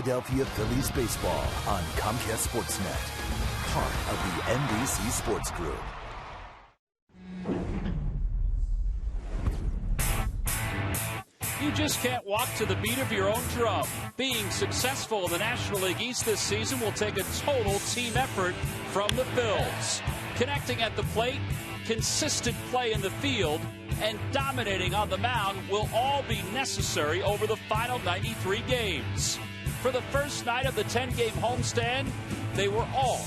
Philadelphia Phillies baseball on Comcast Sportsnet, part of the NBC Sports Group. You just can't walk to the beat of your own drum. Being successful in the National League East this season will take a total team effort from the Phils. Connecting at the plate, consistent play in the field, and dominating on the mound will all be necessary over the final 93 games. For the first night of the 10-game homestand, they were all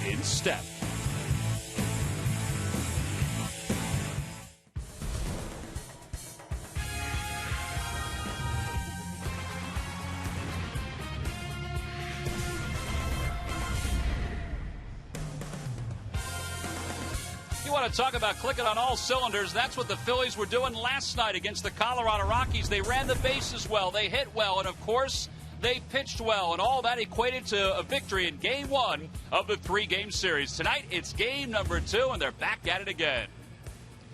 in step. You want to talk about clicking on all cylinders? That's what the Phillies were doing last night against the Colorado Rockies. They ran the bases well, they hit well, and of course, they pitched well, and all that equated to a victory in Game 1 of the 3-game series. Tonight, it's Game number 2, and they're back at it again.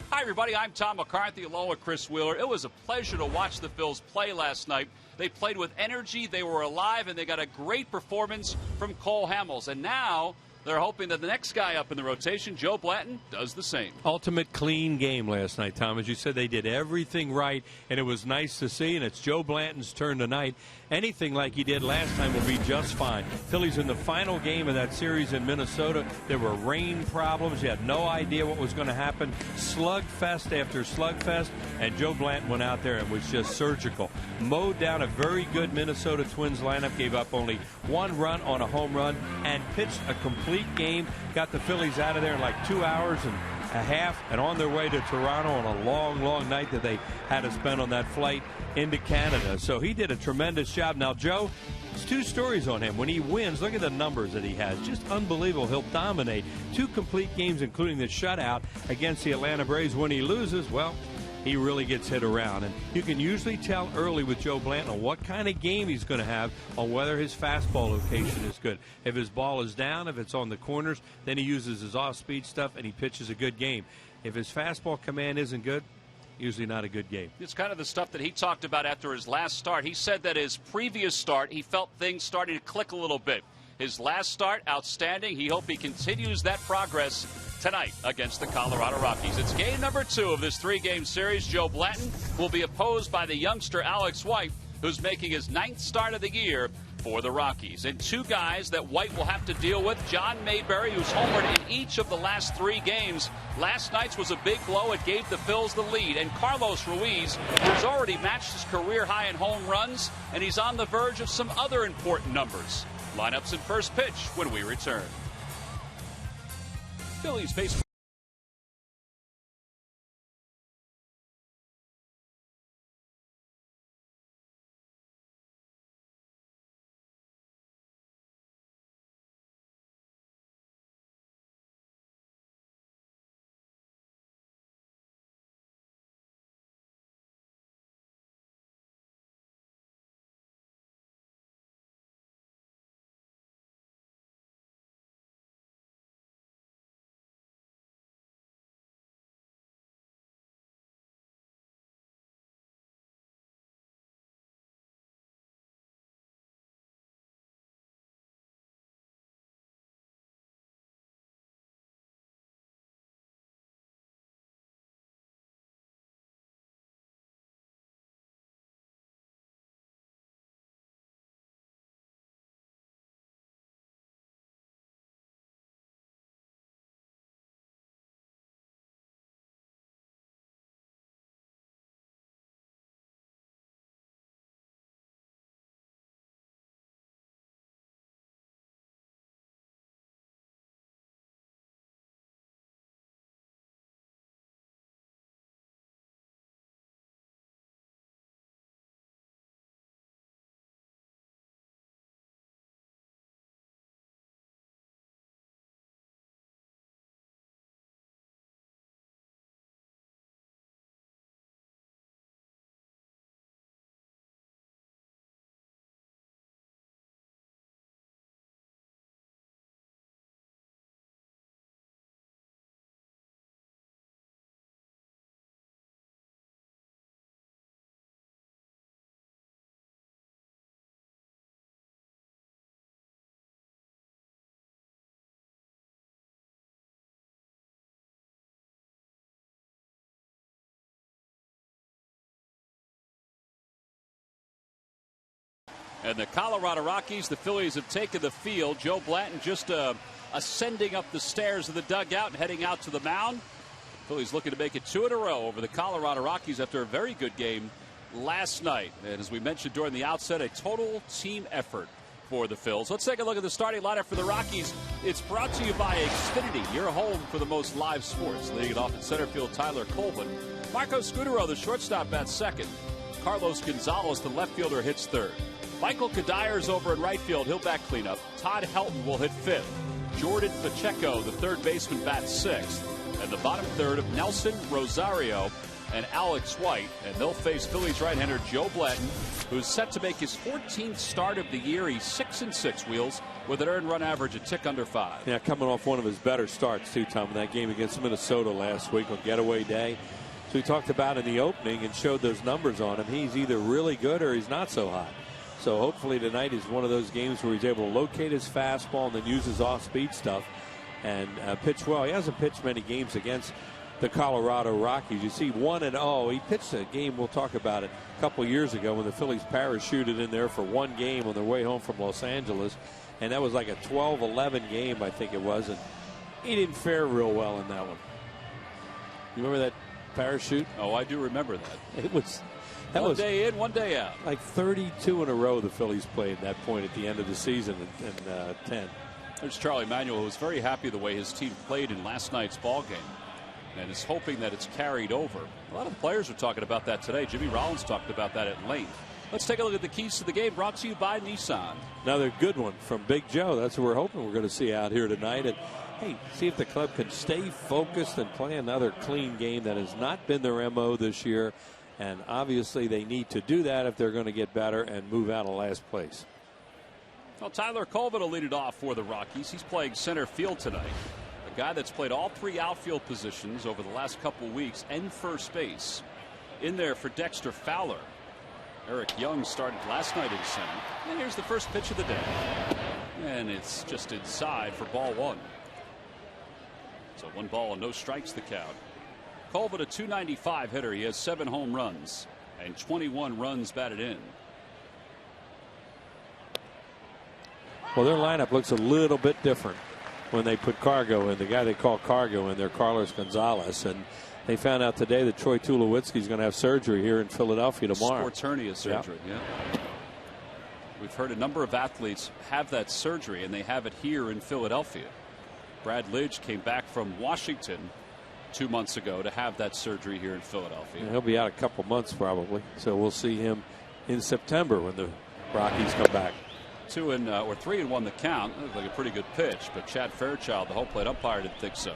Hi, everybody. I'm Tom McCarthy along with Chris Wheeler. It was a pleasure to watch the Phils play last night. They played with energy, they were alive, and they got a great performance from Cole Hamels. And now they're hoping that the next guy up in the rotation, Joe Blanton, does the same. Ultimate clean game last night, Tom. As you said, they did everything right, and it was nice to see, and it's Joe Blanton's turn tonight. Anything like he did last time will be just fine. Phillies in the final game of that series in Minnesota, there were rain problems. You had no idea what was going to happen. Slugfest after slugfest, and Joe Blanton went out there and was just surgical. Mowed down a very good Minnesota Twins lineup, gave up only 1 run on a home run, and pitched a complete game, got the Phillies out of there in like 2 hours and a half and on their way to Toronto on a long night that they had to spend on that flight into Canada. So he did a tremendous job. Now, Joe, there's 2 stories on him. When he wins, look at the numbers that he has. Just unbelievable. He'll dominate 2 complete games, including the shutout against the Atlanta Braves. When he loses, well, he really gets hit around. And you can usually tell early with Joe Blanton what kind of game he's going to have on whether his fastball location is good. If his ball is down, if it's on the corners, then he uses his off-speed stuff and he pitches a good game. If his fastball command isn't good, usually not a good game. It's kind of the stuff that he talked about after his last start. He said that his previous start, he felt things starting to click a little bit. His last start, outstanding. He hopes he continues that progress tonight against the Colorado Rockies. It's game number 2 of this 3-game series. Joe Blanton will be opposed by the youngster Alex White, who's making his 9th start of the year for the Rockies. And 2 guys that White will have to deal with, John Mayberry, who's homered in each of the last 3 games. Last night's was a big blow. It gave the Phils the lead. And Carlos Ruiz, who's already matched his career high in home runs, and he's on the verge of some other important numbers. Lineups and first pitch when we return. Phillies baseball. And the Colorado Rockies, the Phillies have taken the field. Joe Blanton just ascending up the stairs of the dugout and heading out to the mound. Phillies looking to make it 2 in a row over the Colorado Rockies after a very good game last night. And as we mentioned during the outset, a total team effort for the Phils. Let's take a look at the starting lineup for the Rockies. It's brought to you by Xfinity, your home for the most live sports. Leading it off in center field, Tyler Colvin. Marco Scutaro, the shortstop, bats second. Carlos Gonzalez, the left fielder, hits third. Michael Kadyr's over in right field. He'll bat cleanup. Todd Helton will hit fifth. Jordan Pacheco, the third baseman, bats sixth. And the bottom third of Nelson Rosario and Alex White. And they'll face Phillies right-hander Joe Blanton, who's set to make his 14th start of the year. He's 6-6 Wheels with an earned run average of tick under 5. Yeah, coming off one of his better starts, too, Tom, in that game against Minnesota last week on getaway day. So we talked about in the opening and showed those numbers on him. He's either really good or he's not so hot. So hopefully tonight is one of those games where he's able to locate his fastball and then use his off-speed stuff and pitch well. He hasn't pitched many games against the Colorado Rockies. You see 1-0. He pitched a game, we'll talk about it, a couple years ago when the Phillies parachuted in there for one game on their way home from Los Angeles. And that was like a 12-11 game, I think it was. And he didn't fare real well in that one. You remember that parachute? Oh, I do remember that. It was... That one day in, one day out. Like 32 in a row the Phillies played at that point at the end of the season in 10. There's Charlie Manuel, who was very happy the way his team played in last night's ball game and is hoping that it's carried over. A lot of the players are talking about that today. Jimmy Rollins talked about that at length. Let's take a look at the keys to the game, brought to you by Nissan. Another good one from Big Joe. That's what we're hoping we're going to see out here tonight. And hey, see if the club can stay focused and play another clean game. That has not been their MO this year. And obviously they need to do that if they're going to get better and move out of last place. Well, Tyler Colvin will lead it off for the Rockies. He's playing center field tonight. A guy that's played all three outfield positions over the last couple weeks and first base. In there for Dexter Fowler. Eric Young started last night in center. And here's the first pitch of the day. And it's just inside for ball one. So 1 ball and no strikes the count. Colvin, a .295 hitter. He has 7 home runs and 21 runs batted in. Well, their lineup looks a little bit different when they put Cargo in. The guy they call Cargo in there, Carlos Gonzalez. And they found out today that Troy Tulowitzki is going to have surgery here in Philadelphia tomorrow. Sports hernia surgery, yeah. We've heard a number of athletes have that surgery, and they have it here in Philadelphia. Brad Lidge came back from Washington 2 months ago to have that surgery here in Philadelphia. And he'll be out a couple months probably, so we'll see him in September when the Rockies come back. 3-1 the count. That looked like a pretty good pitch, but Chad Fairchild, the home plate umpire, didn't think so.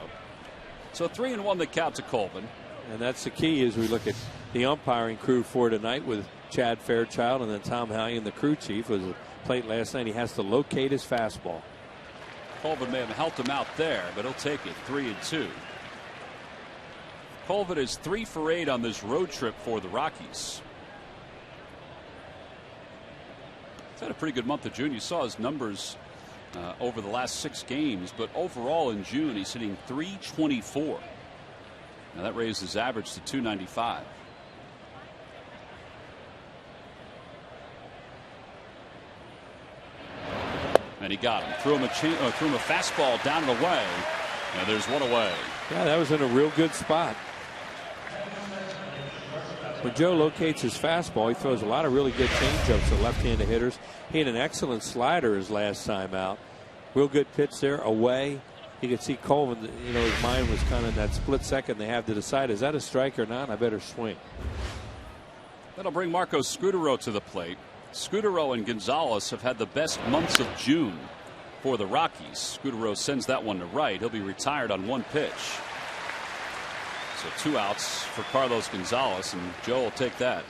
So 3-1 the count to Colvin. And that's the key as we look at the umpiring crew for tonight with Chad Fairchild and then Tom Hallion, the crew chief, was at plate last night. He has to locate his fastball. Colvin may have helped him out there, but he'll take it 3-2. Colvin is 3 for 8 on this road trip for the Rockies. He's had a pretty good month of June. You saw his numbers over the last 6 games, but overall in June he's hitting .324. Now that raised his average to .295. And he got him. Threw him a fastball down and away. And there's one away. Yeah, that was in a real good spot. When Joe locates his fastball, he throws a lot of really good changeups to left-handed hitters. He had an excellent slider his last time out. Real good pitch there, away. You could see Colvin, you know, his mind was kind of in that split second they have to decide, is that a strike or not? I better swing. That'll bring Marco Scutaro to the plate. Scutaro and Gonzalez have had the best months of June for the Rockies. Scutaro sends that one to right. He'll be retired on 1 pitch. So 2 outs for Carlos Gonzalez, and Joe will take that.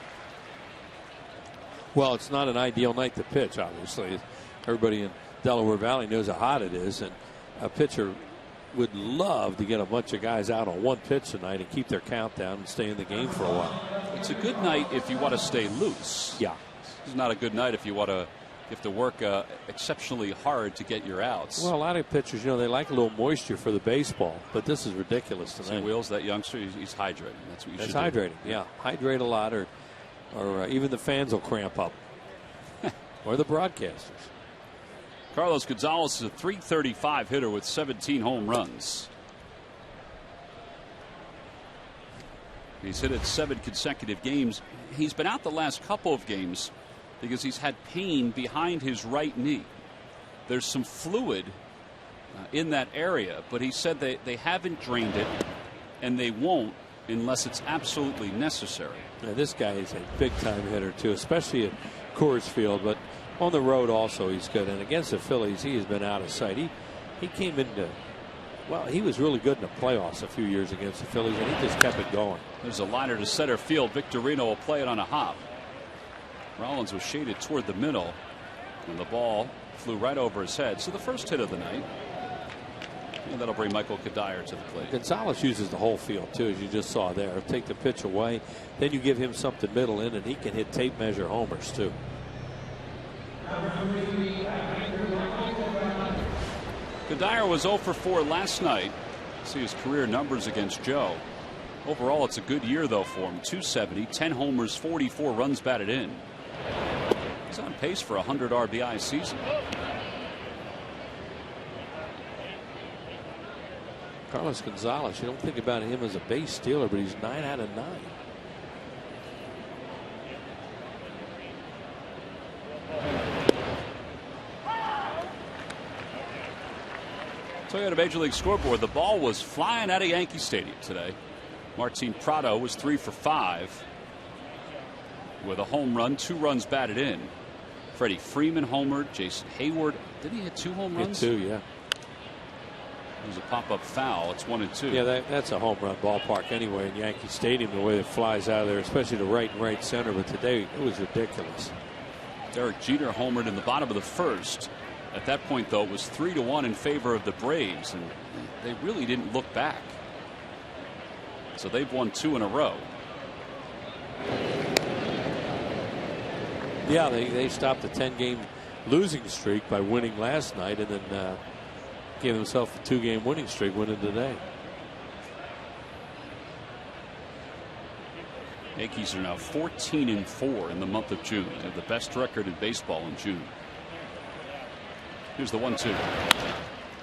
Well, it's not an ideal night to pitch, obviously. Everybody in Delaware Valley knows how hot it is, and a pitcher would love to get a bunch of guys out on 1 pitch tonight and keep their count down and stay in the game for a while. It's a good night if you want to stay loose. Yeah. It's not a good night if you want to. You have to work exceptionally hard to get your outs. Well, a lot of pitchers, you know, they like a little moisture for the baseball, but this is ridiculous tonight. See, Wheels, that youngster, he's hydrating. That's what you should do. That's hydrating, yeah. Hydrate a lot, or even the fans will cramp up. or the broadcasters. Carlos Gonzalez is a .335 hitter with 17 home runs. He's hit it 7 consecutive games. He's been out the last couple of games because he's had pain behind his right knee. There's some fluid in that area, but he said they haven't drained it, and they won't unless it's absolutely necessary. Now, this guy is a big-time hitter, too, especially at Coors Field, but on the road also he's good. And against the Phillies, he has been out of sight. He came into, well, he was really good in the playoffs a few years against the Phillies, and he just kept it going. There's a liner to center field. Victorino will play it on a hop. Rollins was shaded toward the middle, and the ball flew right over his head. So the first hit of the night. And that'll bring Michael Kadire to the plate. Gonzalez uses the whole field, too, as you just saw there. Take the pitch away, then you give him something middle in, and he can hit tape measure homers, too. Kadire was 0 for 4 last night. See his career numbers against Joe. Overall, it's a good year, though, for him. 270, 10 homers, 44 runs batted in. He's on pace for a 100 RBI season. Carlos Gonzalez, you don't think about him as a base stealer, but he's 9 out of 9. Toyota Major League Scoreboard. The ball was flying out of Yankee Stadium today. Martin Prado was 3 for 5 with a home run, 2 runs batted in. Freddie Freeman homered. Jason Hayward, did he hit 2 home runs? Hit 2, yeah. It was a pop-up foul. It's 1 and 2. Yeah, that's a home run ballpark anyway in Yankee Stadium, the way it flies out of there, especially to right and right center. But today it was ridiculous. Derek Jeter homered in the bottom of the first. At that point, though, it was 3-1 in favor of the Braves, and they really didn't look back. So they've won 2 in a row. Yeah, they stopped a 10-game losing streak by winning last night, and then gave himself a 2-game winning streak winning today. Yankees are now 14 and 4 in the month of June. They have the best record in baseball in June. Here's the 1-2.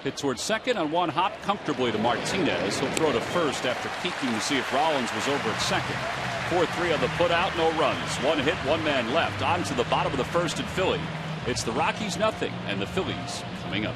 Hit towards second on one hop comfortably to Martinez. He'll throw to first after peeking to see if Rollins was over at second. 4-3 on the put out, no runs. 1 hit, 1 man left. On to the bottom of the first in Philly. It's the Rockies nothing and the Phillies coming up.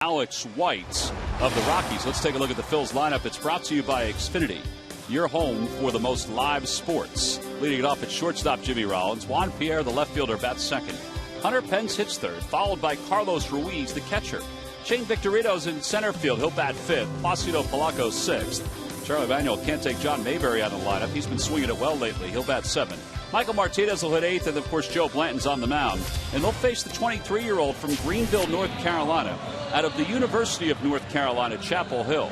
Alex White of the Rockies. Let's take a look at the Phils lineup. It's brought to you by Xfinity, your home for the most live sports. Leading it off at shortstop, Jimmy Rollins. Juan Pierre, the left fielder, bats second. Hunter Pence hits third, followed by Carlos Ruiz, the catcher. Shane Victorino's in center field. He'll bat fifth. Placido Polanco sixth. Charlie Manuel can't take John Mayberry out of the lineup. He's been swinging it well lately. He'll bat seventh. Michael Martinez will hit eighth, and of course Joe Blanton's on the mound. And they'll face the 23-year-old from Greenville, North Carolina, out of the University of North Carolina, Chapel Hill.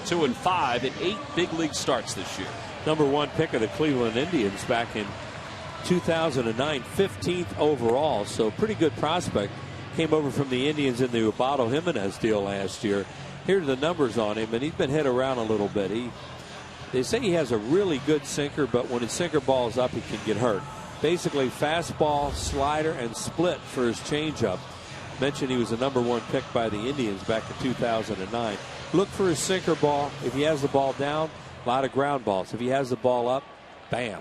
2-5 in 8 big league starts this year. Number 1 pick of the Cleveland Indians back in 2009, 15th overall. So pretty good prospect. Came over from the Indians in the Ubaldo Jimenez deal last year. Here's the numbers on him, and he's been hit around a little bit. He They say he has a really good sinker, but when his sinker ball is up, he can get hurt. Basically, fastball, slider, and split for his changeup. Mentioned he was the #1 pick by the Indians back in 2009. Look for his sinker ball. If he has the ball down, a lot of ground balls. If he has the ball up, bam.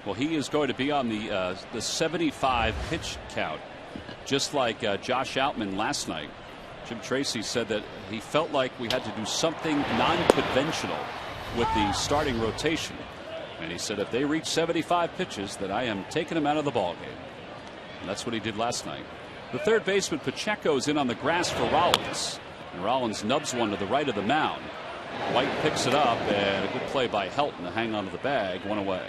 Well, he is going to be on the 75 pitch count, just like Josh Outman last night. Jim Tracy said that he felt like we had to do something non-conventional with the starting rotation. And he said if they reach 75 pitches, then I am taking them out of the ballgame. And that's what he did last night. The third baseman Pacheco's in on the grass for Rollins. And Rollins nubs one to the right of the mound. White picks it up, and a good play by Helton to hang onto the bag. One away.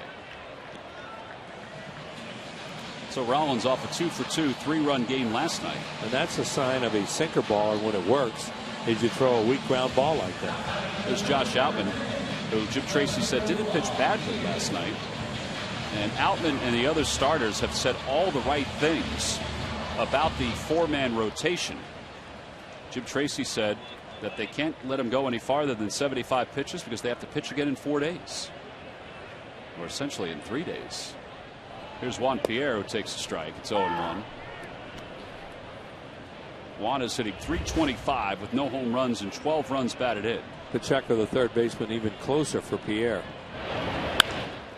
So Rollins off a 2-for-2 3-run game last night. And that's a sign of a sinker baller when it works, is you throw a weak ground ball like that. There's Josh Outman, who Jim Tracy said didn't pitch badly last night. And Outman and the other starters have said all the right things about the 4-man rotation. Jim Tracy said that they can't let him go any farther than 75 pitches because they have to pitch again in 4 days. Or essentially in 3 days. Here's Juan Pierre, who takes a strike. It's 0-1. Juan is hitting .325 with no home runs and 12 runs batted in. Pacheco, the third baseman, even closer for Pierre.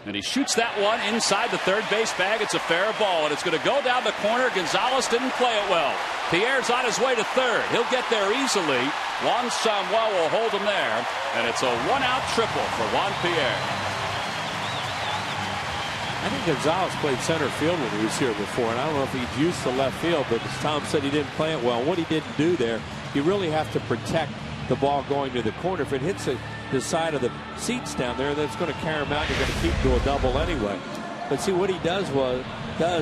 And he shoots that one inside the third base bag. It's a fair ball, and it's going to go down the corner. Gonzalez didn't play it well. Pierre's on his way to third. He'll get there easily. Juan Samuel will hold him there, and it's a 1-out triple for Juan Pierre. I think Gonzalez played center field when he was here before, and I don't know if he's used to left field, but as Tom said, he didn't play it well. What he didn't do there, you really have to protect the ball going to the corner. If it hits the side of the seats down there, that's going to carry him out. You're going to keep to a double anyway. But see, what he does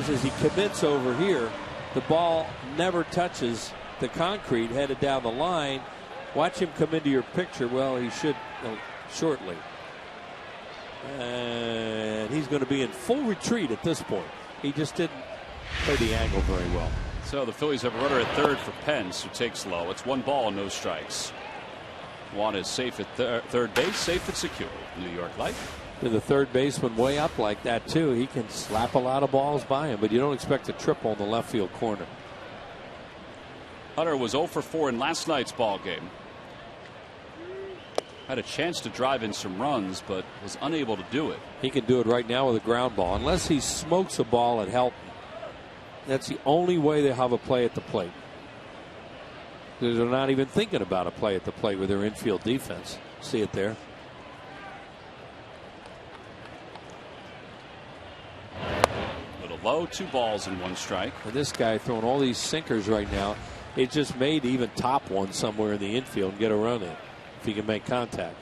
is he commits over here. The ball never touches the concrete headed down the line. Watch him come into your picture. Well, he should shortly. And he's going to be in full retreat at this point. He just didn't play the angle very well. So the Phillies have a runner at third for Pence, who takes low. It's 1 ball, no strikes. Juan is safe at third base, safe and secure. New York Light. And the third baseman way up like that too. He can slap a lot of balls by him, but you don't expect a triple in the left field corner. Hunter was 0 for 4 in last night's ball game. Had a chance to drive in some runs, but was unable to do it. He can do it right now with a ground ball, unless he smokes a ball at Helton. That's the only way they have a play at the plate. They're not even thinking about a play at the plate with their infield defense. See it there. Little low, 2 balls and 1 strike. And this guy throwing all these sinkers right now. It just made to even top one somewhere in the infield and get a run in if he can make contact.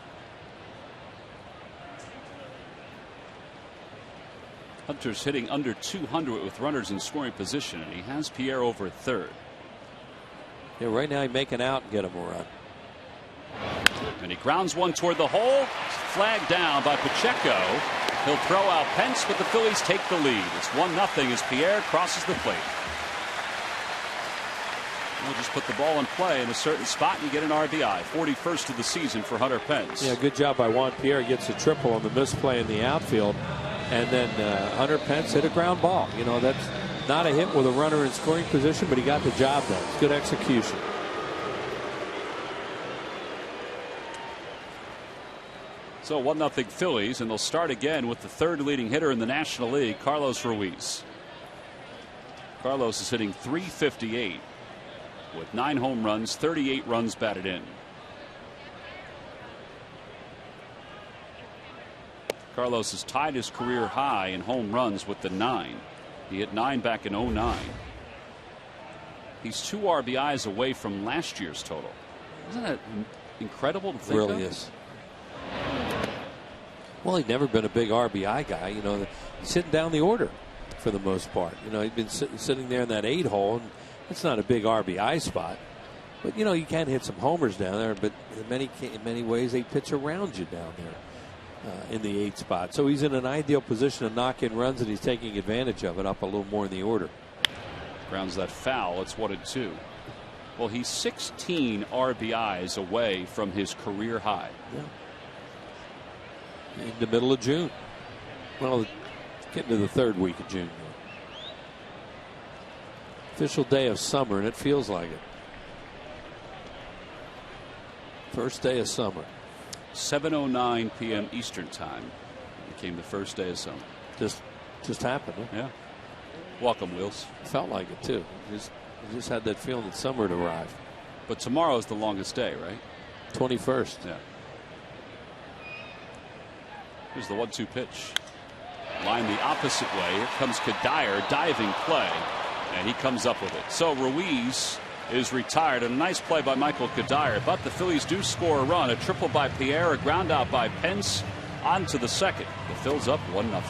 Hunter's hitting under 200 with runners in scoring position, and he has Pierre over at third. Yeah, right now he's making out and get him a run. And he grounds one toward the hole. Flagged down by Pacheco. He'll throw out Pence, but the Phillies take the lead. It's 1-0 as Pierre crosses the plate. We'll just put the ball in play in a certain spot and you get an RBI. 41st of the season for Hunter Pence. Yeah, good job by Juan Pierre. Gets a triple on the misplay in the outfield. And then Hunter Pence hit a ground ball. You know, that's not a hit with a runner in scoring position, but he got the job done. It's good execution. So 1-0 Phillies, and they'll start again with the third leading hitter in the National League, Carlos Ruiz. Carlos is hitting .358 with 9 home runs, 38 runs batted in. Carlos has tied his career high in home runs with the 9. He hit 9 back in 2009. He's 2 RBIs away from last year's total. Isn't that incredible to think really of? Is. Well, he'd never been a big RBI guy. You know, sitting down the order for the most part. You know, he'd been sitting there in that 8 hole, and it's not a big RBI spot. But, you know, you can hit some homers down there, but in many ways they pitch around you down there. In the 8 spot. So he's in an ideal position to knock in runs, and he's taking advantage of it up a little more in the order. Grounds that foul. It's 1-2. Well, he's 16 RBIs away from his career high. Yeah. in the middle of June. Well, getting to the third week of June. Official day of summer, and it feels like it. First day of summer. 7:09 p.m. Eastern time became the first day of summer. Just happened. Huh? Yeah. Welcome, Wheels. Felt like it too. Just had that feeling that summer had arrived. But tomorrow is the longest day, right? 21st. Yeah. Here's the 1-2 pitch. Line the opposite way. Here comes Kadire, diving play, and he comes up with it. So Ruiz is retired, and a nice play by Michael Kadire. But the Phillies do score a run. A triple by Pierre, a ground out by Pence. On to the second. The Phillies up 1-0.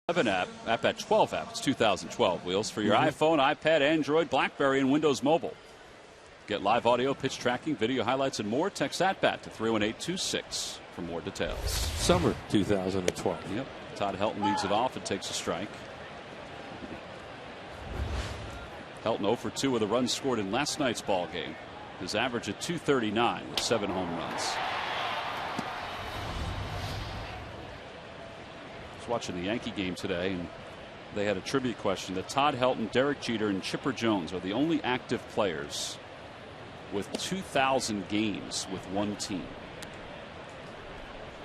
App at 12 app. It's 2012, Wheels, for your iPhone, iPad, Android, BlackBerry, and Windows Mobile. Get live audio, pitch tracking, video highlights, and more. Text AtBat to 31826 for more details. Summer 2012. Yep. Todd Helton leads it off and takes a strike. Helton 0 for 2 with a run scored in last night's ball game. His average at 239 with 7 home runs. Watching the Yankee game today, and they had a trivia question that Todd Helton, Derek Jeter, and Chipper Jones are the only active players with 2,000 games with one team.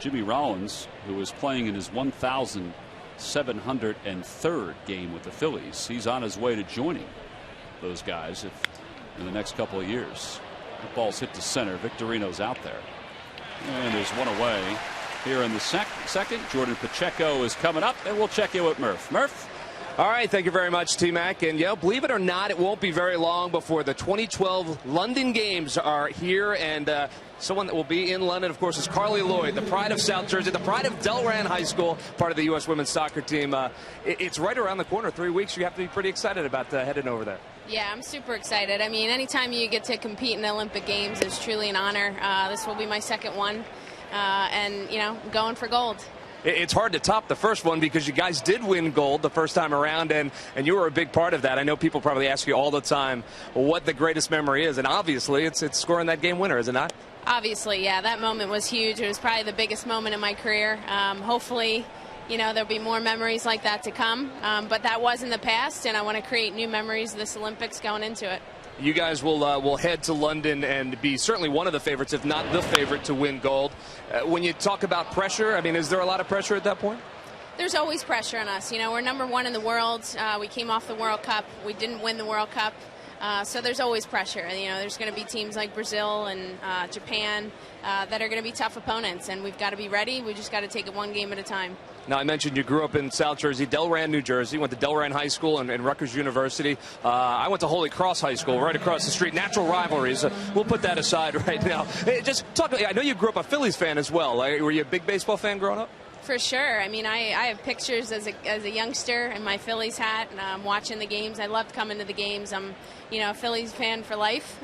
Jimmy Rollins, who is playing in his 1,703rd game with the Phillies, he's on his way to joining those guys in the next couple of years. The ball's hit to center. Victorino's out there, and there's one away. Here in the second, Jordan Pacheco is coming up, and we'll check in with Murph. Murph? All right, thank you very much, T-Mac. And, believe it or not, it won't be very long before the 2012 London Games are here. And someone that will be in London, of course, is Carly Lloyd, the pride of South Jersey, the pride of Delran High School, part of the U.S. women's soccer team. It's right around the corner, 3 weeks. You have to be pretty excited about heading over there. Yeah, I'm super excited. I mean, anytime you get to compete in the Olympic Games is truly an honor. This will be my second one. And, going for gold. It's hard to top the first one because you guys did win gold the first time around, and you were a big part of that. I know people probably ask you all the time what the greatest memory is, and obviously it's scoring that game winner, is it not? Obviously, yeah. That moment was huge. It was probably the biggest moment in my career. Hopefully, there'll be more memories like that to come. But that was in the past, and I want to create new memories of this Olympics going into it. You guys will head to London and be certainly one of the favorites, if not the favorite, to win gold. When you talk about pressure, I mean, is there a lot of pressure at that point? There's always pressure on us. We're #1 in the world. We came off the World Cup. We didn't win the World Cup. So there's always pressure. There's going to be teams like Brazil and Japan that are going to be tough opponents, and we've got to be ready. We just got to take it one game at a time. Now, I mentioned you grew up in South Jersey, Delran, New Jersey, went to Delran High School and Rutgers University. I went to Holy Cross High School right across the street. Natural rivalries. We'll put that aside right now. Hey, just talk. I know you grew up a Phillies fan as well. Were you a big baseball fan growing up? For sure. I mean, I have pictures as a youngster in my Phillies hat, and watching the games. I loved coming to the games. I'm, a Phillies fan for life.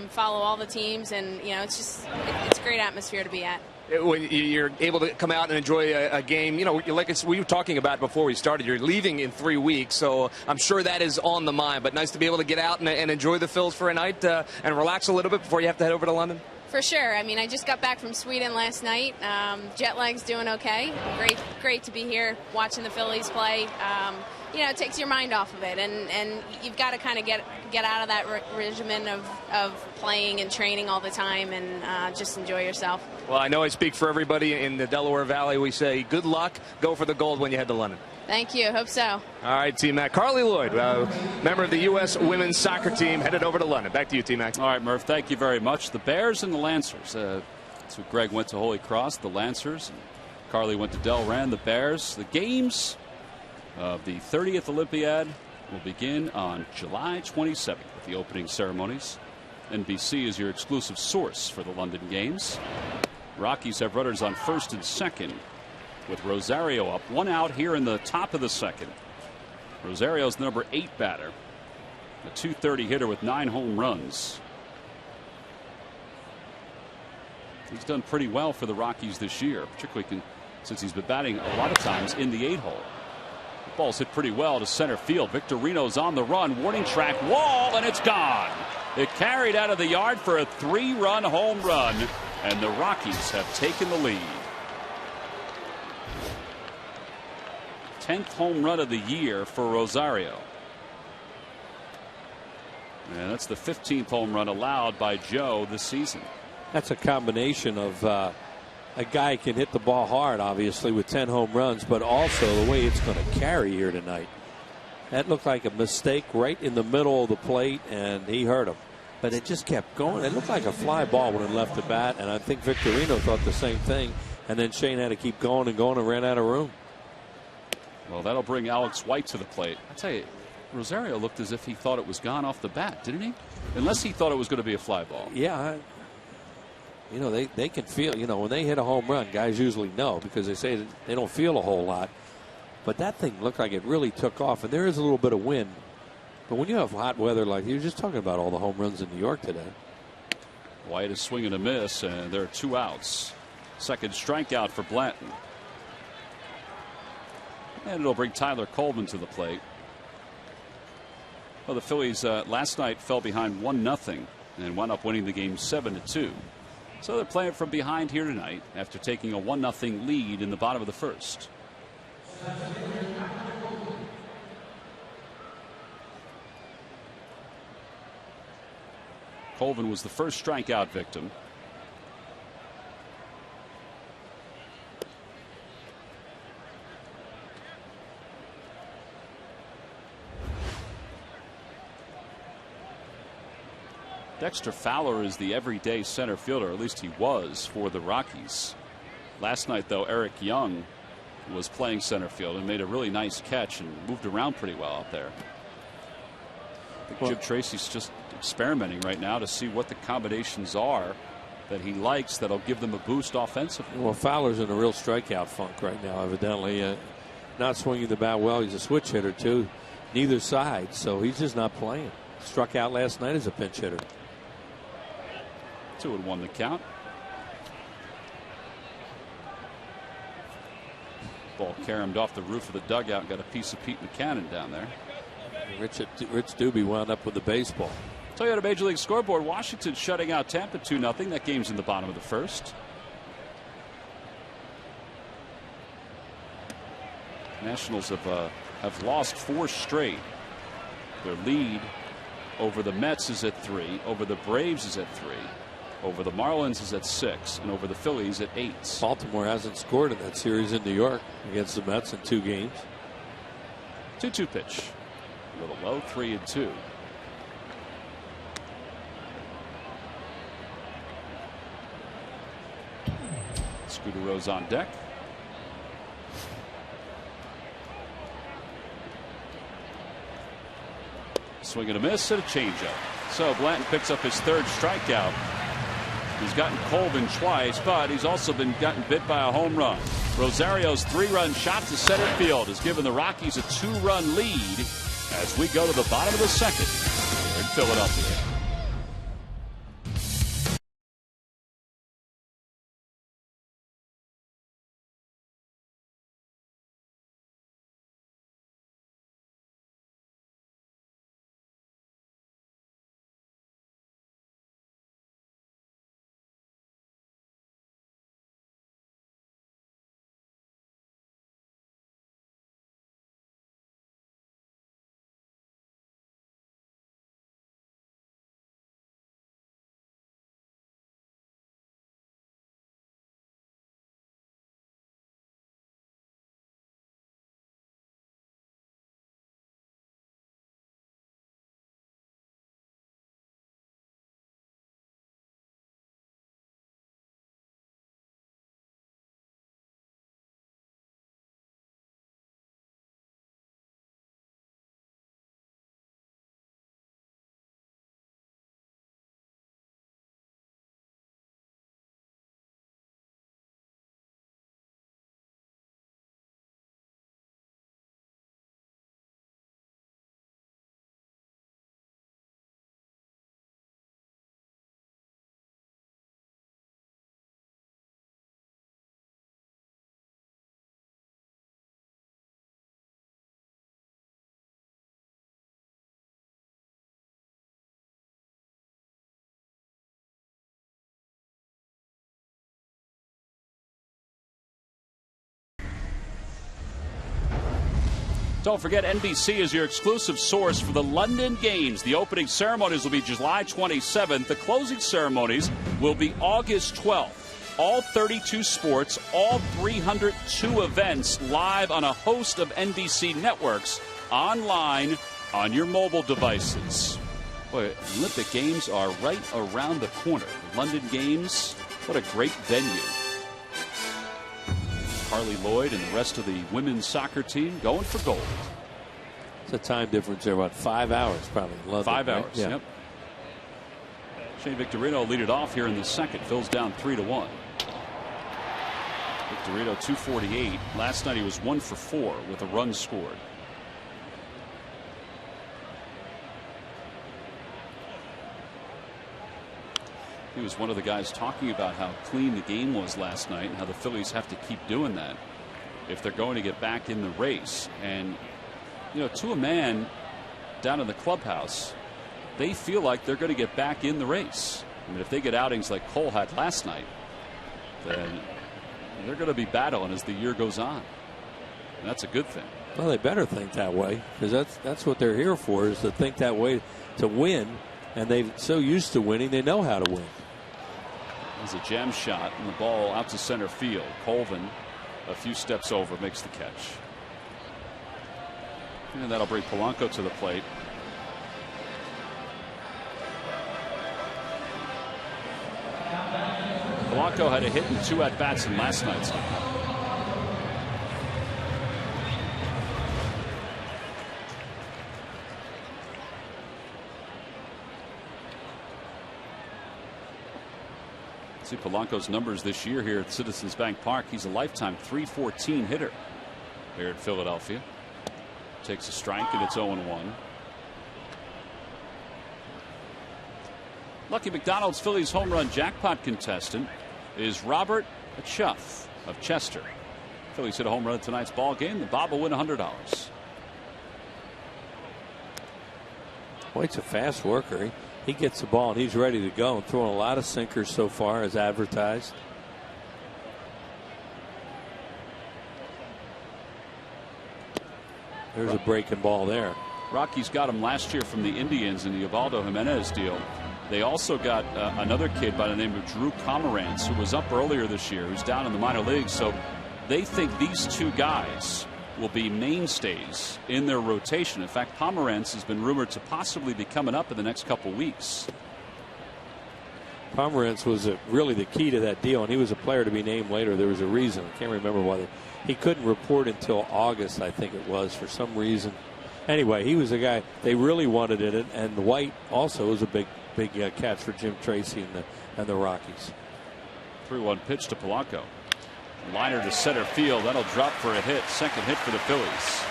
Follow all the teams, and it's a great atmosphere to be at. When you're able to come out and enjoy a game, like we were talking about before we started, you're leaving in 3 weeks, so I'm sure that is on the mind. But nice to be able to get out and enjoy the Phils for a night and relax a little bit before you have to head over to London. For sure. I mean, I just got back from Sweden last night. Jet lag's doing okay. Great to be here watching the Phillies play. It takes your mind off of it, and you've got to kind of get out of that regimen of playing and training all the time and just enjoy yourself. Well, I know I speak for everybody in the Delaware Valley. We say good luck. Go for the gold when you head to London. Thank you. Hope so. All right, T-Mac. Carly Lloyd, member of the U.S. women's soccer team, headed over to London. Back to you, T-Mac. All right, Murph, thank you very much. The Bears and the Lancers. So Greg went to Holy Cross, the Lancers. And Carly went to Delran, the Bears. The games of the 30th Olympiad will begin on July 27th with the opening ceremonies. NBC is your exclusive source for the London games. Rockies have runners on first and second, with Rosario up, 1 out here in the top of the second. Rosario's the number 8 batter, a .230 hitter with 9 home runs. He's done pretty well for the Rockies this year, particularly since he's been batting a lot of times in the 8-hole. The ball's hit pretty well to center field. Victorino's on the run, warning track wall, and it's gone. It carried out of the yard for a 3-run home run, and the Rockies have taken the lead. 10th home run of the year for Rosario. And that's the 15th home run allowed by Joe this season. That's a combination of a guy can hit the ball hard, obviously, with 10 home runs, but also the way it's going to carry here tonight. That looked like a mistake right in the middle of the plate, and he hurt him. But it just kept going. It looked like a fly ball when it left the bat, and I think Victorino thought the same thing. And then Shane had to keep going and going and ran out of room. Well, that'll bring Alex White to the plate. I tell you, Rosario looked as if he thought it was gone off the bat, didn't he? Unless he thought it was going to be a fly ball. Yeah. They can feel, when they hit a home run, guys usually know because they say they don't feel a whole lot. But that thing looked like it really took off, and there is a little bit of wind. But when you have hot weather like you were just talking about all the home runs in New York today. White is swinging a miss, and there are 2 outs. Second strikeout for Blanton. And it'll bring Tyler Coleman to the plate. Well, the Phillies last night fell behind 1-0 and wound up winning the game 7-2. So they're playing from behind here tonight after taking a 1-0 lead in the bottom of the first. Colvin was the first strikeout victim. Dexter Fowler is the everyday center fielder, at least he was for the Rockies. Last night, though, Eric Young was playing center field and made a really nice catch and moved around pretty well out there. I think Jim Tracy's just experimenting right now to see what the combinations are that he likes that'll give them a boost offensively. Well, Fowler's in a real strikeout funk right now, evidently. Not swinging the bat well. He's a switch hitter, too. Neither side, so he's just not playing. Struck out last night as a pinch hitter. 2-1 the count. Ball caromed off the roof of the dugout. Got a piece of Pete McCannon down there. Rich Doobie wound up with the baseball. Toyota Major League Scoreboard. Washington shutting out Tampa 2-0. That game's in the bottom of the first. Nationals have lost 4 straight. Their lead over the Mets is at 3. Over the Braves is at 3. Over the Marlins is at 6, and over the Phillies at 8. Baltimore hasn't scored in that series in New York against the Mets in 2 games. 2-2 pitch. A little low, 3-2. Scooter Rose on deck. Swing and a miss and a changeup. So Blanton picks up his third strikeout. He's gotten Colvin twice, but he's also been gotten bit by a home run. Rosario's 3-run shot to center field has given the Rockies a 2-run lead as we go to the bottom of the second here in Philadelphia. Don't forget, NBC is your exclusive source for the London Games. The opening ceremonies will be July 27th. The closing ceremonies will be August 12th. All 32 sports, all 302 events live on a host of NBC networks, online, on your mobile devices. Boy, Olympic Games are right around the corner. The London Games, what a great venue. Carly Lloyd and the rest of the women's soccer team going for gold. It's a time difference there, about 5 hours probably. London, 5 hours, right? Yeah. Yep. Shane Victorino lead it off here in the second. Phil's down 3-1. Victorino 248. Last night he was 1 for 4 with a run scored. He was one of the guys talking about how clean the game was last night and how the Phillies have to keep doing that if they're going to get back in the race. And, you know, to a man down in the clubhouse, they feel like they're going to get back in the race. I mean, if they get outings like Cole had last night, then they're going to be battling as the year goes on. And that's a good thing. Well, they better think that way, because that's what they're here for, is to think that way to win. And they're so used to winning, they know how to win. There's a jam shot and the ball out to center field. Colvin a few steps over makes the catch. And that'll bring Polanco to the plate. Polanco had a hit and 2 at-bats in last night's game. See Polanco's numbers this year here at Citizens Bank Park. He's a lifetime .314 hitter here at Philadelphia. Takes a strike and it's 0-1. Lucky McDonald's Phillies home run jackpot contestant is Robert Chuff of Chester. Phillies hit a home run in tonight's ball game. The Bob will win $100. Boy, he's a fast worker. He gets the ball and he's ready to go, and throwing a lot of sinkers so far as advertised. There's a breaking ball there. Rockies got him last year from the Indians in the Ubaldo Jimenez deal. They also got another kid by the name of Drew Pomerantz, who was up earlier this year, who's down in the minor leagues. So they think these two guys will be mainstays in their rotation. In fact, Pomerantz has been rumored to possibly be coming up in the next couple weeks. Pomerantz was really the key to that deal, and he was a player to be named later. There was a reason. I can't remember why. He couldn't report until August, I think it was, for some reason. Anyway, he was a guy they really wanted in it, and White also was a big catch for Jim Tracy and the Rockies. 3-1 pitch to Polanco. Liner to center field. That'll drop for a hit. Second hit for the Phillies.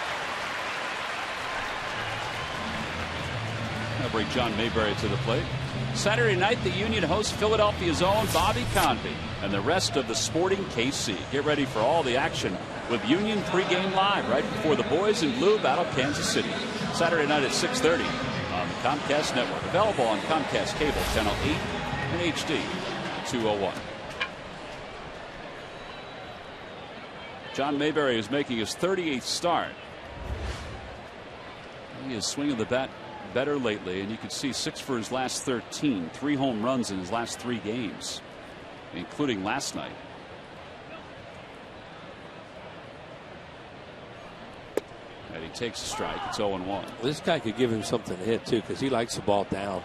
That'll bring John Mayberry to the plate. Saturday night, the Union hosts Philadelphia's own Bobby Convey and the rest of the Sporting KC. Get ready for all the action with Union pregame live right before the boys in blue battle Kansas City. Saturday night at 6:30 on the Comcast Network. Available on Comcast Cable, Channel 8 and HD 201. John Mayberry is making his 38th start. He is swinging the bat better lately, and you can see 6 for his last 13, 3 home runs in his last 3 games, including last night. And he takes a strike. It's 0-1. This guy could give him something to hit too, because he likes the ball down.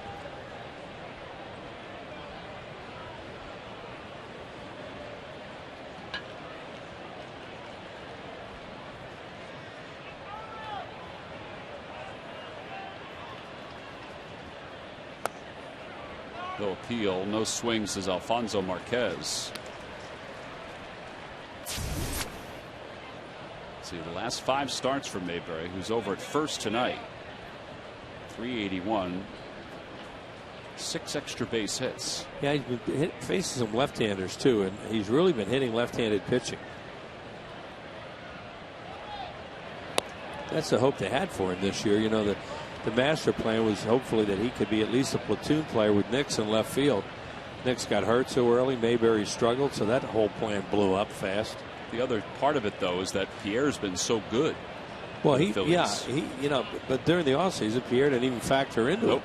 No appeal, no swings as Alfonso Marquez. See, the last 5 starts for Mayberry, who's over at first tonight. 381, 6 extra base hits. Yeah, he's been facing some left-handers too, and he's really been hitting left-handed pitching. That's the hope they had for him this year. You know, the master plan was hopefully that he could be at least a platoon player with Nix in left field. Nix got hurt so early. Mayberry struggled, so that whole plan blew up fast. The other part of it, though, is that Pierre's been so good. Well, you know, but during the offseason, Pierre didn't even factor into it.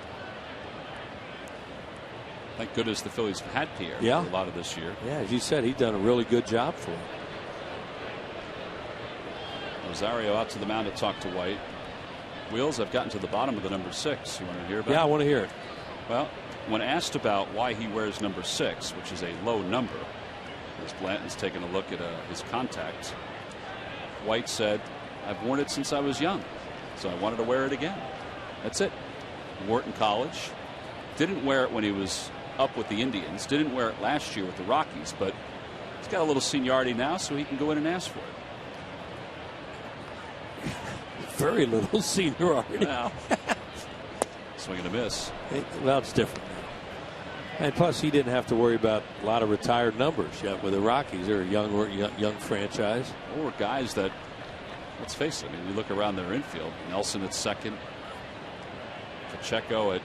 Thank goodness the Phillies had Pierre for a lot of this year. Yeah, as you said, he's done a really good job for him. Rosario out to the mound to talk to White. Wheels, I've gotten to the bottom of the number 6. You want to hear about it? Yeah, I want to hear it. Well, when asked about why he wears number 6, which is a low number, as Blanton's taking a look at his contact, White said, "I've worn it since I was young, so I wanted to wear it again. That's it." Wore it in college. Didn't wear it when he was up with the Indians. Didn't wear it last year with the Rockies, but he's got a little seniority now, so he can go in and ask for it. Very little seniority. Well, swing and a miss. Well, it's different now. And plus, he didn't have to worry about a lot of retired numbers yet with the Rockies. They're a young franchise. Or guys that, let's face it, I mean, you look around their infield. Nelson at second. Pacheco at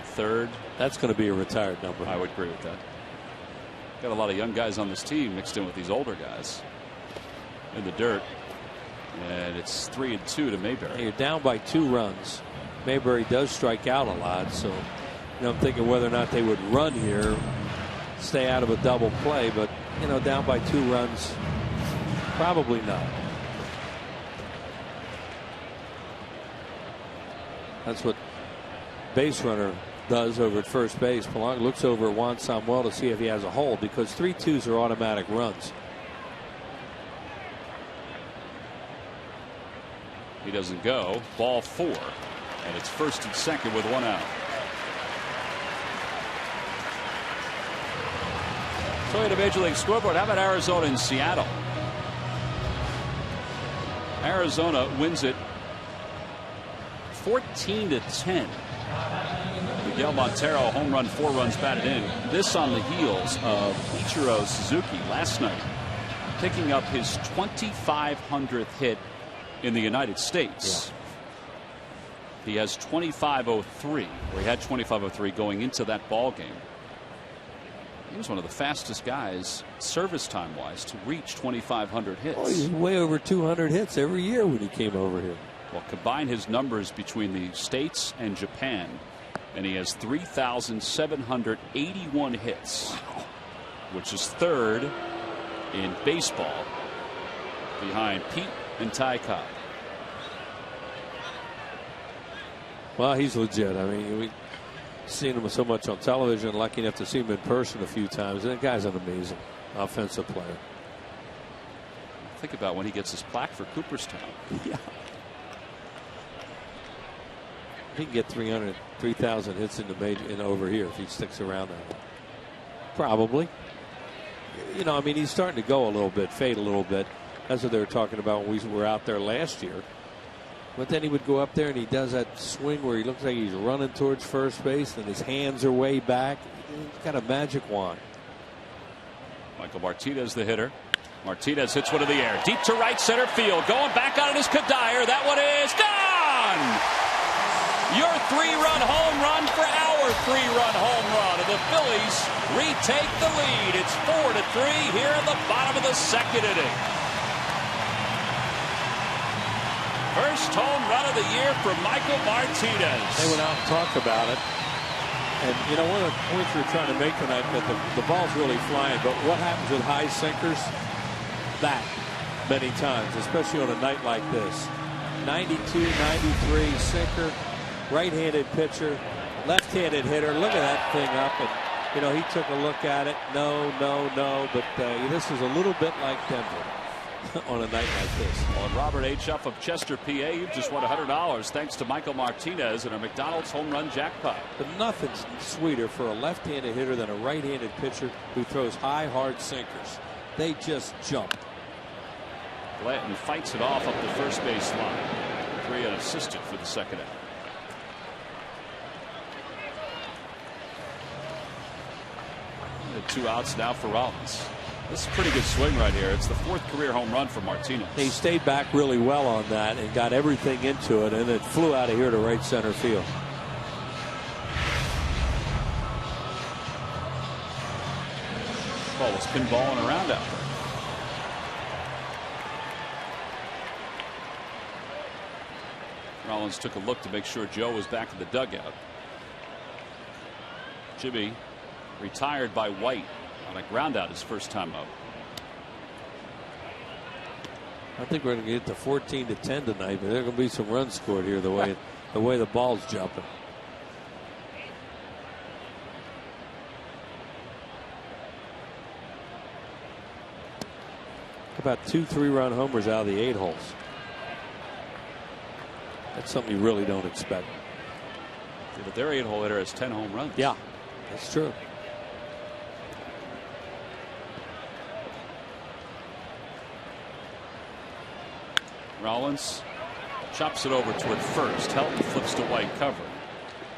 third. That's going to be a retired number. I would agree with that. Got a lot of young guys on this team mixed in with these older guys in the dirt. And it's 3-2 to Mayberry. You're down by 2 runs. Mayberry does strike out a lot, so I'm thinking whether or not they would run here, stay out of a double play, but down by 2 runs, probably not. That's what base runner does over at first base. Polanco looks over at Juan Samuel to see if he has a hole, because 3-2s are automatic runs. He doesn't go. Ball 4. And it's first and second with 1 out. So at a Major League scoreboard, how about Arizona and Seattle? Arizona wins it 14-10. Miguel Montero, home run, 4 runs batted in. This on the heels of Ichiro Suzuki last night, picking up his 2,500th hit in the United States. Yeah. He has 25:03, where he had 25:03 going into that ball game. He was one of the fastest guys, service time wise, to reach 2,500 hits. Oh, he's way over 200 hits every year when he came over here. Well, combine his numbers between the States and Japan, and he has 3,781 hits, which is 3rd in baseball, behind Pete and Ty Cobb. Well, he's legit. I mean, we've seen him so much on television, lucky enough to see him in person a few times. And that guy's an amazing offensive player. Think about when he gets his plaque for Cooperstown. Yeah. He can get 3,000 hits in the major in over here if he sticks around that. Probably. You know, I mean, he's starting to go a little bit, fade a little bit. That's what they were talking about when we were out there last year. But then he would go up there and he does that swing where he looks like he's running towards first base and his hands are way back. He's got a magic wand. Michael Martinez, the hitter. Martinez hits one in the air. Deep to right center field. Going back on it is Kadire. That one is gone! Your 3-run home run for our 3-run home run. And the Phillies retake the lead. It's 4-3 here in the bottom of the second inning. First home run of the year for Michael Martinez. They went out and talked about it. And, you know, one of the points we were trying to make tonight, that the ball's really flying. But what happens with high sinkers? That many times, especially on a night like this. 92, 93 sinker, right-handed pitcher, left-handed hitter. Look at that thing up. And, you know, he took a look at it. No. But this is a little bit like Denver. On a night like this. On Robert H. Huff of Chester, PA, you've just won $100 thanks to Michael Martinez and a McDonald's home run jackpot. But nothing's sweeter for a left-handed hitter than a right-handed pitcher who throws high, hard sinkers. They just jump. Blanton fights it off up the first base line. 3 unassisted for the second inning. And 2 outs now for Rollins. This is a pretty good swing right here. It's the 4th career home run for Martinez. He stayed back really well on that and got everything into it, and it flew out of here to right center field. Ball was pinballing around out there. Rollins took a look to make sure Joe was back in the dugout. Jimmy retired by White on a ground out his first time up. I think we're going to get to 14-10 tonight, but there's going to be some runs scored here the way the ball's jumping. About 2 3-run homers out of the 8 holes. That's something you really don't expect. Yeah, but their 8-hole hitter has 10 home runs. Yeah, that's true. Rollins chops it over toward first. Helton flips to White cover.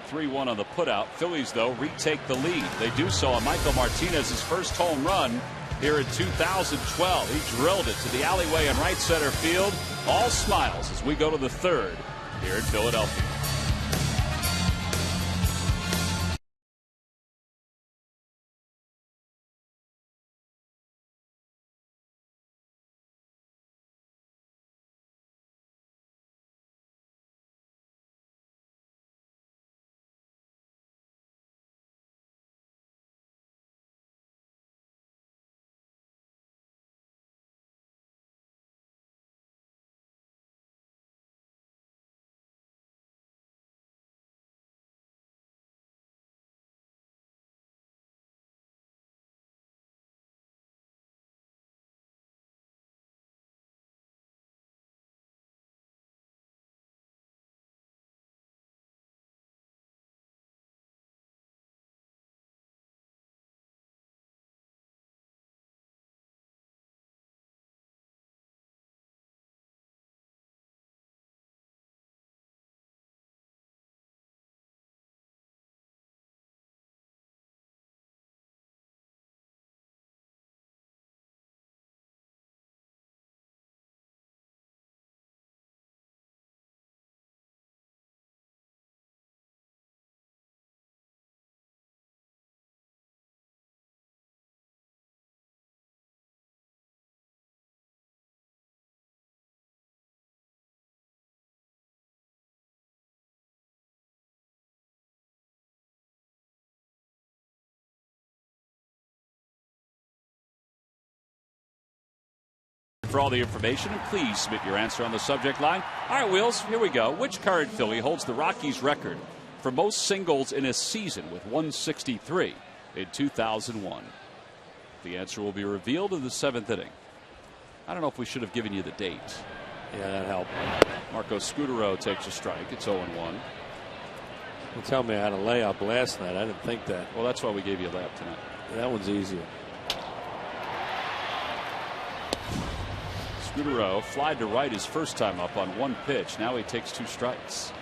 3-1 on the putout. Phillies, though, retake the lead. They do so on Michael Martinez's first home run here in 2012. He drilled it to the alleyway in right center field. All smiles as we go to the 3rd here in Philadelphia. For all the information, and please submit your answer on the subject line. All right, Wheels, here we go. Which current Philly holds the Rockies record for most singles in a season with 163 in 2001? The answer will be revealed in the 7th inning. I don't know if we should have given you the date. Yeah, that helped. Marco Scutaro takes a strike. It's 0-1. You tell me I had a layup last night. I didn't think that. Well, that's why we gave you a layup tonight. That one's easier. Scudero fly to right his first time up on one pitch. Now he takes 2 strikes.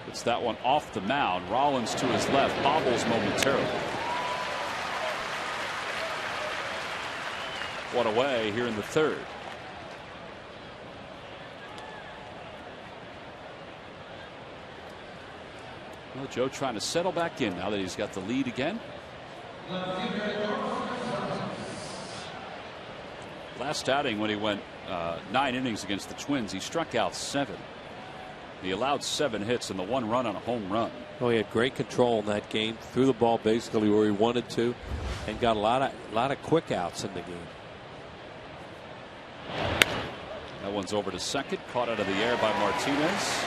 It's that one off the mound. Rollins to his left, bobbles momentarily. One away here in the 3rd. Well, Joe trying to settle back in now that he's got the lead again. Last outing when he went 9 innings against the Twins, he struck out 7. He allowed 7 hits and the 1 run on a home run. Oh, he had great control in that game. Threw the ball basically where he wanted to, and got a lot of quick outs in the game. That one's over to second, caught out of the air by Martinez.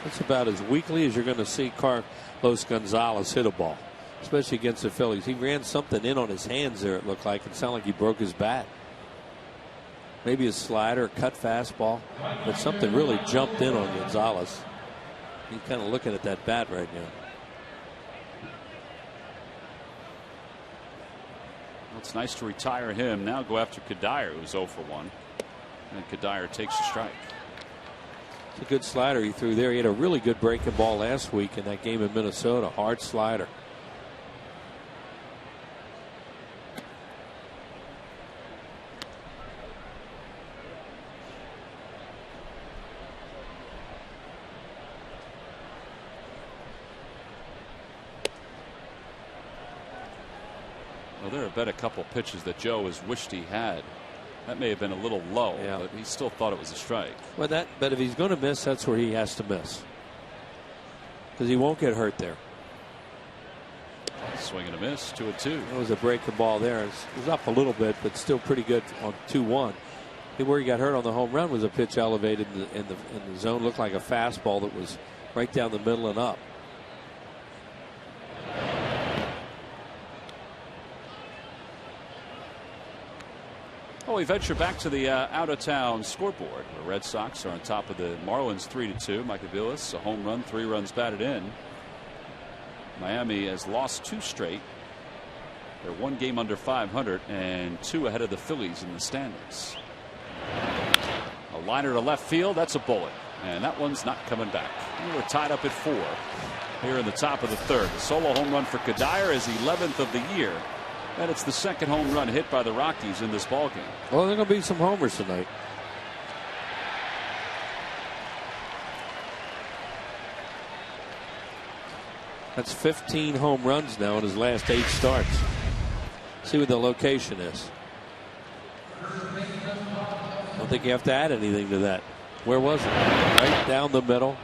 That's about as weakly as you're going to see Carlos Gonzalez hit a ball, especially against the Phillies. He ran something in on his hands there, it looked like. It sounded like he broke his bat. Maybe a slider, a cut fastball, but something really jumped in on Gonzalez. He's kind of looking at that bat right now. Well, it's nice to retire him. Now go after Kadire, who's 0 for 1. And Kadire takes a strike. It's a good slider he threw there. He had a really good breaking ball last week in that game in Minnesota. Hard slider. Well, there have been a couple pitches that Joe has wished he had. That may have been a little low, yeah, but he still thought it was a strike. Well, but if he's going to miss, that's where he has to miss, because he won't get hurt there. Swing and a miss, 2-2. That was a breaking ball there. It was up a little bit, but still pretty good on 2-1. Where he got hurt on the home run was a pitch elevated in the zone. Looked like a fastball that was right down the middle and up. Oh, we venture back to the out-of-town scoreboard, where Red Sox are on top of the Marlins 3-2. Mike Aviles, a home run, 3 runs batted in. Miami has lost 2 straight. They're 1 game under 500 and 2 ahead of the Phillies in the standings. A liner to left field, that's a bullet, and that one's not coming back. And we're tied up at 4 here in the top of the 3rd. The solo home run for Kadire is 11th of the year. And it's the 2nd home run hit by the Rockies in this ballgame. Well, there are going to be some homers tonight. That's 15 home runs now in his last 8 starts. See what the location is. I don't think you have to add anything to that. Where was it? Right down the middle,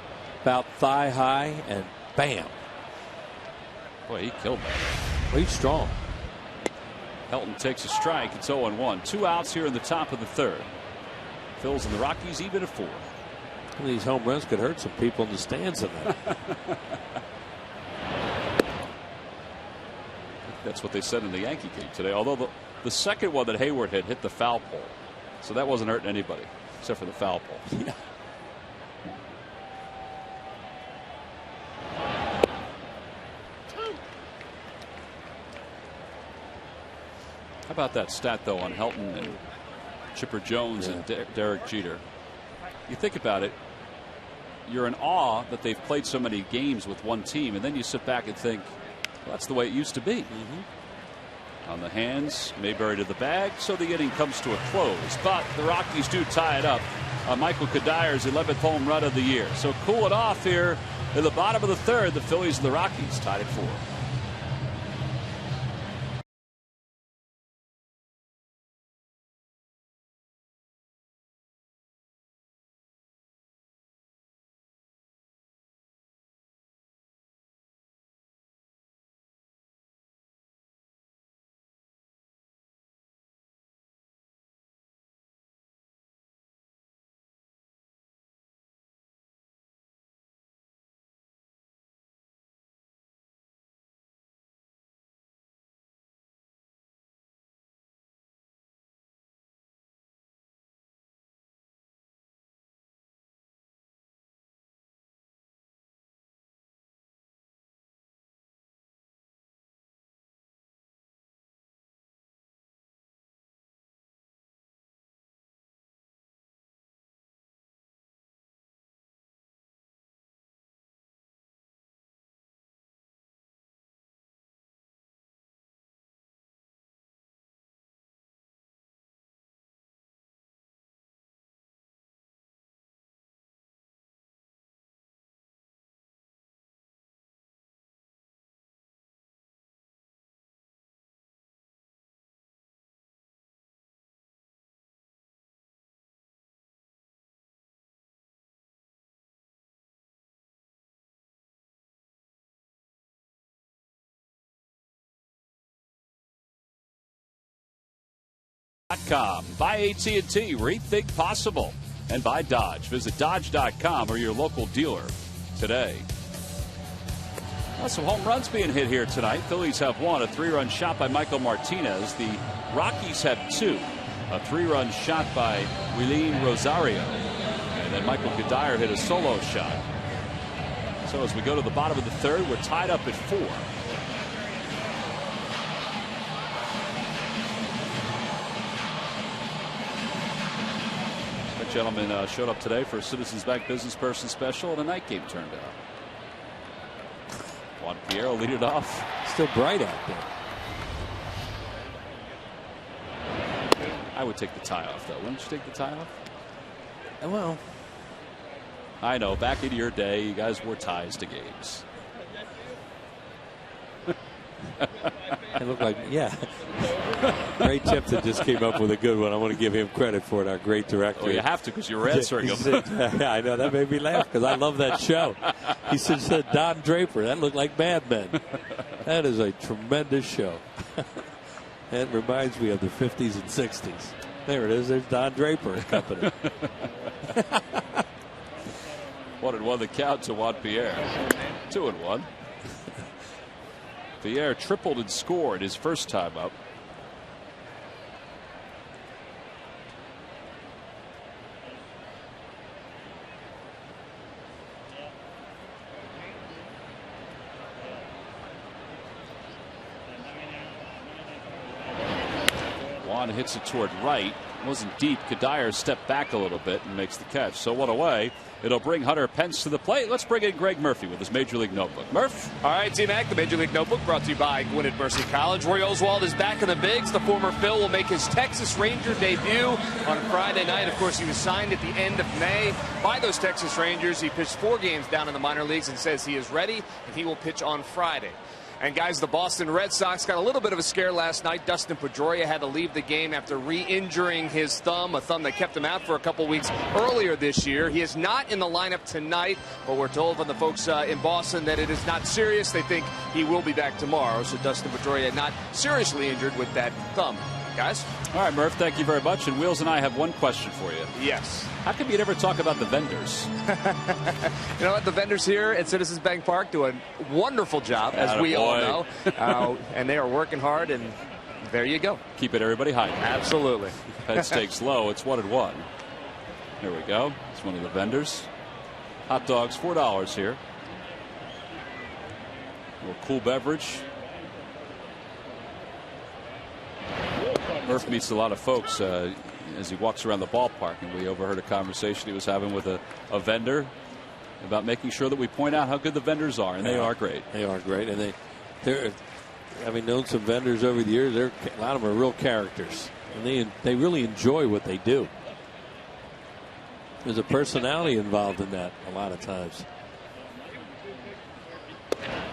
about thigh high, and bam. Boy, he killed that. Well, he's strong. Helton takes a strike. It's 0-1. 2 outs here in the top of the 3rd. Phils and the Rockies even at 4. Some of these home runs could hurt some people in the stands in that. That's what they said in the Yankee game today. Although the second one that Hayward hit the foul pole. So that wasn't hurting anybody except for the foul pole. Yeah. How about that stat, though, on Helton and Chipper Jones and Derek Jeter? You think about it, you're in awe that they've played so many games with one team, and then you sit back and think, well, that's the way it used to be. On the hands, Mayberry to the bag, so the inning comes to a close. But the Rockies do tie it up. Michael Kadire's 11th home run of the year. So cool it off here in the bottom of the 3rd. The Phillies and the Rockies tied at 4. By AT&T, rethink possible. And by Dodge. Visit Dodge.com or your local dealer today. Well, some home runs being hit here tonight. Phillies have one, a 3-run shot by Michael Martinez. The Rockies have 2, a 3-run shot by Wilin Rosario. And then Michael Kadire hit a solo shot. So as we go to the bottom of the third, we're tied up at 4. That gentleman showed up today for a Citizens Bank Business Person Special, and a night game turned out. Juan Pierre will lead it off. Still bright out there. I would take the tie off, though. Wouldn't you take the tie off? Well, I know. Back in your day, you guys wore ties to games. It looked like, yeah. Ray Tipton just came up with a good one. I want to give him credit for it, our great director. Oh, you have to, because you're answering him. Yeah, I know. That made me laugh because I love that show. He said Don Draper. That looked like Mad Men. That is a tremendous show. That reminds me of the 50s and 60s. There it is. There's Don Draper and company. 1-1 the count to Juan Pierre. 2-1. Pierre tripled and scored his first time up. Juan hits it toward right. Wasn't deep. Kadire stepped back a little bit and makes the catch. So one away. It'll bring Hunter Pence to the plate. Let's bring in Greg Murphy with his Major League Notebook. Murph? All right, T-Mac, the Major League Notebook brought to you by Gwinnett Mercy College. Roy Oswald is back in the bigs. The former Phil will make his Texas Ranger debut on Friday night. Of course, he was signed at the end of May by those Texas Rangers. He pitched 4 games down in the minor leagues and says he is ready, and he will pitch on Friday. And guys, the Boston Red Sox got a little bit of a scare last night. Dustin Pedroia had to leave the game after re-injuring his thumb, a thumb that kept him out for a couple weeks earlier this year. He is not in the lineup tonight, but we're told from the folks in Boston that it is not serious. They think he will be back tomorrow. So Dustin Pedroia not seriously injured with that thumb. Guys? All right, Murph, thank you very much. And Wheels and I have one question for you. Yes. How come you never talk about the vendors? You know what? The vendors here at Citizens Bank Park do a wonderful job, as we all know. And they are working hard, and there you go. Keeping everybody hyped. Absolutely. Head stakes low. It's 1-1. There we go. It's one of the vendors. Hot dogs, $4 here. A little cool beverage. Murph meets a lot of folks as he walks around the ballpark, and we overheard a conversation he was having with a vendor about making sure that we point out how good the vendors are, and they are great. They are great, and they're having known some vendors over the years. A lot of them are real characters, and they really enjoy what they do. There's a personality involved in that a lot of times.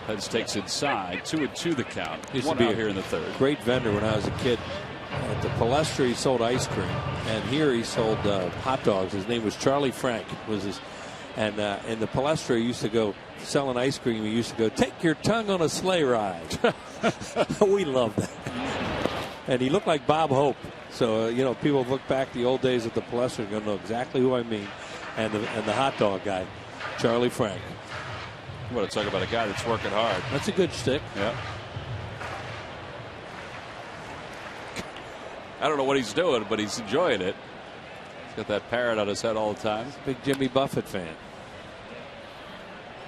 Heads takes inside. 2-2 the count. Used One to be out here in the third. Great vendor when I was a kid. At the Palestra, he sold ice cream, and here he sold hot dogs. His name was Charlie Frank. And in the Palestra, he used to go selling ice cream. He used to go, "Take your tongue on a sleigh ride." We loved that. And he looked like Bob Hope. So you know, people look back the old days at the Palestra and go, know exactly who I mean. And the hot dog guy, Charlie Frank. You want to talk about a guy that's working hard. That's a good shtick. Yeah. I don't know what he's doing, but he's enjoying it. He's got that parrot on his head all the time. Big Jimmy Buffett fan.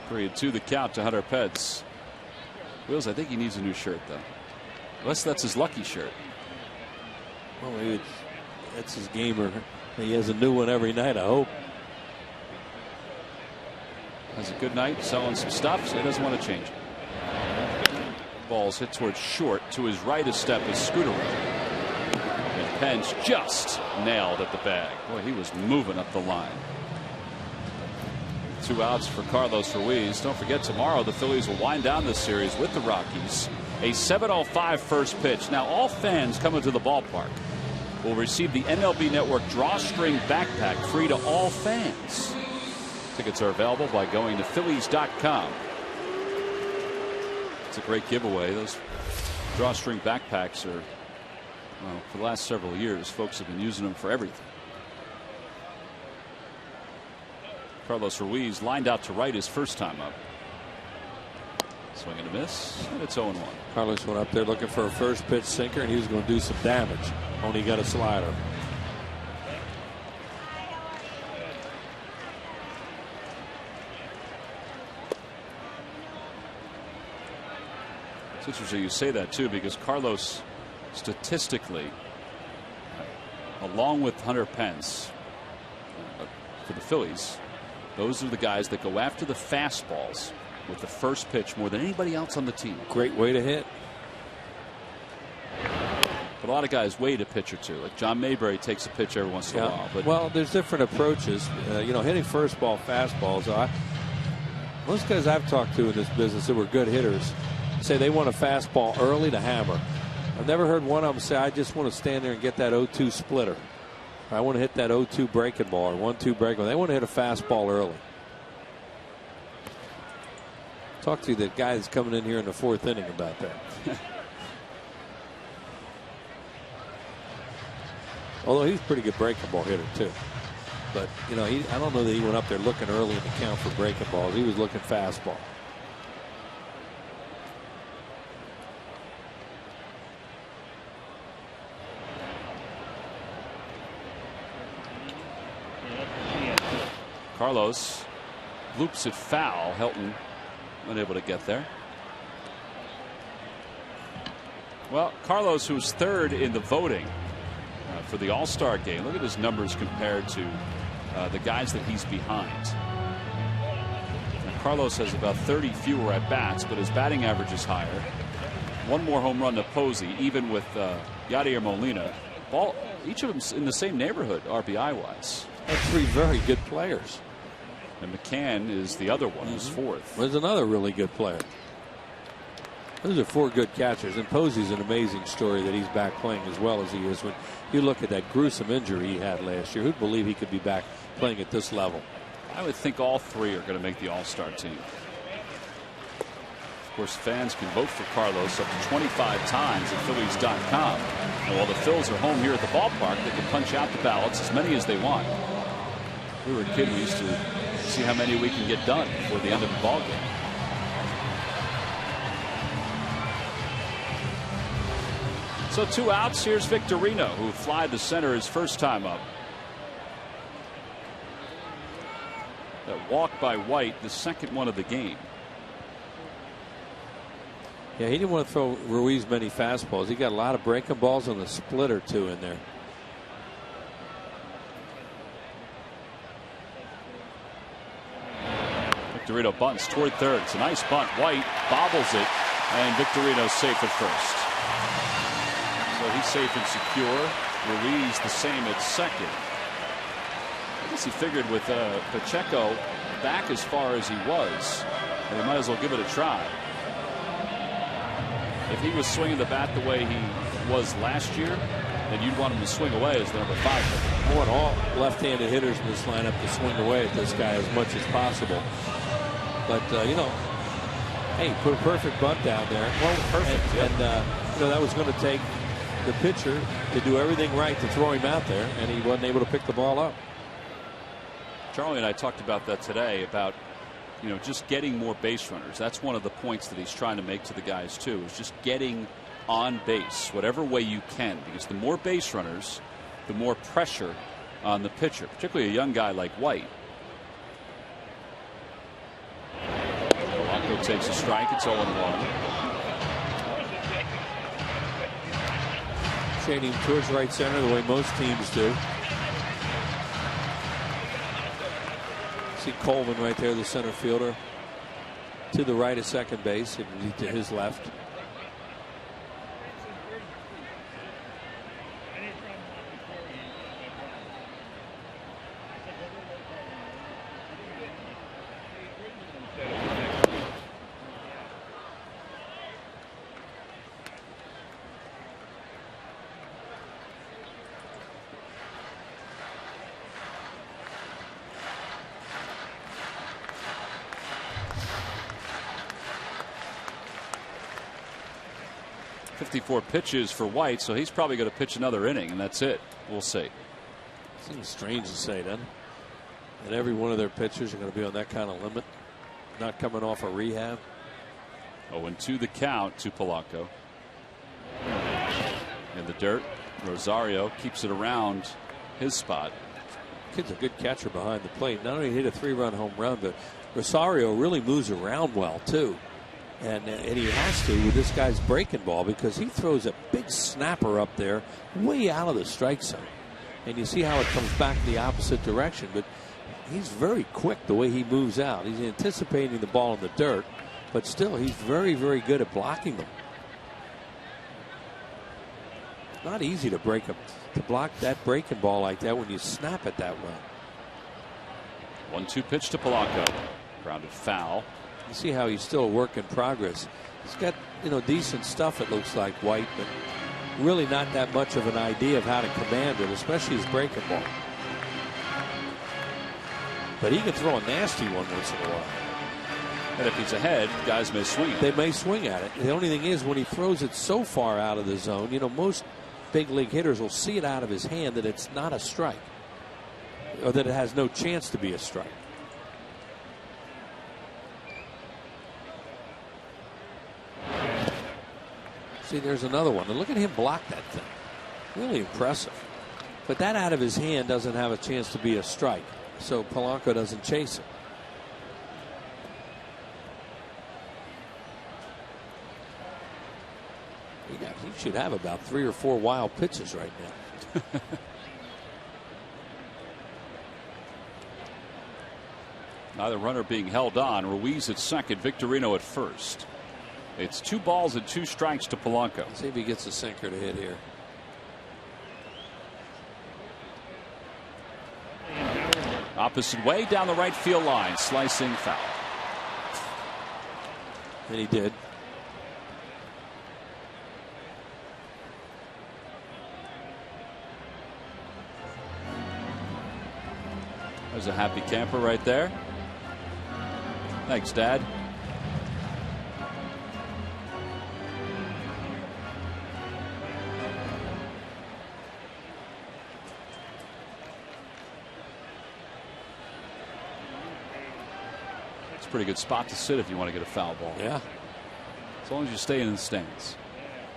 3-2 the count to Hunter Pence. Wheels, I think he needs a new shirt, though. Unless that's his lucky shirt. Well, maybe that's his gamer. He has a new one every night, I hope. Has a good night, selling some stuff, so he doesn't want to change it. Ball's hit towards short. To his right a step is Scooter. And Pence just nailed at the bag. Boy, he was moving up the line. 2 outs for Carlos Ruiz. Don't forget, tomorrow the Phillies will wind down this series with the Rockies. A 7:05 first pitch. Now all fans coming to the ballpark will receive the MLB Network drawstring backpack free to all fans. Tickets are available by going to Phillies.com. It's a great giveaway. Those drawstring backpacks are Well, for the last several years, folks have been using them for everything. Carlos Ruiz lined out to right his first time up. Swing and a miss, and it's 0-1. Carlos went up there looking for a first pitch sinker, and he was going to do some damage. Only got a slider. It's interesting you say that too, because Carlos, statistically, along with Hunter Pence, for the Phillies, those are the guys that go after the fastballs with the first pitch more than anybody else on the team. Great way to hit. But a lot of guys wait a pitch or two. Like John Mayberry takes a pitch every once in a while. But well, there's different approaches. You know, hitting first ball fastballs. Most guys I've talked to in this business that were good hitters say they want a fastball early to hammer. I've never heard one of them say, I just want to stand there and get that 0-2 splitter. I want to hit that 0-2 breaking ball or 1-2 breaking ball. They want to hit a fastball early. Talk to the guy that's coming in here in the 4th inning about that. Although he's a pretty good breaking ball hitter too. But you know, I don't know that he went up there looking early in the count for breaking balls. He was looking fastball. Carlos loops it foul. Helton unable to get there. Well, Carlos, who's 3rd in the voting for the All-Star game. Look at his numbers compared to the guys that he's behind. Now, Carlos has about 30 fewer at bats, but his batting average is higher. One more home run to Posey, even with Yadier Molina. Each of them in the same neighborhood, RBI-wise. That's 3 very good players. And McCann is the other one, who's 4th. There's another really good player. Those are 4 good catchers, and Posey's an amazing story that he's back playing as well as he is. When you look at that gruesome injury he had last year, who'd believe he could be back playing at this level? I would think all 3 are going to make the All-Star team. Of course, fans can vote for Carlos up to 25 times at Phillies.com. And while the Phils are home here at the ballpark, they can punch out the ballots as many as they want. We were a kid, we used to see how many we can get done before the end of the ball game. So 2 outs. Here's Victorino, who flied to center his first time up. That walk by White, the second one of the game. Yeah, he didn't want to throw Ruiz many fastballs. He got a lot of breaking balls and a split or 2 in there. Victorino bunts toward 3rd. It's a nice bunt. White bobbles it, and Victorino's safe at first. So he's safe and secure. Ruiz the same at 2nd. I guess he figured with Pacheco back as far as he was, they might as well give it a try. If he was swinging the bat the way he was last year, then you'd want him to swing away as the number 5 hitter. I want all left-handed hitters in this lineup to swing away at this guy as much as possible. But, you know, hey, put a perfect bunt down there. Well, perfect. And you know, that was going to take the pitcher to do everything right to throw him out there, and he wasn't able to pick the ball up. Charlie and I talked about that today, about, you know, just getting more base runners. That's one of the points that he's trying to make to the guys, too, is just getting on base, whatever way you can, because the more base runners, the more pressure on the pitcher, particularly a young guy like White. Polanco takes a strike. It's 0-1. Shading towards right center the way most teams do. See Coleman right there, the center fielder. To the right of second base, to his left. 54 pitches for White, so he's probably going to pitch another inning, and that's it. We'll see. Seems strange to say, doesn't it? And every one of their pitchers are going to be on that kind of limit, not coming off a rehab. 0-2 the count to Polanco. In the dirt, Rosario keeps it around his spot. Kid's a good catcher behind the plate. Not only hit a 3-run home run, but Rosario really moves around well too. And he has to with this guy's breaking ball, because he throws a big snapper up there way out of the strike zone. And you see how it comes back in the opposite direction. But he's very quick the way he moves out. He's anticipating the ball in the dirt, but still he's very, very good at blocking them. Not easy to break him, to block that breaking ball like that when you snap it that way. 1-2 pitch to Polanco. Grounded foul. You see how he's still a work in progress. He's got, decent stuff, it looks like, White, but really not that much of an idea of how to command it, especially his breaking ball. But he can throw a nasty one once in a while. And if he's ahead, guys may swing it. They may swing at it. The only thing is, when he throws it so far out of the zone, most big league hitters will see it out of his hand that it's not a strike, or that it has no chance to be a strike. See, there's another one. And look at him block that thing. Really impressive. But that out of his hand doesn't have a chance to be a strike. So Polanco doesn't chase it. He should have about 3 or 4 wild pitches right now. Neither runner being held on. Ruiz at second, Victorino at first. It's 2 balls and 2 strikes to Polanco. Let's see if he gets a sinker to hit here. Opposite way down the right field line. Slicing foul. And he did. There's a happy camper right there. Thanks, Dad. It's a pretty good spot to sit if you want to get a foul ball. Yeah. As long as you stay in the stands.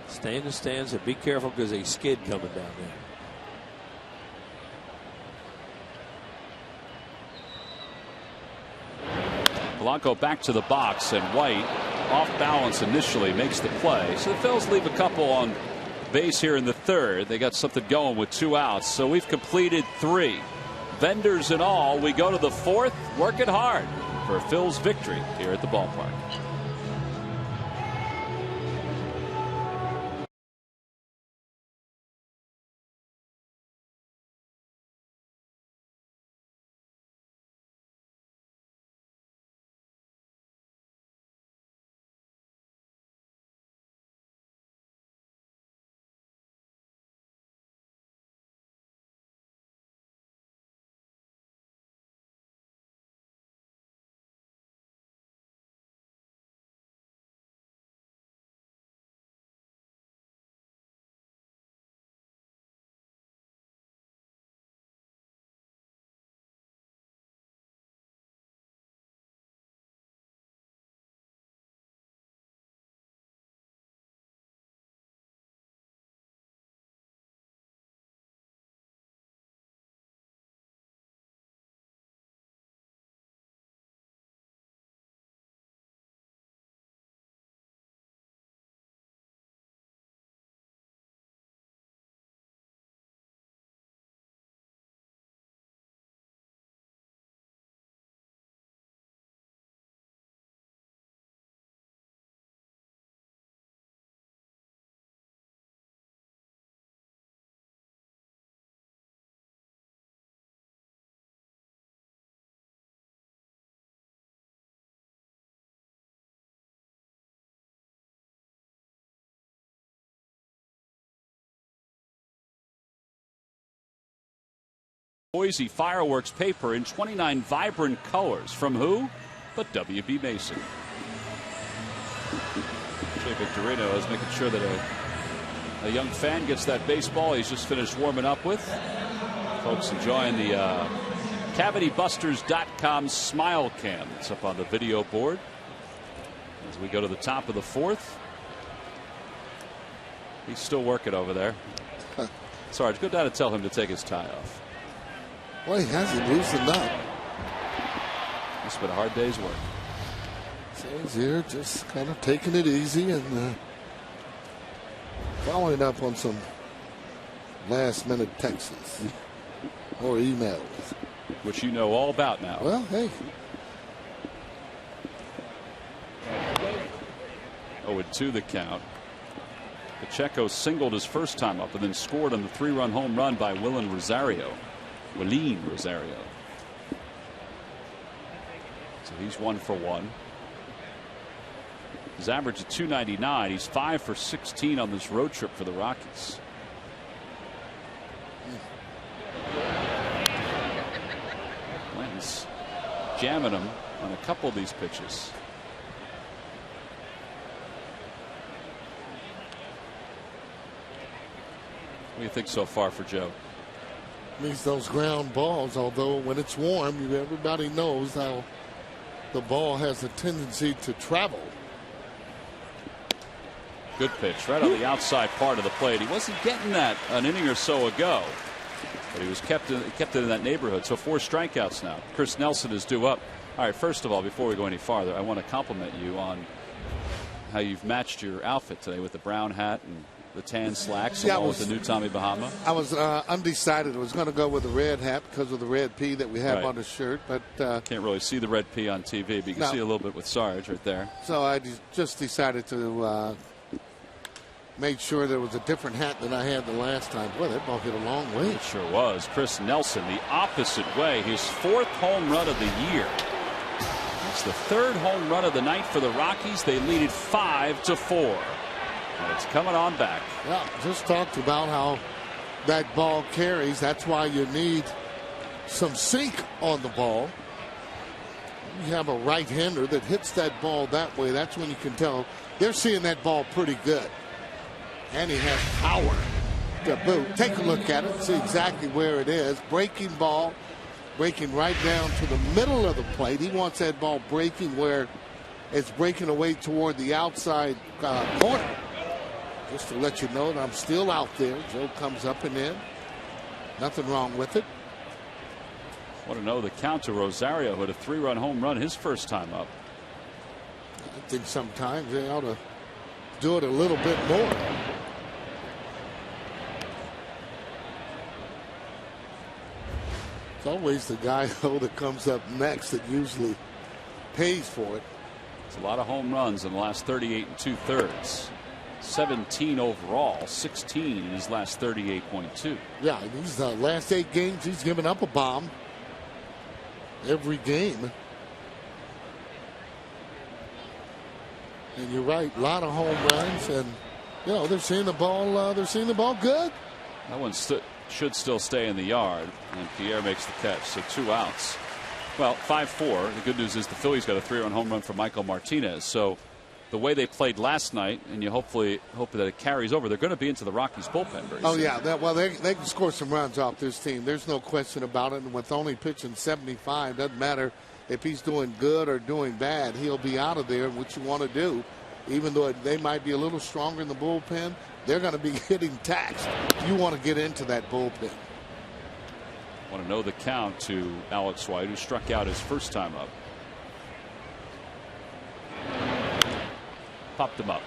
Stay in the stands and be careful, because they skid coming down there. Polanco back to the box, and White, off balance initially, makes the play. So the Phils leave a couple on base here in the third. They got something going with 2 outs. So we've completed 3. Vendors and all, we go to the 4th, working hard for a Phils victory here at the ballpark. Boise fireworks paper in 29 vibrant colors. From who? But W.B. Mason. Jay Victorino is making sure that a a young fan gets that baseball he's just finished warming up with. Folks enjoying the CavityBusters.com smile cam. It's up on the video board as we go to the top of the 4th. He's still working over there. Sarge, go down and tell him to take his tie off. Well, he hasn't loosened up. It's been a hard day's work. So he's here just kind of taking it easy and following up on some last-minute texts or emails. Which you know all about now. Well, hey. 0-2 the count. Pacheco singled his first time up and then scored on the 3-run home run by Willen Rosario. So he's 1 for 1. His average is .299. He's 5 for 16 on this road trip for the Rockies. Blanton's jamming him on a couple of these pitches. What do you think so far for Joe? Needs those ground balls, although when it's warm, everybody knows how the ball has a tendency to travel. Good pitch right on the outside part of the plate. He wasn't getting that an inning or so ago, but he was kept it in that neighborhood. So 4 strikeouts now. Chris Nelson is due up. All right, first of all, before we go any farther, I want to compliment you on how you've matched your outfit today with the brown hat and the tan slacks, along with the new Tommy Bahama. I was undecided. I was going to go with the red hat because of the red P that we have on the shirt, but can't really see the red P on TV, but you can see a little bit with Sarge right there. So I just decided to make sure there was a different hat than I had the last time. Boy, that ball hit a long way. It sure was. Chris Nelson, the opposite way, his 4th home run of the year. It's the 3rd home run of the night for the Rockies. They lead it 5-4. And it's coming on back. Yeah, just talked about how that ball carries. That's why you need some sink on the ball. You have a right-hander that hits that ball that way. That's when you can tell they're seeing that ball pretty good. And he has power to boot. Take a look at it. See exactly where it is. Breaking ball. Breaking right down to the middle of the plate. He wants that ball breaking where it's breaking away toward the outside corner. Just to let you know that I'm still out there. Joe comes up and in. Nothing wrong with it. Want to know the count to Rosario, who had a 3-run home run his first time up. I think sometimes they ought to do it a little bit more. It's always the guy that comes up next that usually pays for it. It's a lot of home runs in the last 38 2/3. 17 overall, 16 in his last 38.2. Yeah, these last 8 games, he's given up a bomb every game. And you're right, a lot of home runs, and they're seeing the ball. They're seeing the ball good. That one should still stay in the yard, and Pierre makes the catch. So 2 outs. Well, 5-4. The good news is the Phillies got a 3-run home run from Michael Martinez. So the way they played last night, and you hope that it carries over, they're going to be into the Rockies bullpen very soon. Yeah, they can score some runs off this team. There's no question about it. And with only pitching 75, doesn't matter if he's doing good or doing bad. He'll be out of there. What you want to do, even though they might be a little stronger in the bullpen, they're going to be getting taxed. You want to get into that bullpen. Want to know the count to Alex White, who struck out his first time up. Popped him up.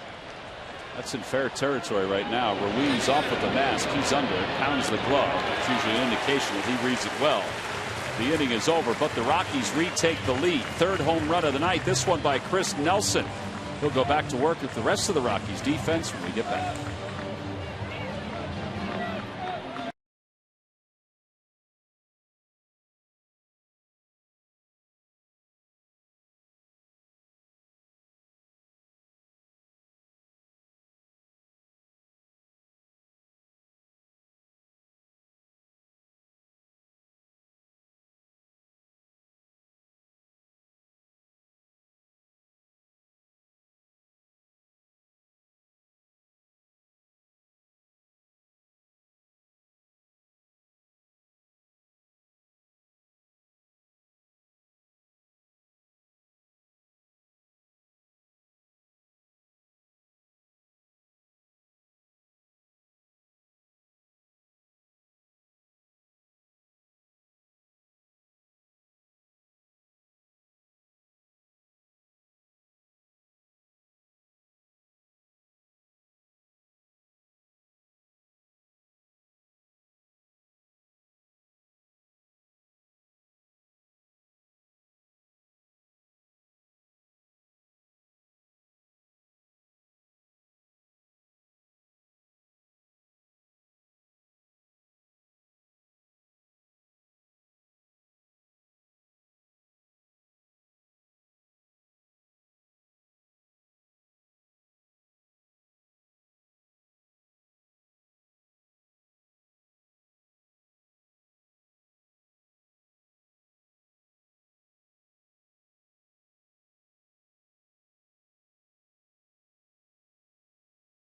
That's in fair territory right now. Ruiz off with the mask. He's under. Pounds the glove. It's usually an indication that he reads it well. The inning is over, but the Rockies retake the lead. 3rd home run of the night. This one by Chris Nelson. He'll go back to work with the rest of the Rockies defense when we get back.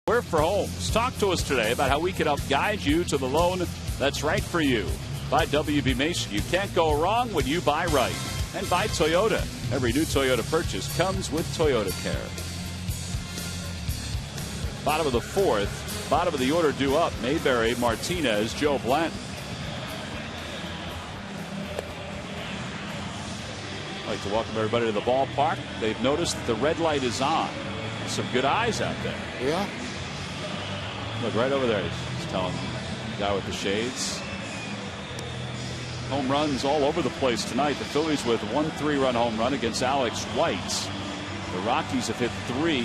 We're for homes. Talk to us today about how we can help guide you to the loan that's right for you. By WB Mason. You can't go wrong when you buy right. And by Toyota. Every new Toyota purchase comes with Toyota Care. Bottom of the fourth. Bottom of the order due up. Mayberry, Martinez, Joe Blanton. I'd like to welcome everybody to the ballpark. They've noticed that the red light is on. There's some good eyes out there. Yeah. Look right over there. He's telling the guy with the shades. Home runs all over the place tonight. The Phillies with 1 3-run home run against Alex White. The Rockies have hit 3.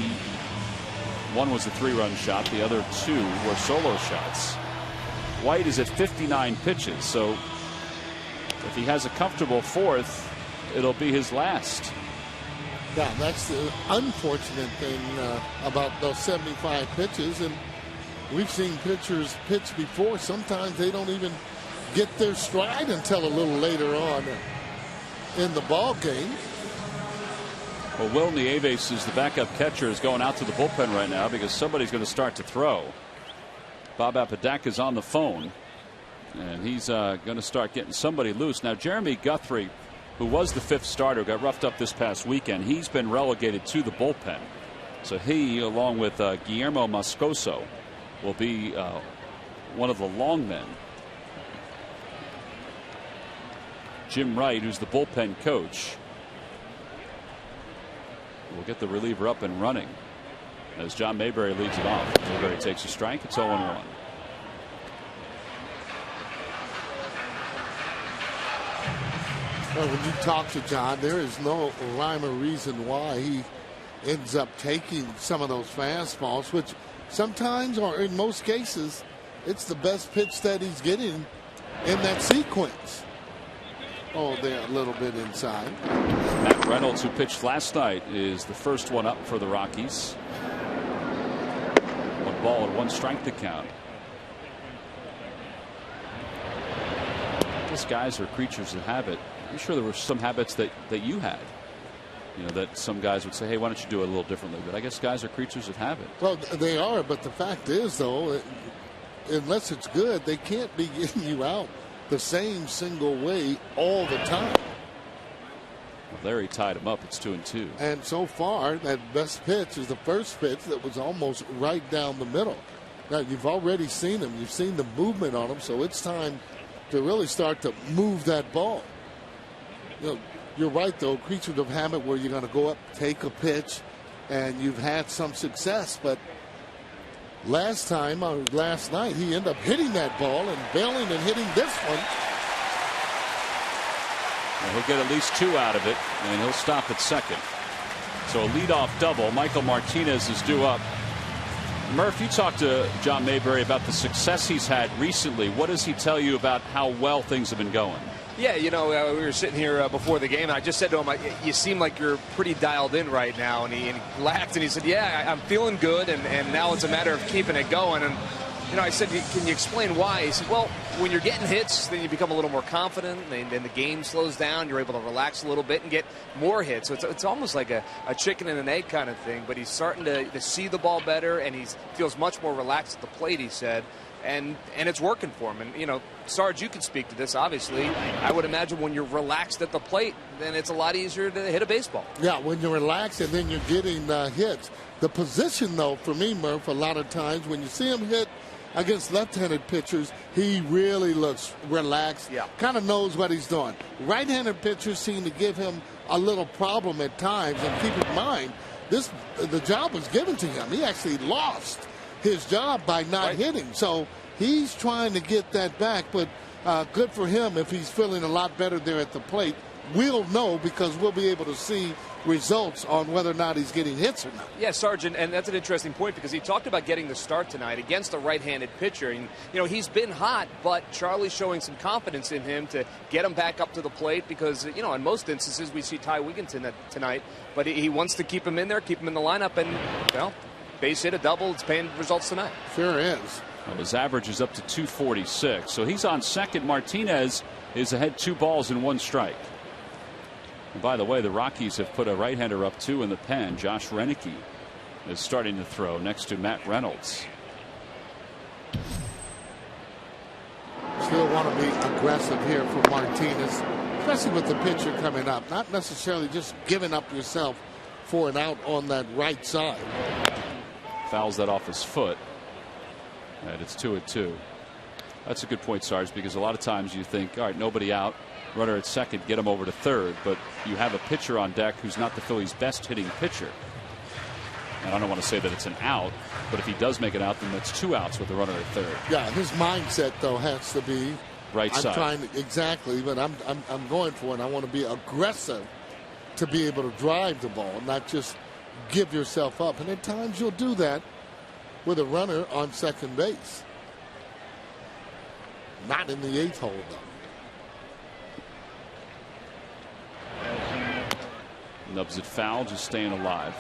One was a 3-run shot. The other 2 were solo shots. White is at 59 pitches. So if he has a comfortable fourth, it'll be his last. Yeah, that's the unfortunate thing about those 75 pitches. And we've seen pitchers pitch before. Sometimes they don't even get their stride until a little later on in the ball game. Well, Will Nieves is the backup catcher, is going out to the bullpen right now because somebody's going to start to throw. Bob Apodaca is on the phone, and he's going to start getting somebody loose. Now, Jeremy Guthrie, who was the 5th starter, got roughed up this past weekend. He's been relegated to the bullpen. So he, along with Guillermo Moscoso, will be one of the long men. Jim Wright, who's the bullpen coach, will get the reliever up and running as John Mayberry leads it off. Mayberry takes a strike. It's 0-1. Well, when you talk to John, there is no rhyme or reason why he ends up taking some of those fastballs, which sometimes, or in most cases, it's the best pitch that he's getting in that sequence. Oh, they're a little bit inside. Matt Reynolds, who pitched last night, is the first one up for the Rockies. 1 ball and 1 strike to count. I guess guys are creatures of habit. I'm sure there were some habits that you had. You know, that some guys would say, hey, why don't you do it a little differently? But I guess guys are creatures of habit. Well, they are, but the fact is, though, unless it's good, they can't be getting you out the same single way all the time. Well, Larry tied him up. It's 2-2. And so far, that best pitch is the first pitch that was almost right down the middle. Now, you've already seen him. You've seen the movement on him, so it's time to really start to move that ball. You know, you're right, though, creature of habit where you're going to go up, take a pitch, and you've had some success, but last night, he ended up hitting that ball and bailing and hitting this one. Well, he'll get at least 2 out of it, and he'll stop at second. So a leadoff double. Michael Martinez is due up. Murph, you talked to John Mayberry about the success he's had recently. What does he tell you about how well things have been going? Yeah, you know, we were sitting here before the game, and I just said to him, you seem like you're pretty dialed in right now. And he laughed, and he said, yeah, I'm feeling good, and now it's a matter of keeping it going. And, you know, I said, can you explain why? He said, well, when you're getting hits, then you become a little more confident, and then the game slows down. You're able to relax a little bit and get more hits. So it's almost like a chicken and an egg kind of thing. But he's starting to see the ball better, and he feels much more relaxed at the plate, he said. And it's working for him. And, you know, Sarge, you can speak to this, obviously. I would imagine when you're relaxed at the plate, then it's a lot easier to hit a baseball. Yeah, when you're relaxed and then you're getting hits. The position, though, for me, Murph, a lot of times when you see him hit against left-handed pitchers, he really looks relaxed, kind of knows what he's doing. Right-handed pitchers seem to give him a little problem at times. And keep in mind, the job was given to him. He actually lost his job by not hitting. So he's trying to get that back, but good for him if he's feeling a lot better there at the plate. We'll know because we'll be able to see results on whether or not he's getting hits or not. Yeah, Sergeant, and that's an interesting point because he talked about getting the start tonight against a right-handed pitcher. And, you know, he's been hot, but Charlie's showing some confidence in him to get him back up to the plate because, you know, in most instances we see Ty Wigginton tonight, but he wants to keep him in there, keep him in the lineup, and, well, base hit, a double, it's paying results tonight. Sure is. Well, his average is up to 246, so he's on second. Martinez is ahead 2 balls and 1 strike. And by the way, the Rockies have put a right-hander up too in the pen. Josh Renicky is starting to throw next to Matt Reynolds. Still want to be aggressive here for Martinez, especially with the pitcher coming up. Not necessarily just giving up yourself for an out on that right side. Fouls that off his foot. And it's 2-2. That's a good point, Sarge, because a lot of times you think, all right, nobody out, runner at second, get him over to third, but you have a pitcher on deck who's not the Phillies' best hitting pitcher. And I don't want to say that it's an out, but if he does make it out, then that's 2 outs with the runner at third. Yeah, his mindset though has to be right side. I'm trying to, exactly, but I'm going for it. I want to be aggressive to be able to drive the ball, not just give yourself up. And at times you'll do that with a runner on second base. Not in the 8th hole though. Nubs it foul, just staying alive.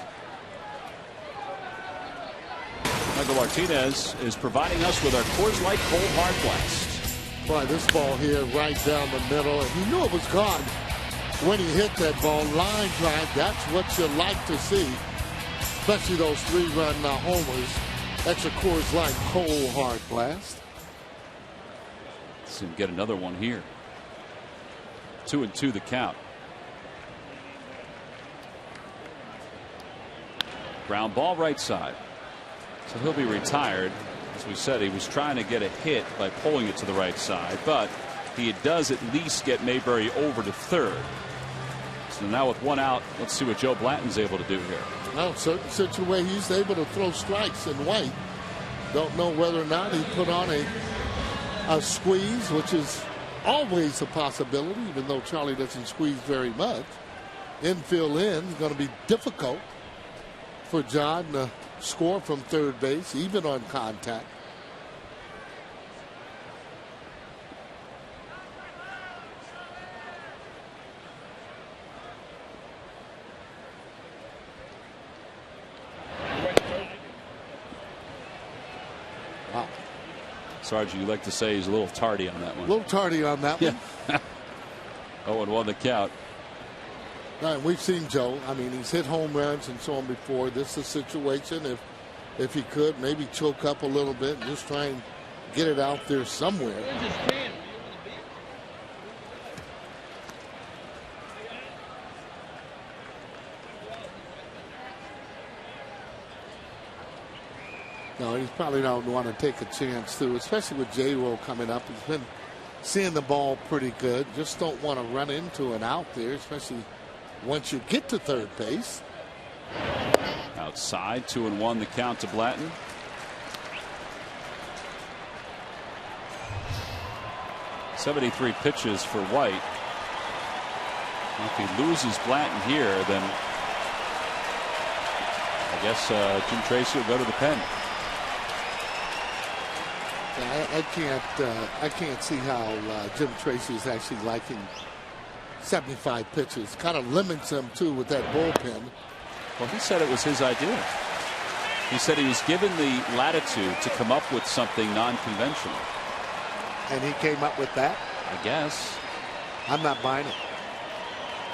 Michael Martinez is providing us with our Coors Light Cold Hard Blast. Boy, this ball here right down the middle, and he knew it was gone when he hit that ball. Line drive, that's what you like to see, especially those 3-run homers. That's a Coors Light Cold Hard Blast. Let's see him get another one here. 2-2 the count. Ground ball right side. So he'll be retired. As we said, he was trying to get a hit by pulling it to the right side, but he does at least get Mayberry over to third. So now with 1 out, let's see what Joe Blanton's able to do here. Well, certain situation he's able to throw strikes and wait. Don't know whether or not he put on a squeeze, which is always a possibility, even though Charlie doesn't squeeze very much. Infield in is going to be difficult for John to score from third base, even on contact. Wow. Sarge, you like to say he's a little tardy on that one. A little tardy on that one. 0-1 the count. We've seen Joe. I mean, he's hit home runs and so on before. This is a situation if he could maybe choke up a little bit and just try and get it out there somewhere. No, he's probably not want to take a chance too, especially with J-Roll coming up. He's been seeing the ball pretty good. Just don't want to run into an out there, especially once you get to third base. Outside, 2-1 the count to Blanton. .73 pitches for White. If he loses Blanton here, then I guess Jim Tracy will go to the pen. I can't see how Jim Tracy is actually liking 75 pitches. Kind of limits him too with that bullpen. Well, he said it was his idea. He said he was given the latitude to come up with something non-conventional. And he came up with that? I guess. I'm not buying it.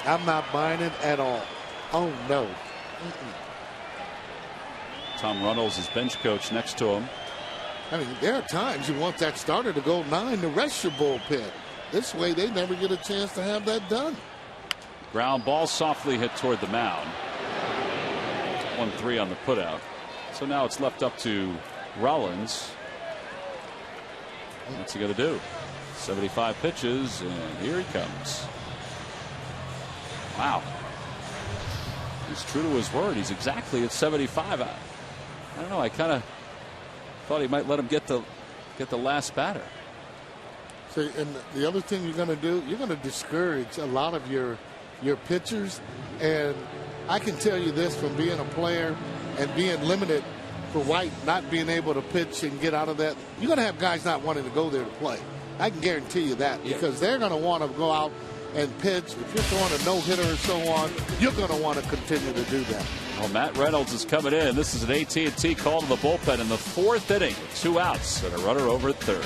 I'm not buying it at all. Oh, no. Tom Runnels is bench coach next to him. I mean, there are times you want that starter to go 9 to rest your bullpen. This way, they never get a chance to have that done. Ground ball softly hit toward the mound. 1-3 on the putout. So now it's left up to Rollins. What's he going to do? 75 pitches, and here he comes. Wow. He's true to his word. He's exactly at 75. I don't know. I kind of thought he might let him get the last batter. So, and the other thing you're going to do, you're going to discourage a lot of your pitchers. And I can tell you this from being a player and being limited for White, not being able to pitch and get out of that, you're going to have guys not wanting to go there to play. I can guarantee you that, because they're going to want to go out and pitch. If you're throwing a no-hitter and so on, you're going to want to continue to do that. Well, Matt Reynolds is coming in. This is an AT&T call to the bullpen in the 4th inning. 2 outs and a runner over at third.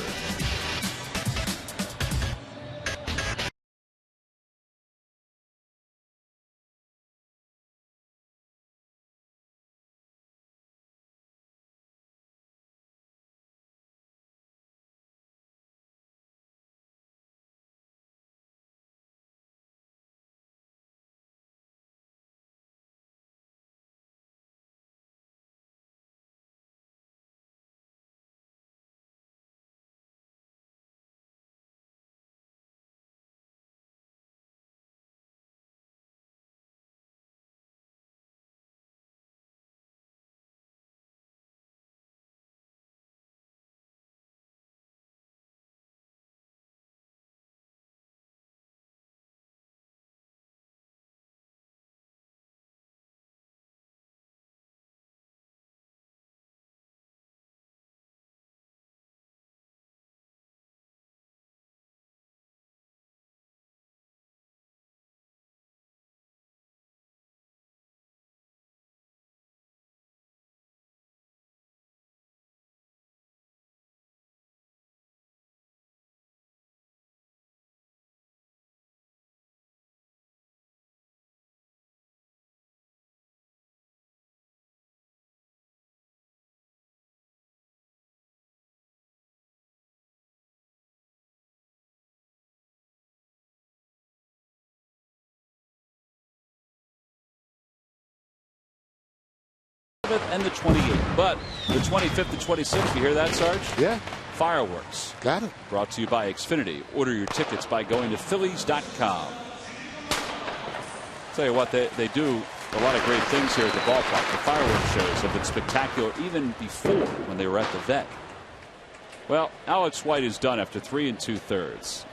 27th and the 28th. But the 25th and 26th, you hear that, Sarge? Yeah. Fireworks. Got it. Brought to you by Xfinity. Order your tickets by going to Phillies.com. Tell you what, they do a lot of great things here at the ballpark. The fireworks shows have been spectacular even before when they were at the Vet. Well, Alex White is done after 3 2/3.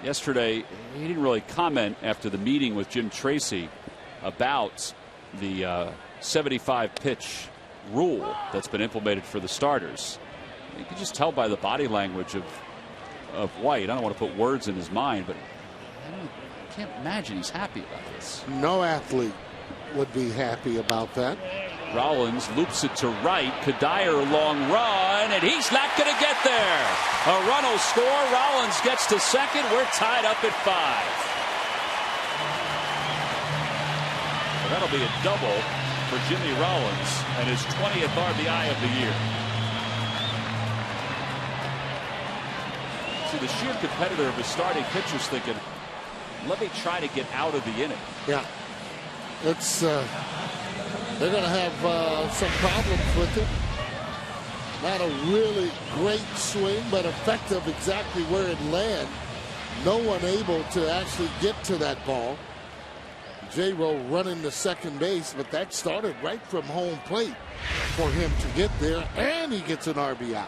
Yesterday, he didn't really comment after the meeting with Jim Tracy about the 75 pitch rule that's been implemented for the starters. You can just tell by the body language of White. I don't want to put words in his mind, but I can't imagine he's happy about this. No athlete would be happy about that. Rollins loops it to right. Kadire long run, and he's not going to get there. A run will score. Rollins gets to second. We're tied up at 5. So that'll be a double for Jimmy Rollins and his 20th RBI of the year. See, the sheer competitor of his starting pitchers thinking, let me try to get out of the inning. Yeah. It's they're going to have some problems with it. Not a really great swing, but effective exactly where it landed. No one able to actually get to that ball. J-Ro running to second base, but that started right from home plate for him to get there, and he gets an RBI.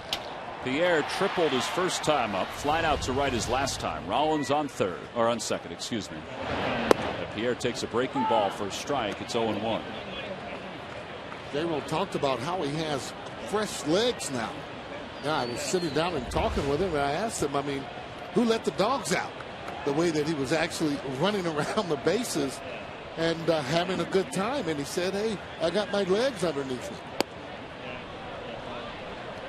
Pierre tripled his first time up, flying out to right his last time. Rollins on third, or on second, excuse me. And Pierre takes a breaking ball for a strike. It's 0-1. J-Ro talked about how he has fresh legs now. Yeah, I was sitting down and talking with him, and I asked him, I mean, who let the dogs out? The way that he was actually running around the bases and having a good time. And he said, hey, I got my legs underneath me.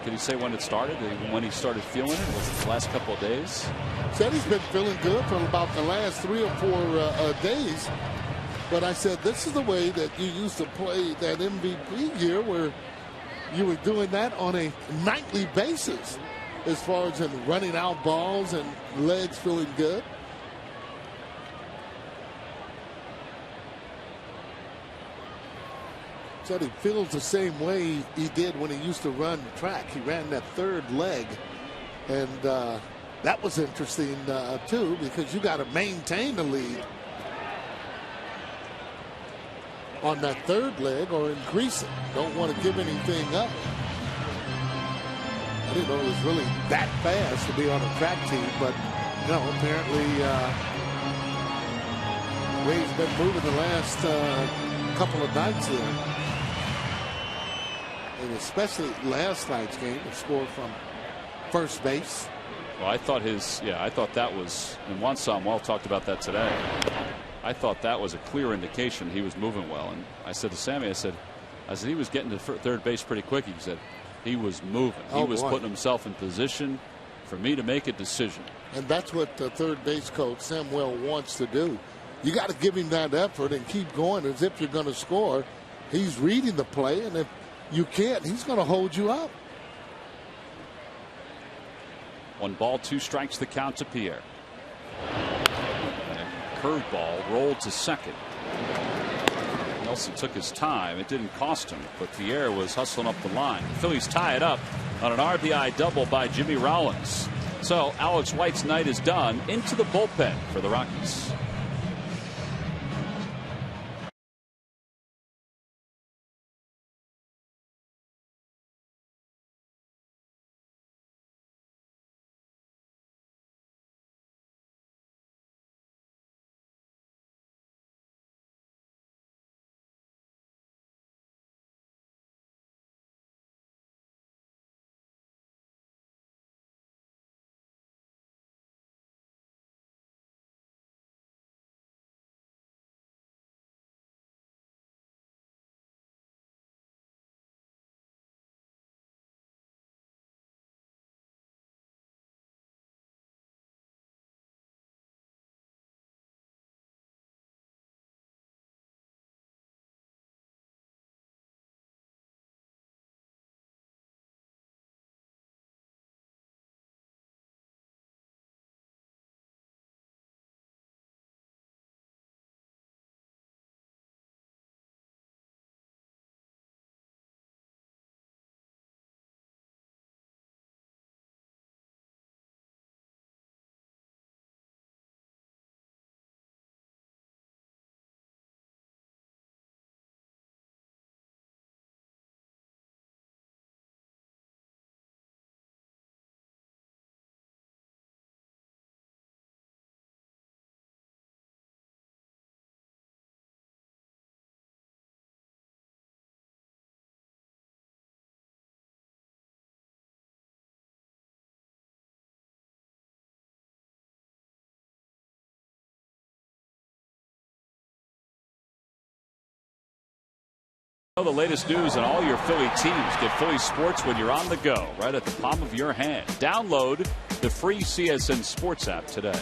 Can he say when it started? When he started feeling it? Was it the last couple of days? Said he's been feeling good for about the last 3 or 4 days. But I said, this is the way that you used to play that MVP year where you were doing that on a nightly basis as far as in running out balls and legs feeling good. Said he feels the same way he did when he used to run track. He ran that third leg, and that was interesting too, because you got to maintain the lead on that third leg or increase it. Don't want to give anything up. I didn't know it was really that fast to be on a track team, but no, apparently the way he's been moving the last couple of nights there, and especially last night's game, the score from first base. Well, I thought that was, and Juan Samuel talked about that today. I thought that was a clear indication he was moving well. And I said to Sammy, I said he was getting to third base pretty quick. He said he was moving. He was putting himself in position for me to make a decision. And that's what the third base coach, Samuel, wants to do. You got to give him that effort and keep going as if you're going to score. He's reading the play, and if you can't, he's going to hold you up. 1 ball, 2 strikes, the count to Pierre. Curveball rolled to second. Nelson took his time. It didn't cost him, but Pierre was hustling up the line. The Phillies tie it up on an RBI double by Jimmy Rollins. So Alex White's night is done. Into the bullpen for the Rockies. The latest news on all your Philly teams. Get Philly Sports when you're on the go, right at the palm of your hand. Download the free CSN Sports app today.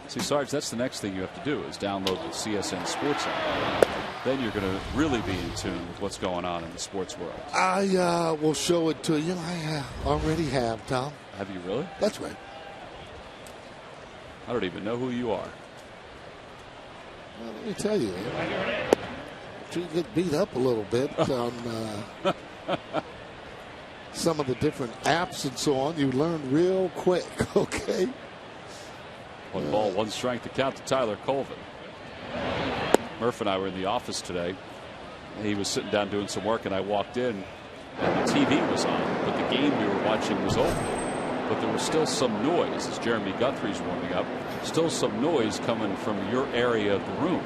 See, Sarge, that's the next thing you have to do is download the CSN Sports app. Then you're going to really be in tune with what's going on in the sports world. I will show it to you. I already have, Tom. Have you really? That's right. I don't even know who you are. Well, let me tell you. You get beat up a little bit on some of the different apps and so on. You learn real quick, okay? One ball, one strike to count to Tyler Colvin. Murph and I were in the office today. He was sitting down doing some work, and I walked in, and the TV was on, but the game we were watching was over. But there was still some noise as Jeremy Guthrie's warming up. Still some noise coming from your area of the room.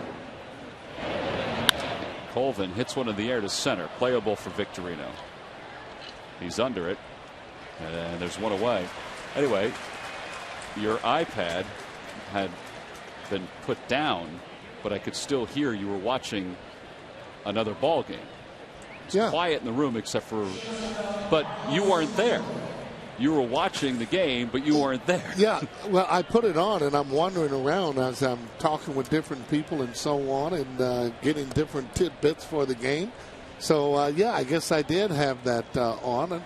Colvin hits one in the air to center. Playable for Victorino. He's under it. And there's one away. Anyway, your iPad had been put down, but I could still hear you were watching another ball game. It's quiet in the room except for, but you weren't there. You were watching the game, but you weren't there. Yeah, well, I put it on, and I'm wandering around as I'm talking with different people and so on, and getting different tidbits for the game. So, yeah, I guess I did have that on. And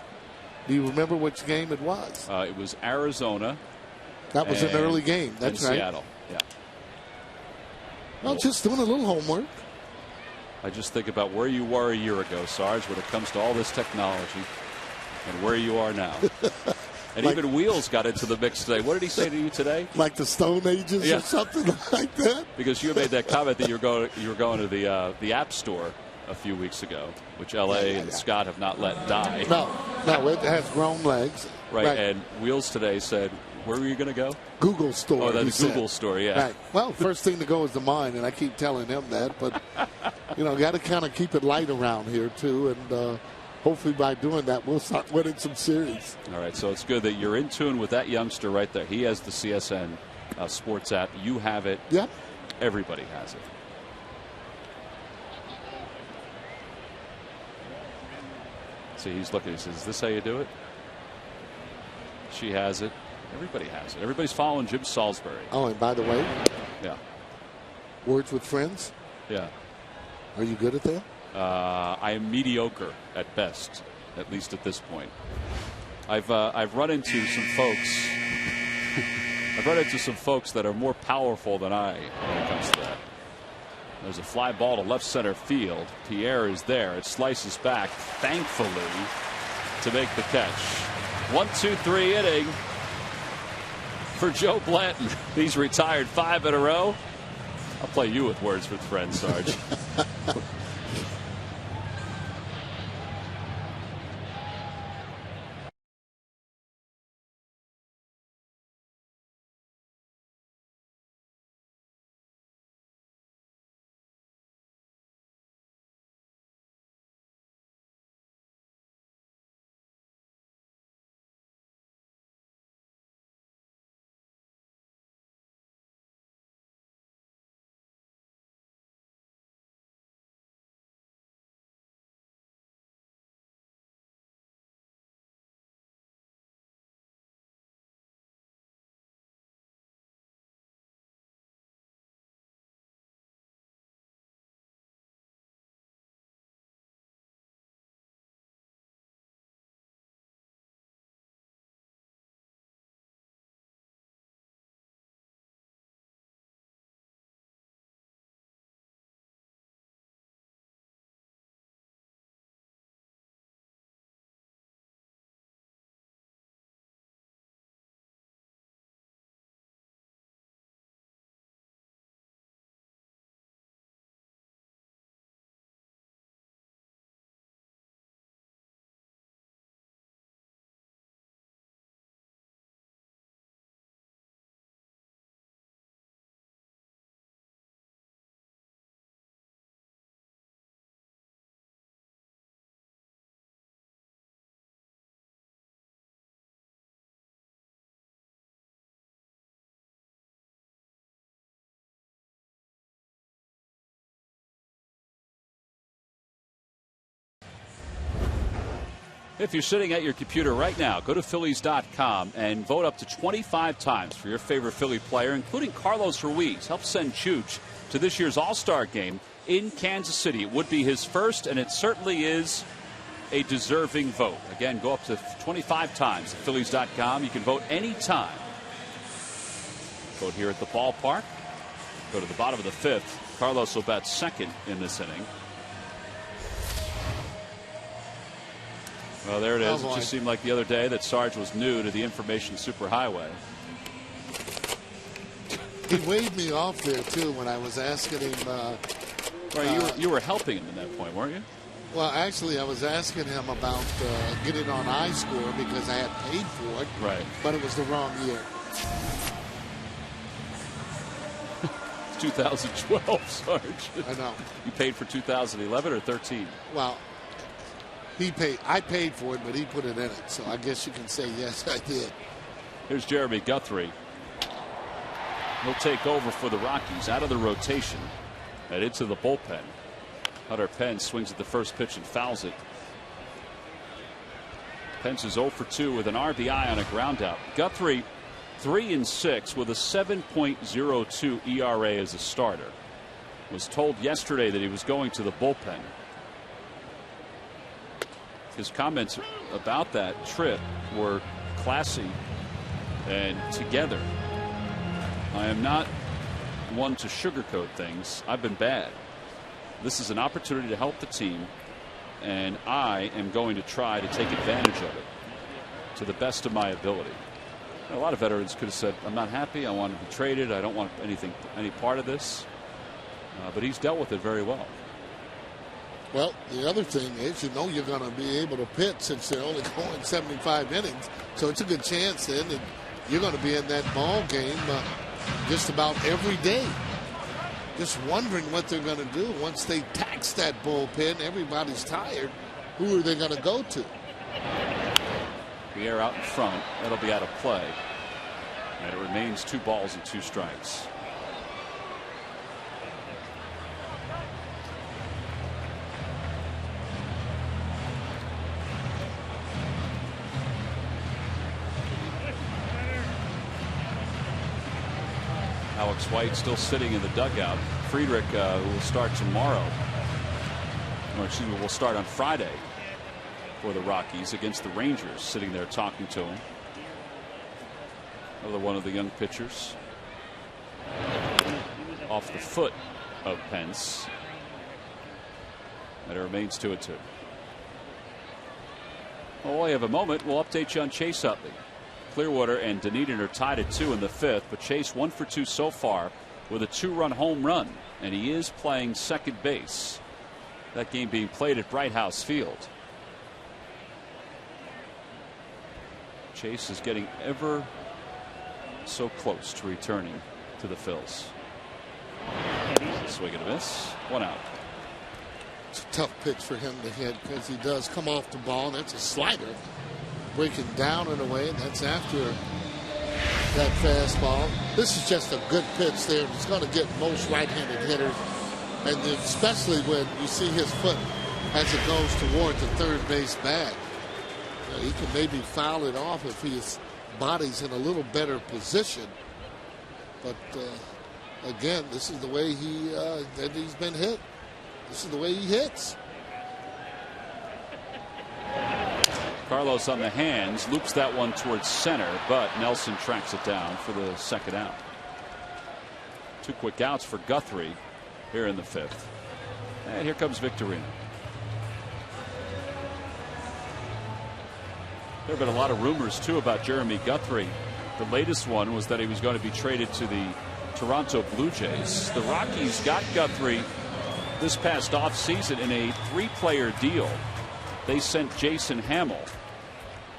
do you remember which game it was? It was Arizona. That was an early game. That's right. Seattle. Yeah. Well, just doing a little homework. I just think about where you were a year ago, Sarge, when it comes to all this technology. And where you are now. And like, even Wheels got into the mix today. What did he say to you today? Like the Stone Ages or something like that? Because you made that comment that you were going to the App Store a few weeks ago, which L.A. and Scott have not let die. No, it has grown legs. Right, and Wheels today said, where were you going to go? Google store. Oh, that's Google store, yeah. Right. Well, first thing to go is the mine, and I keep telling him that. But, got to kind of keep it light around here, too, and hopefully by doing that, we'll start winning some series. All right, so it's good that you're in tune with that youngster right there. He has the CSN Sports app. You have it. Yep. Everybody has it. See, he's looking. He says, is this how you do it? She has it. Everybody has it. Everybody's following Jim Salisbury. Oh, and by the way. Yeah. Words with friends? Yeah. Are you good at that? I am mediocre at best, at least at this point. I've run into some folks. I've run into some folks that are more powerful than I when it comes to that. There's a fly ball to left center field. Pierre is there. It slices back, thankfully, to make the catch. 1-2-3 inning for Joe Blanton. He's retired 5 in a row. I'll play you with words with friends, Sarge. If you're sitting at your computer right now, go to Phillies.com and vote up to 25 times for your favorite Philly player, including Carlos Ruiz. Help send Chooch to this year's All-Star game in Kansas City. It would be his first, and it certainly is a deserving vote. Again, go up to 25 times at Phillies.com. You can vote anytime. Vote here at the ballpark. Go to the bottom of the fifth. Carlos will bat second in this inning. Well, there it is. It just seemed like the other day that Sarge was new to the information superhighway. He waved me off there, too, when I was asking him. You were helping him at that point, weren't you? Well, actually, I was asking him about getting on iScore because I had paid for it. Right. But it was the wrong year. 2012, Sarge. I know. You paid for 2011 or 13? Well, I paid for it, but he put it in it. So I guess you can say, yes, I did. Here's Jeremy Guthrie. He'll take over for the Rockies out of the rotation and into the bullpen. Hunter Pence swings at the first pitch and fouls it. Pence is 0 for 2 with an RBI on a ground out. Guthrie 3-6 with a 7.02 ERA as a starter. Was told yesterday that he was going to the bullpen. His comments about that trip were classy and together. I am not one to sugarcoat things. I've been bad. This is an opportunity to help the team, and I am going to try to take advantage of it to the best of my ability. A lot of veterans could have said, I'm not happy, I want to be traded, I don't want any part of this. But he's dealt with it very well. Well, the other thing is, you're going to be able to pitch since they're only going 75 innings. So it's a good chance then that you're going to be in that ball game just about every day. Just wondering what they're going to do once they tax that bullpen. Everybody's tired. Who are they going to go to? Pierre out in front. That'll be out of play. And it remains 2 balls and 2 strikes. Alex White still sitting in the dugout. Friedrich will start tomorrow. Or excuse me, will start on Friday for the Rockies against the Rangers, sitting there talking to him. Another one of the young pitchers. Off the foot of Pence. And it remains 2-2. Well, while you have a moment, we'll update you on Chase Utley. Clearwater and Dunedin are tied at 2 in the 5th, but Chase 1 for 2 so far with a 2-run home run, and he is playing second base. That game being played at Bright House Field. Chase is getting ever so close to returning to the Phils. Swing and a miss. 1 out. It's a tough pitch for him to hit because he does come off the ball, and that's a slider. Breaking down and away, and that's after that fastball. This is just a good pitch there. It's going to get most right-handed hitters, and especially when you see his foot as it goes toward the third base bag. He can maybe foul it off if his body's in a little better position. But again, this is the way he's been hit. This is the way he hits. Carlos on the hands, loops that one towards center, but Nelson tracks it down for the second out. 2 quick outs for Guthrie here in the 5th. And here comes Victorino. There have been a lot of rumors too about Jeremy Guthrie. The latest one was that he was going to be traded to the Toronto Blue Jays. The Rockies got Guthrie this past offseason in a 3-player deal. They sent Jason Hamill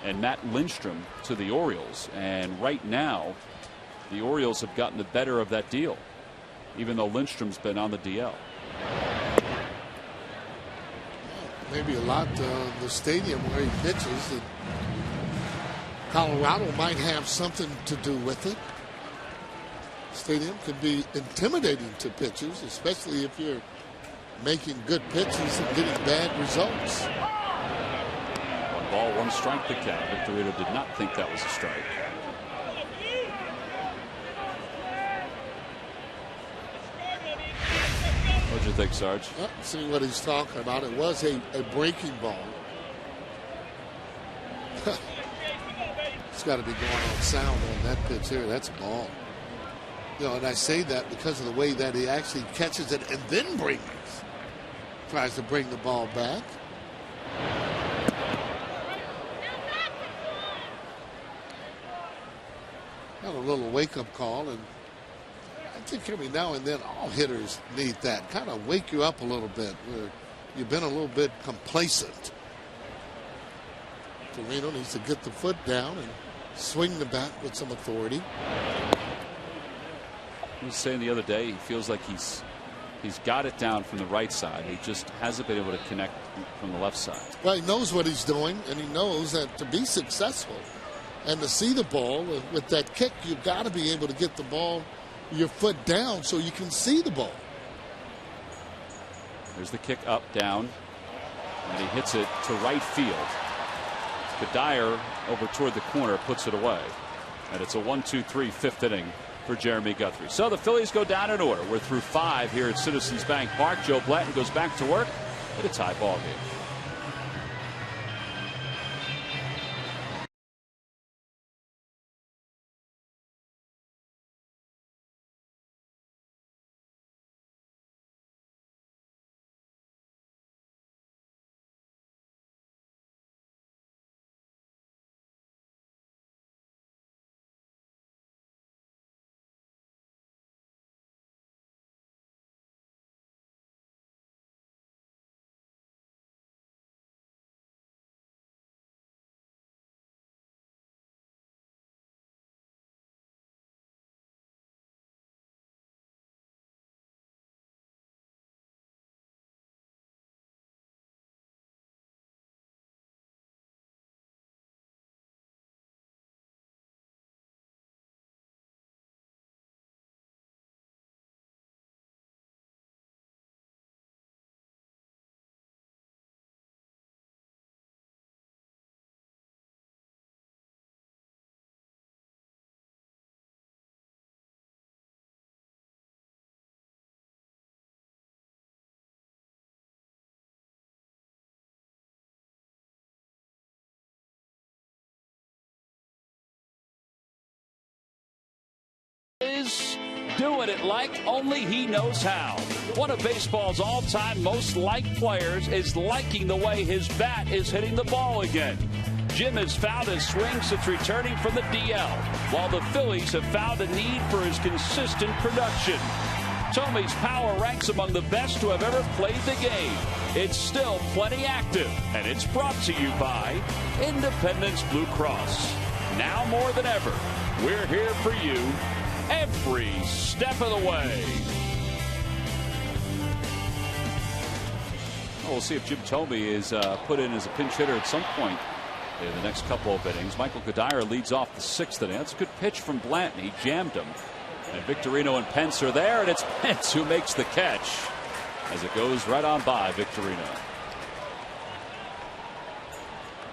and Matt Lindstrom to the Orioles, and right now the Orioles have gotten the better of that deal, even though Lindstrom's been on the DL. Maybe a lot the stadium where he pitches. And Colorado might have something to do with it. Stadium can be intimidating to pitchers, especially if you're making good pitches and getting bad results. 1 ball, 1 strike the count. Victorino did not think that was a strike. What'd you think, Sarge? Let's see what he's talking about. It was a breaking ball. It's got to be going on sound on that pitch here. That's a ball. You know, and I say that because of the way that he actually catches it and then tries to bring the ball back. Got a little wake-up call, and I think every now and then all hitters need that. Kind of wake you up a little bit. You've been a little bit complacent. Victorino needs to get the foot down and swing the bat with some authority. He was saying the other day he feels like he's got it down from the right side. He just hasn't been able to connect from the left side. Well, he knows what he's doing, and he knows that to be successful and to see the ball with that kick, you've got to be able to get the ball, your foot down, so you can see the ball. There's the kick up, down, and he hits it to right field. Dyer over toward the corner puts it away, and it's a 1-2-3 fifth inning for Jeremy Guthrie. So the Phillies go down in order. We're through 5 here at Citizens Bank Park. Joe Blanton goes back to work at a tie ball game. Is doing it like only he knows how. One of baseball's all-time most liked players is liking the way his bat is hitting the ball again. Jim has found his swing since returning from the DL, while the Phillies have found a need for his consistent production. Tommy's power ranks among the best who have ever played the game. It's still plenty active, and it's brought to you by Independence Blue Cross. Now more than ever, we're here for you every step of the way. Well, we'll see if Jim Thome is put in as a pinch hitter at some point in the next couple of innings. Michael Dyer leads off the 6th inning. That's a good pitch from Blanton. He jammed him. And Victorino and Pence are there, and it's Pence who makes the catch as it goes right on by Victorino.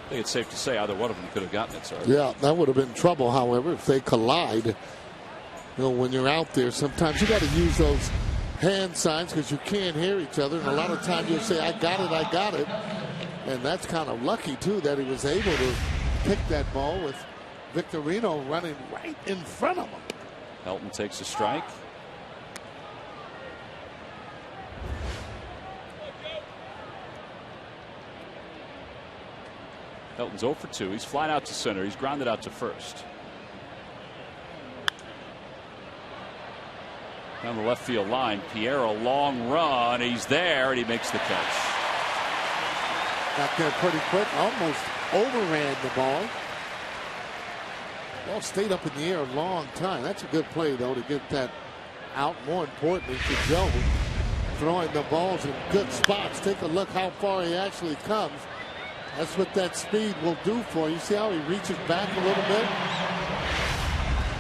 I think it's safe to say either one of them could have gotten it, sir. Yeah, that would have been trouble, however, if they collide. You know, when you're out there, sometimes you got to use those hand signs because you can't hear each other. And a lot of times you'll say, I got it, I got it. And that's kind of lucky, too, that he was able to pick that ball with Victorino running right in front of him. Helton takes a strike. Helton's 0 for 2. He's flying out to center. He's grounded out to first. Down the left field line, Pierre, a long run. He's there, and he makes the catch. Got there pretty quick, almost overran the ball. Ball stayed up in the air a long time. That's a good play, though, to get that out. More importantly to Joe, throwing the balls in good spots. Take a look how far he actually comes. That's what that speed will do for you. See how he reaches back a little bit?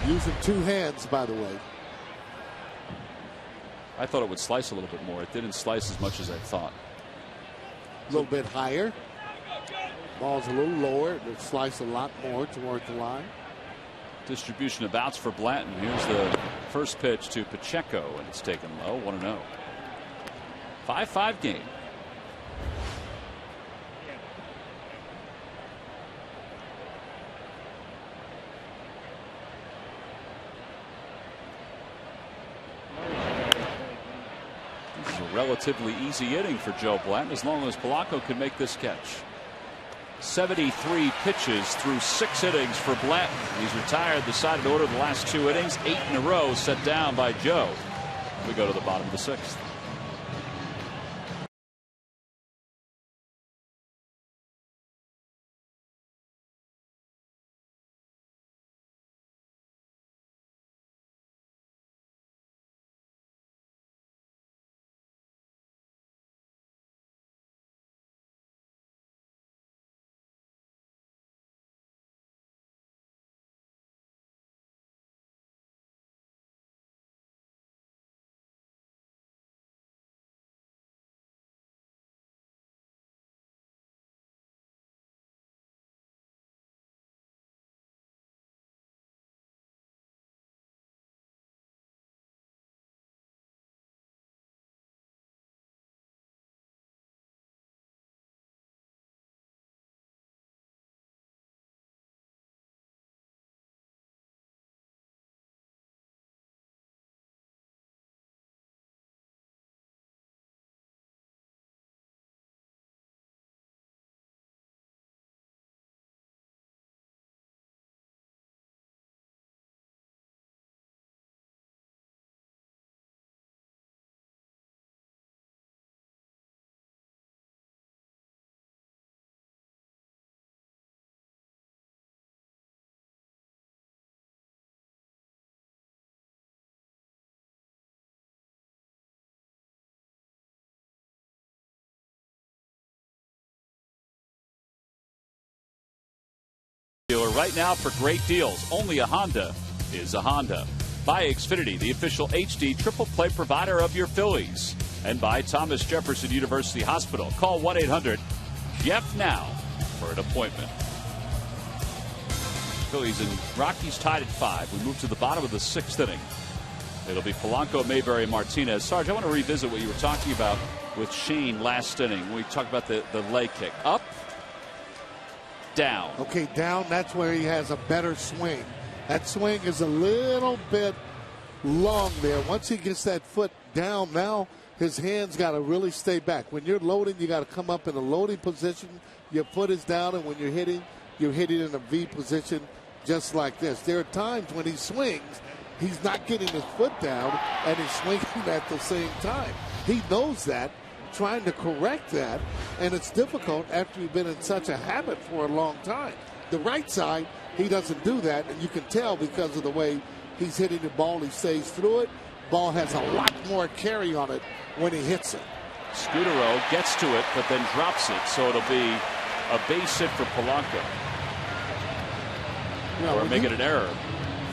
Using 2 hands, by the way. I thought it would slice a little bit more. It didn't slice as much as I thought. A little bit higher. Ball's a little lower. It slice a lot more toward the line. Distribution of outs for Blanton. Here's the first pitch to Pacheco, and it's taken low. 1-0. 5-5 game. This is a relatively easy inning for Joe Blanton as long as Polanco can make this catch. 73 pitches through 6 innings for Blanton. He's retired the side order the last 2 innings, 8 in a row set down by Joe. We go to the bottom of the 6th. Right now for great deals. Only a Honda is a Honda. By Xfinity, the official HD triple play provider of your Phillies. And by Thomas Jefferson University Hospital. Call 1-800-JEFF now for an appointment. Phillies and Rockies tied at 5. We move to the bottom of the 6th inning. It'll be Polanco, Mayberry, and Martinez. Sarge, I want to revisit what you were talking about with Shane last inning when we talked about the leg kick. Up, down. Okay, down, that's where he has a better swing. That swing is a little bit long there. Once he gets that foot down, now his hands got to really stay back. When you're loading, you got to come up in a loading position. Your foot is down, and when you're hitting in a V position just like this. There are times when he swings, he's not getting his foot down, and he's swinging at the same time. He knows that, trying to correct that, and it's difficult after you've been in such a habit for a long time. The right side, he doesn't do that, and you can tell because of the way he's hitting the ball. He stays through it. Ball has a lot more carry on it when he hits it. Scudero gets to it, but then drops it, so it'll be a base hit for Polanco. Or make it an error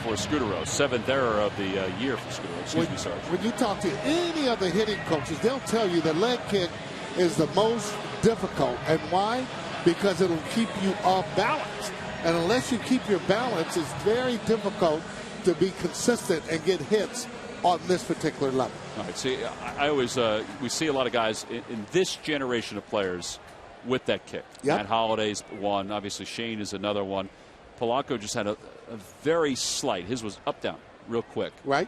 for Scudero. 7th error of the year for Scudero. Excuse me, Sarge. When you talk to any of the hitting coaches, they'll tell you the leg kick is the most difficult. And why? Because it'll keep you off balance. And unless you keep your balance, it's very difficult to be consistent and get hits on this particular level. All right. See, I always we see a lot of guys in this generation of players with that kick. Yep. Matt Holliday's one. Obviously, Shane is another one. Polanco just had a very slight. His was up down real quick. Right.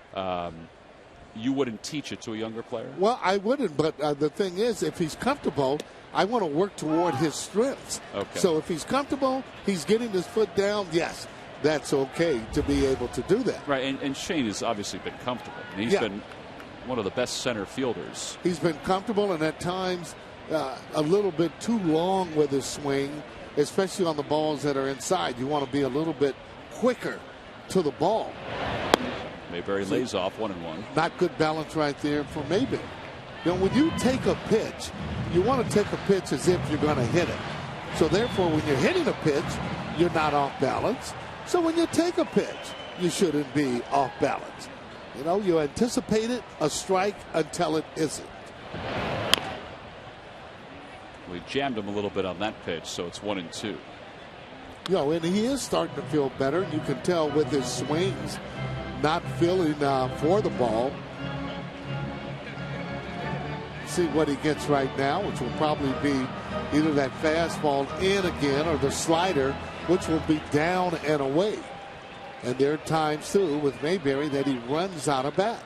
You wouldn't teach it to a younger player? Well, I wouldn't, but the thing is, if he's comfortable, I want to work toward his strengths. Okay. So if he's comfortable, he's getting his foot down, yes, that's okay to be able to do that. Right, and Shane has obviously been comfortable. And he's been one of the best center fielders. He's been comfortable, and at times a little bit too long with his swing, especially on the balls that are inside. You want to be a little bit quicker to the ball. Mayberry lays off 1-1. Not good balance right there for Mayberry. You know, when you take a pitch, you want to take a pitch as if you're going to hit it. So therefore, when you're hitting a pitch, you're not off balance. So when you take a pitch, you shouldn't be off balance. You know, you anticipate it, a strike, until it isn't. We jammed him a little bit on that pitch, so it's 1-2. You know, and he is starting to feel better. You can tell with his swings, not feeling for the ball. See what he gets right now, which will probably be either that fastball in again or the slider, which will be down and away. And there are times, too, with Mayberry that he runs out of bat.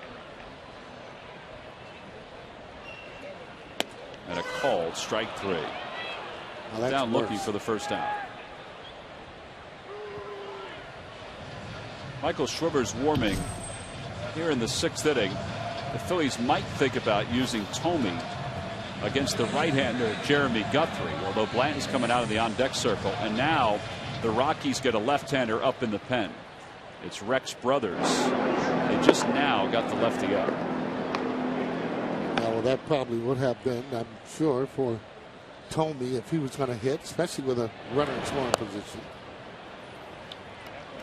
And a called strike 3. Well, down worse. looking for the first out. Michael Schwarber's warming here in the 6th inning. The Phillies might think about using Thome against the right-hander Jeremy Guthrie, although Blanton's coming out of the on-deck circle. And now the Rockies get a left-hander up in the pen. It's Rex Brothers. They just now got the lefty up. Well, that probably would have been, I'm sure, for Thome if he was going to hit, especially with a runner in scoring position.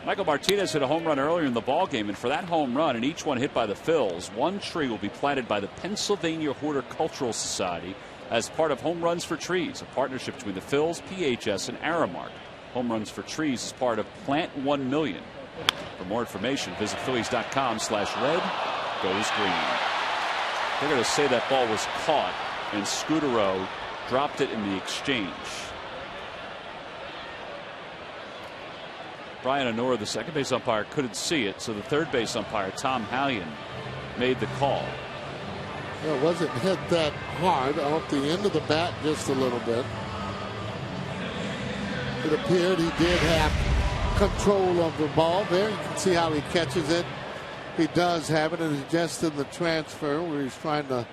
Michael Martinez hit a home run earlier in the ball game, and for that home run and each one hit by the Phils, one tree will be planted by the Pennsylvania Horticultural Society as part of Home Runs for Trees, a partnership between the Phils, PHS, and Aramark. Home Runs for Trees is part of Plant 1 Million. For more information, visit Phillies.com/red goes green. They're going to say that ball was caught and Scudero dropped it in the exchange. Brian Honora, the second base umpire, couldn't see it, so the third base umpire, Tom Hallion, made the call. Well, it wasn't hit that hard off the end of the bat, just a little bit. It appeared he did have control of the ball there. You can see how he catches it. He does have it, and it's just in the transfer where he's trying to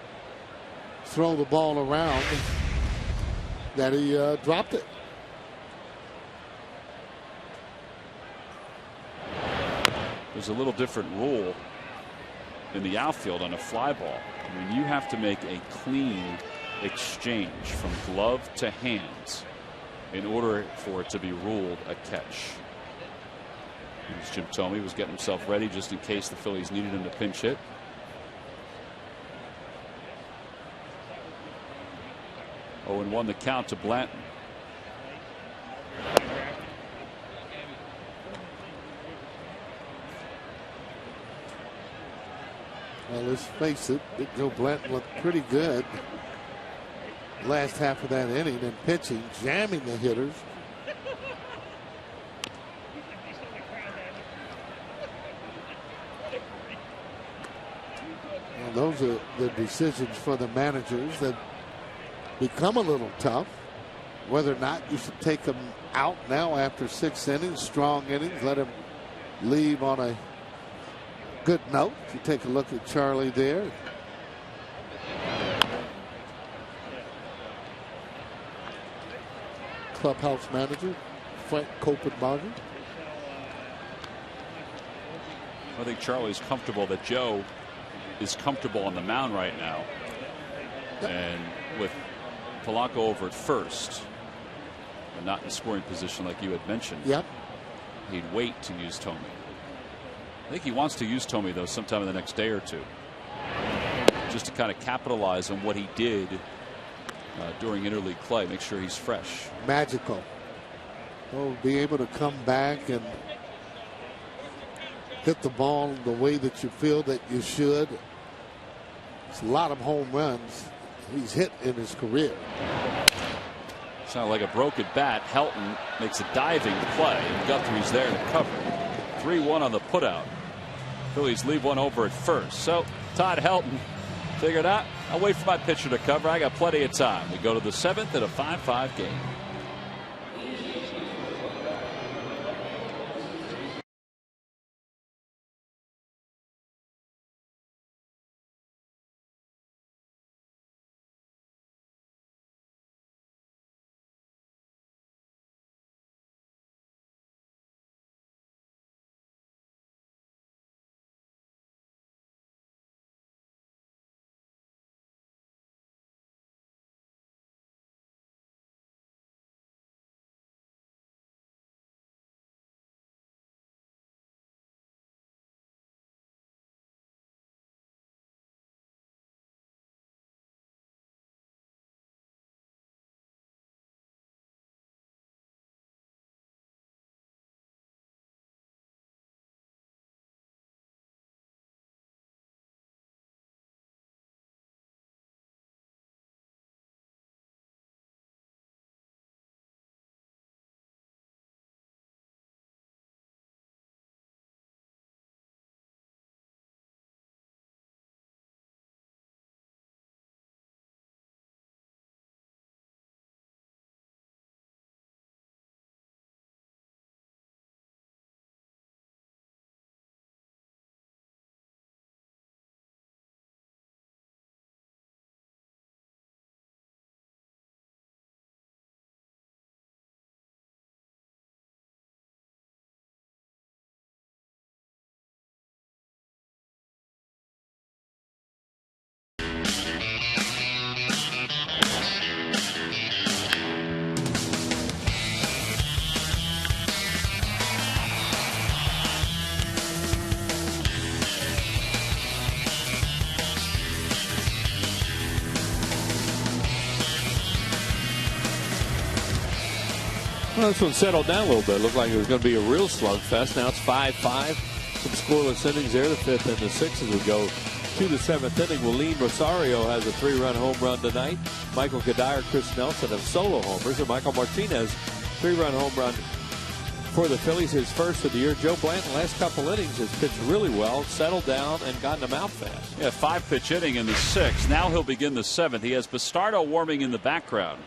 throw the ball around that he dropped it. There's a little different rule in the outfield on a fly ball. I mean, you have to make a clean exchange from glove to hands in order for it to be ruled a catch. Here's Jim Thome was getting himself ready just in case the Phillies needed him to pinch hit. Oh, and 1 the count to Blanton. Well, let's face it, Big Joe Blanton looked pretty good last half of that inning, and pitching, jamming the hitters. Well, those are the decisions for the managers that become a little tough. Whether or not you should take them out now after 6 innings, strong innings, let him leave on a good note. If you take a look at Charlie there. Clubhouse manager Frank Copenhagen. I think Charlie's comfortable that Joe is comfortable on the mound right now. Yep. And with Polanco over at first and not in scoring position like you had mentioned, yep, he'd wait to use Thome. I think he wants to use Thome, though, sometime in the next day or two, just to kind of capitalize on what he did during interleague play, make sure he's fresh. Magical. Well, be able to come back and hit the ball the way that you feel that you should. It's a lot of home runs he's hit in his career. Sounded like a broken bat. Helton makes a diving play, and Guthrie's there to cover. 3-1 on the putout. Phillies leave one over at first. So Todd Helton figured out, I'll wait for my pitcher to cover. I got plenty of time. We go to the 7th in a 5-5 game. Well, this one settled down a little bit. It looked like it was going to be a real slugfest. Now it's 5-5. Some scoreless innings there. The 5th and the 6th as we go to the 7th inning. Willeen Rosario has a 3-run home run tonight. Michael Kadire, Chris Nelson have solo homers. And Michael Martinez, 3-run home run for the Phillies, his first of the year. Joe Blanton, last couple innings, has pitched really well, settled down, and gotten them out fast. Yeah, 5-pitch inning in the 6th. Now he'll begin the 7th. He has Bastardo warming in the background.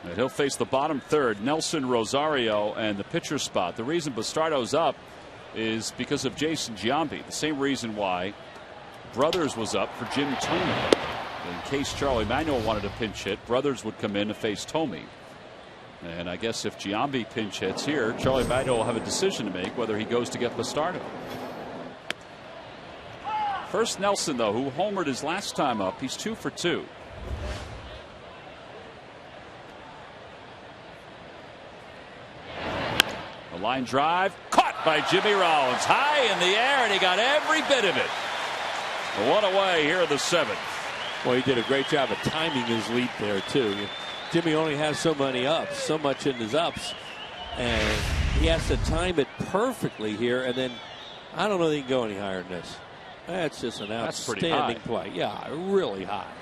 And he'll face the bottom third, Nelson, Rosario, and the pitcher spot. The reason Bastardo's up is because of Jason Giambi. The same reason why Brothers was up for Jim Thome. In case Charlie Manuel wanted to pinch hit, Brothers would come in to face Thome. And I guess if Giambi pinch hits here, Charlie Manuel will have a decision to make whether he goes to get Bastardo. First Nelson, though, who homered his last time up. He's 2 for 2. A line drive caught by Jimmy Rollins high in the air, and he got every bit of it. One away here in the 7th. Well, he did a great job of timing his leap there, too. Jimmy only has so many ups, so much in his ups, and he has to time it perfectly here. And then I don't know that he can go any higher than this. That's just an outstanding play. Yeah, really high.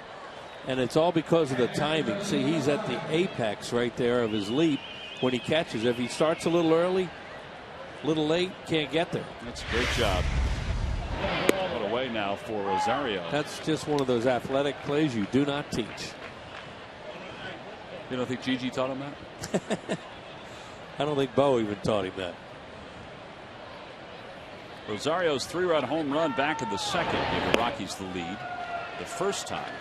And it's all because of the timing. See, he's at the apex right there of his leap when he catches. If he starts a little early, a little late, can't get there. That's a great job. What away now for Rosario. That's just one of those athletic plays you do not teach. You don't think Gigi taught him that? I don't think Bo even taught him that. Rosario's 3-run home run back in the 2nd gave the Rockies the lead the first time.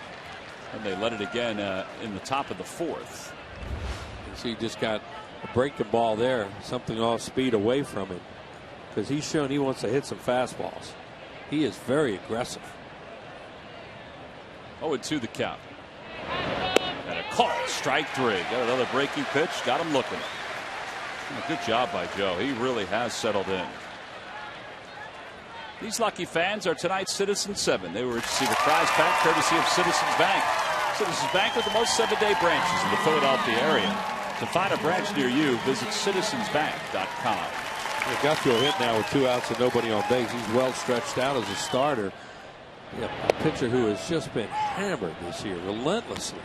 And they led it again in the top of the 4th. So he just got a breaking ball there, something off speed away from him, because he's shown he wants to hit some fastballs. He is very aggressive. 0-2 the count. And a call, strike 3. Got another breaking pitch, got him looking. Good job by Joe. He really has settled in. These lucky fans are tonight's Citizens 7. They were to see the prize pack courtesy of Citizens Bank. Citizens Bank with the most 7-day branches in the Philadelphia area. To find a branch near you, visit citizensbank.com. Gutfield hit now with 2 outs and nobody on base. He's well stretched out as a starter. Yeah, a pitcher who has just been hammered this year relentlessly,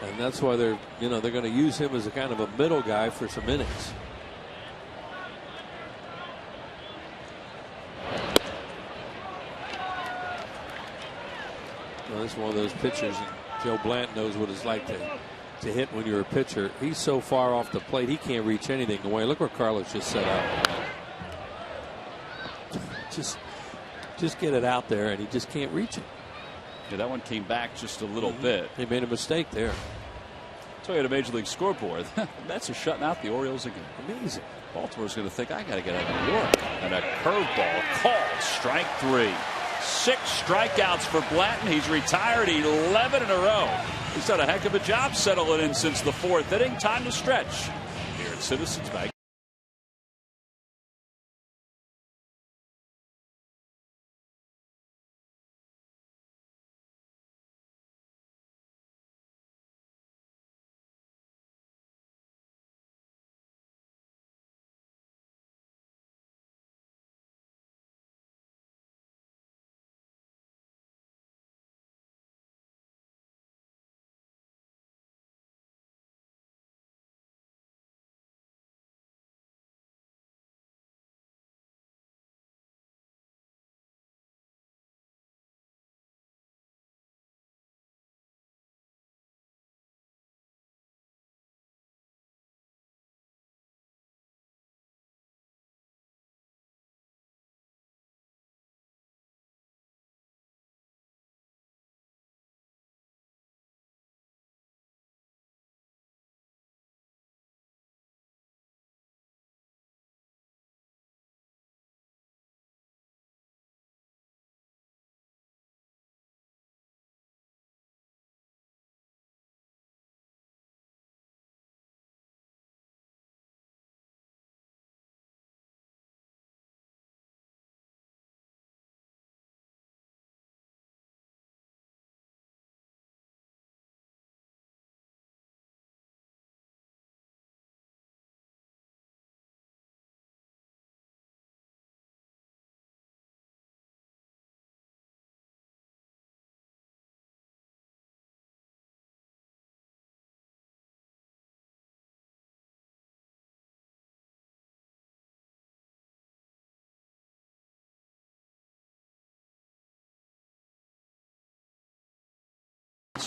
and that's why they're going to use him as a kind of a middle guy for some innings. Well, this is one of those pitchers. Joe Blanton knows what it's like to hit when you're a pitcher. He's so far off the plate he can't reach anything away. Look where Carlos just set up. Just get it out there, and he just can't reach it. Yeah, that one came back just a little bit. They made a mistake there. So he had a major league scoreboard. The Mets are shutting out the Orioles again. Amazing. Baltimore's going to think, I got to get out of New York. And a curveball called strike 3. 6 strikeouts for Blanton. He's retired 11 in a row. He's done a heck of a job settling in since the 4th inning. Time to stretch here at Citizens Bank.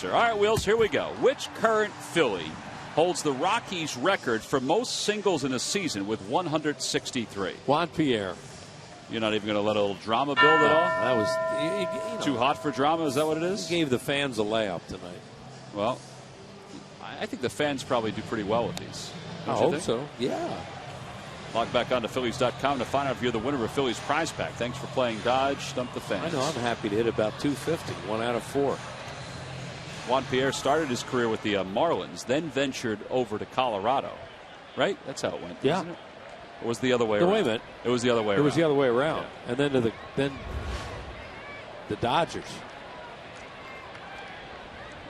answer. All right, Wheels, here we go. Which current Philly holds the Rockies' record for most singles in a season with 163? Juan Pierre. You're not even going to let a little drama build at all? That was too hot for drama? Is that what it is? He gave the fans a layup tonight. Well, I think the fans probably do pretty well with these. I hope so. Yeah. Log back on to Phillies.com to find out if you're the winner of a Phillies prize pack. Thanks for playing Dodge. Stump the fans. I know. I'm happy to hit about 250. 1 out of 4. Juan Pierre started his career with the Marlins, then ventured over to Colorado. Right? That's how it went. Yeah. Isn't it? Or was the other way around? Wait a minute. It was the other way around. It was the other way around. Yeah. And then to the Dodgers.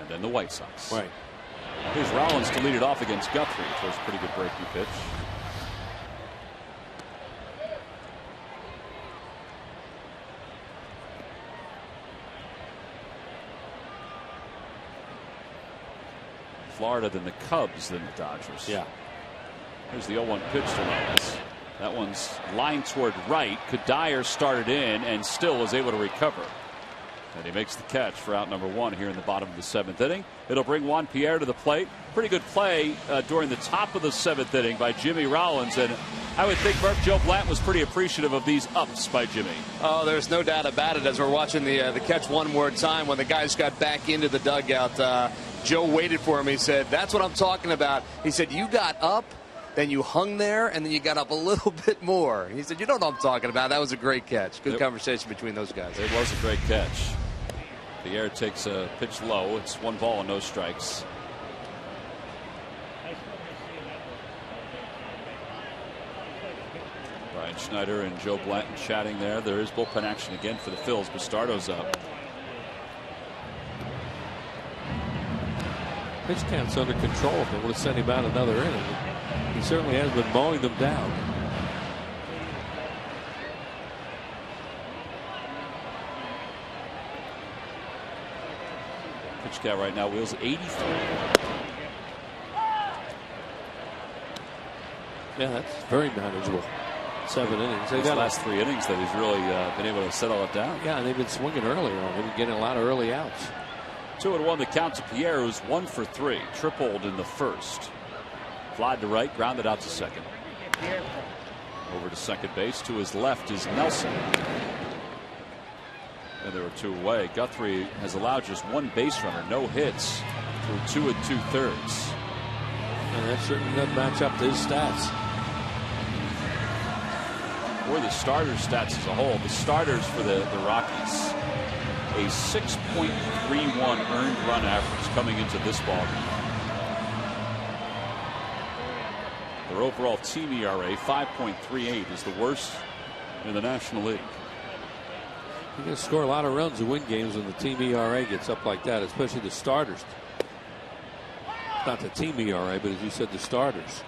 And then the White Sox. Right. Here's Rollins to lead it off against Guthrie. It was a pretty good breaking pitch. Florida, then the Cubs, then the Dodgers. Yeah. Here's the 0-1 pitch to Rollins. That one's lined toward right. Kadire started in and still was able to recover. And he makes the catch for out number 1 here in the bottom of the 7th inning. It'll bring Juan Pierre to the plate. Pretty good play during the top of the 7th inning by Jimmy Rollins. And I would think Joe Blanton was pretty appreciative of these ups by Jimmy. Oh, there's no doubt about it. As we're watching the catch one more time, when the guys got back into the dugout, Joe waited for him. He said, "That's what I'm talking about." He said, "You got up, then you hung there, and then you got up a little bit more." He said, "You know what I'm talking about. That was a great catch." Good conversation between those guys. It was a great catch. Pierre takes a pitch low. It's 1 ball and no strikes. Brian Schneider and Joe Blanton chatting there. There is bullpen action again for the Phils. Bastardo's up. Pitch count's under control. If they would have sent him out another inning, he certainly has been mowing them down. Pitch count right now, Wheels 83. Yeah, that's very manageable. 7 innings. These last 3 innings that he's really been able to settle it down. Yeah, and they've been swinging earlier on. They've been getting a lot of early outs. 2-1 the count to Pierre, who's 1 for 3. Tripled in the first. Flied to right, grounded out to second. Over to second base. To his left is Nelson. And there were 2 away. Guthrie has allowed just 1 base runner, no hits, through 2 2/3. And that certainly doesn't match up to his stats. Or the starter stats as a whole. The starters for the Rockies, a 6.31 earned run average coming into this ballgame. Their overall team ERA, 5.38, is the worst in the National League. You're going to score a lot of runs to win games when the team ERA gets up like that, especially the starters. Not the team ERA, but as you said, the starters.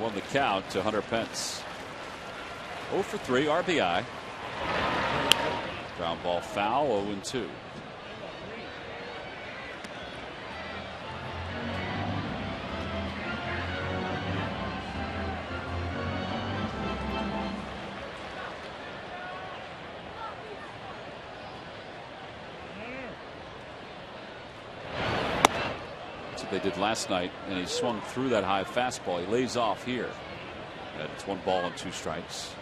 Won the count to Hunter Pence. 0 for 3 RBI. Ground ball foul, 0-2. They did last night, and he swung through that high fastball. He lays off here. And it's 1 ball and 2 strikes.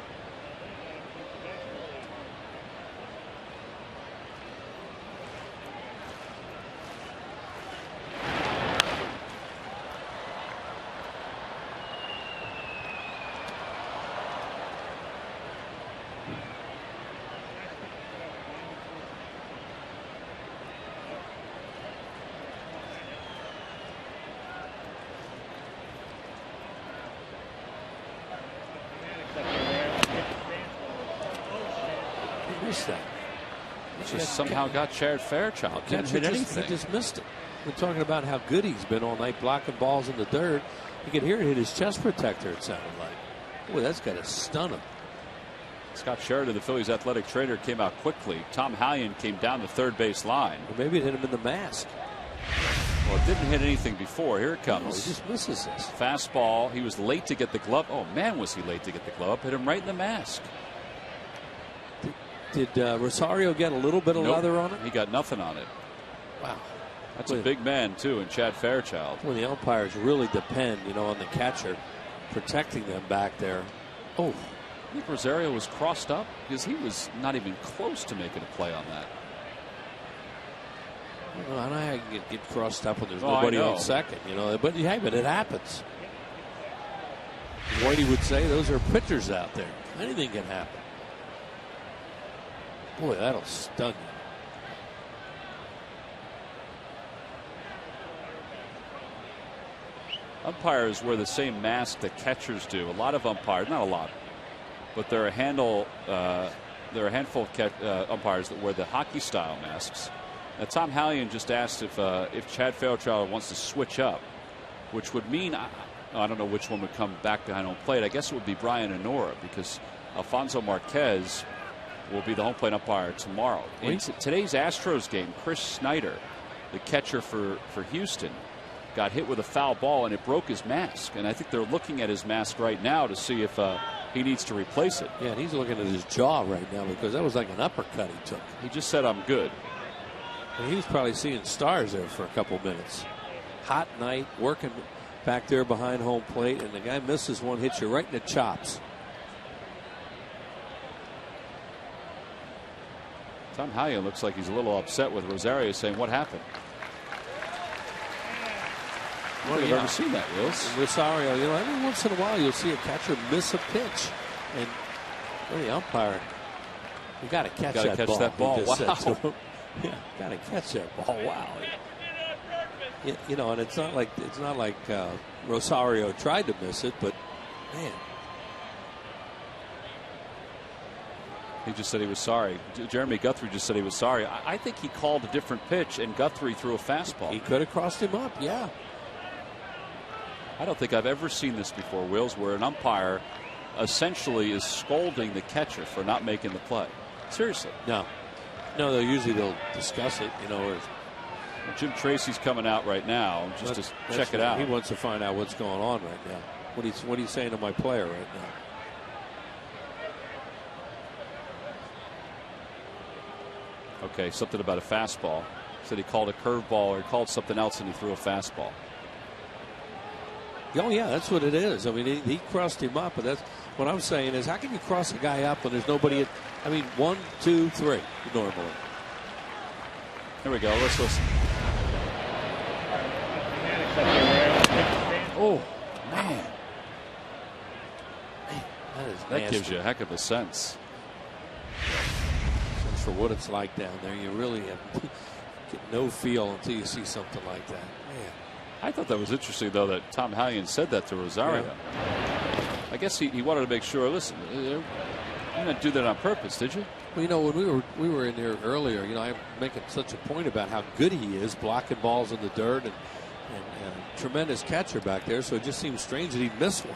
That. Just somehow got Jared Fairchild. Didn't hit anything. He just missed it. We're talking about how good he's been all night blocking balls in the dirt. You could hear it hit his chest protector, it sounded like. Boy, that's got to stun him. Scott Sheridan, the Phillies athletic trainer, came out quickly. Tom Hallion came down the third base line. Or maybe it hit him in the mask. Well, it didn't hit anything before. Here it comes. No, he just misses this. Fastball. He was late to get the glove. Oh, man, was he late to get the glove. Hit him right in the mask. Did Rosario get a little bit of Nope. leather on it? He got nothing on it. Wow. That's a big man, too, in Chad Fairchild. When the umpires really depend, on the catcher protecting them back there. Oh. I think Rosario was crossed up because he was not even close to making a play on that. Well, I know how you can get crossed up when there's Oh, nobody I know. on second, but it happens. Whitey would say those are pitchers out there. Anything can happen. Boy, that'll stun you. Umpires wear the same mask that catchers do. A lot of umpires, not a lot, but there are a handful of umpires that wear the hockey style masks. Now, Tom Hallion just asked if Chad Fairchild wants to switch up, which would mean I don't know which one would come back behind home plate. I guess it would be Brian Honora because Alfonso Marquez will be the home plate umpire tomorrow. In today's Astros game, Chris Snyder, the catcher for Houston, got hit with a foul ball and it broke his mask. And I think they're looking at his mask right now to see if he needs to replace it. Yeah, and he's looking at his jaw right now because that was like an uppercut he took. He just said, "I'm good." And he was probably seeing stars there for a couple minutes. Hot night, working back there behind home plate, and the guy misses one, hits you right in the chops. Tom Hallion looks like he's a little upset with Rosario, saying, "What happened?" I don't think I've ever seen that, Wills. Rosario, every once in a while you'll see a catcher miss a pitch, and the umpire, you got to catch that ball. Wow. Yeah, got to catch that ball. Wow. And it's not like Rosario tried to miss it, but man. He just said he was sorry. Jeremy Guthrie just said he was sorry. I think he called a different pitch, and Guthrie threw a fastball. He could have crossed him up, yeah. I don't think I've ever seen this before, Wills, where an umpire essentially is scolding the catcher for not making the play. Seriously. No, they'll discuss it, Or Jim Tracy's coming out right now just to check it out. He wants to find out what's going on right now. What he's saying to my player right now. Okay, something about a fastball. Said he called a curveball or he called something else and he threw a fastball. Oh, yeah, that's what it is. I mean, he crossed him up, but that's what I'm saying is how can you cross a guy up when there's nobody at, 1, 2, 3 normally. Here we go. Let's listen. Oh, man. That gives you a heck of a sense. For what it's like down there, you really get no feel until you see something like that. Man. I thought that was interesting, though, that Tom Hallion said that to Rosario. Yeah. I guess he wanted to make sure. Listen, you didn't do that on purpose, did you? Well, when we were in there earlier, I'm making such a point about how good he is blocking balls in the dirt and a tremendous catcher back there. So it just seems strange that he missed one.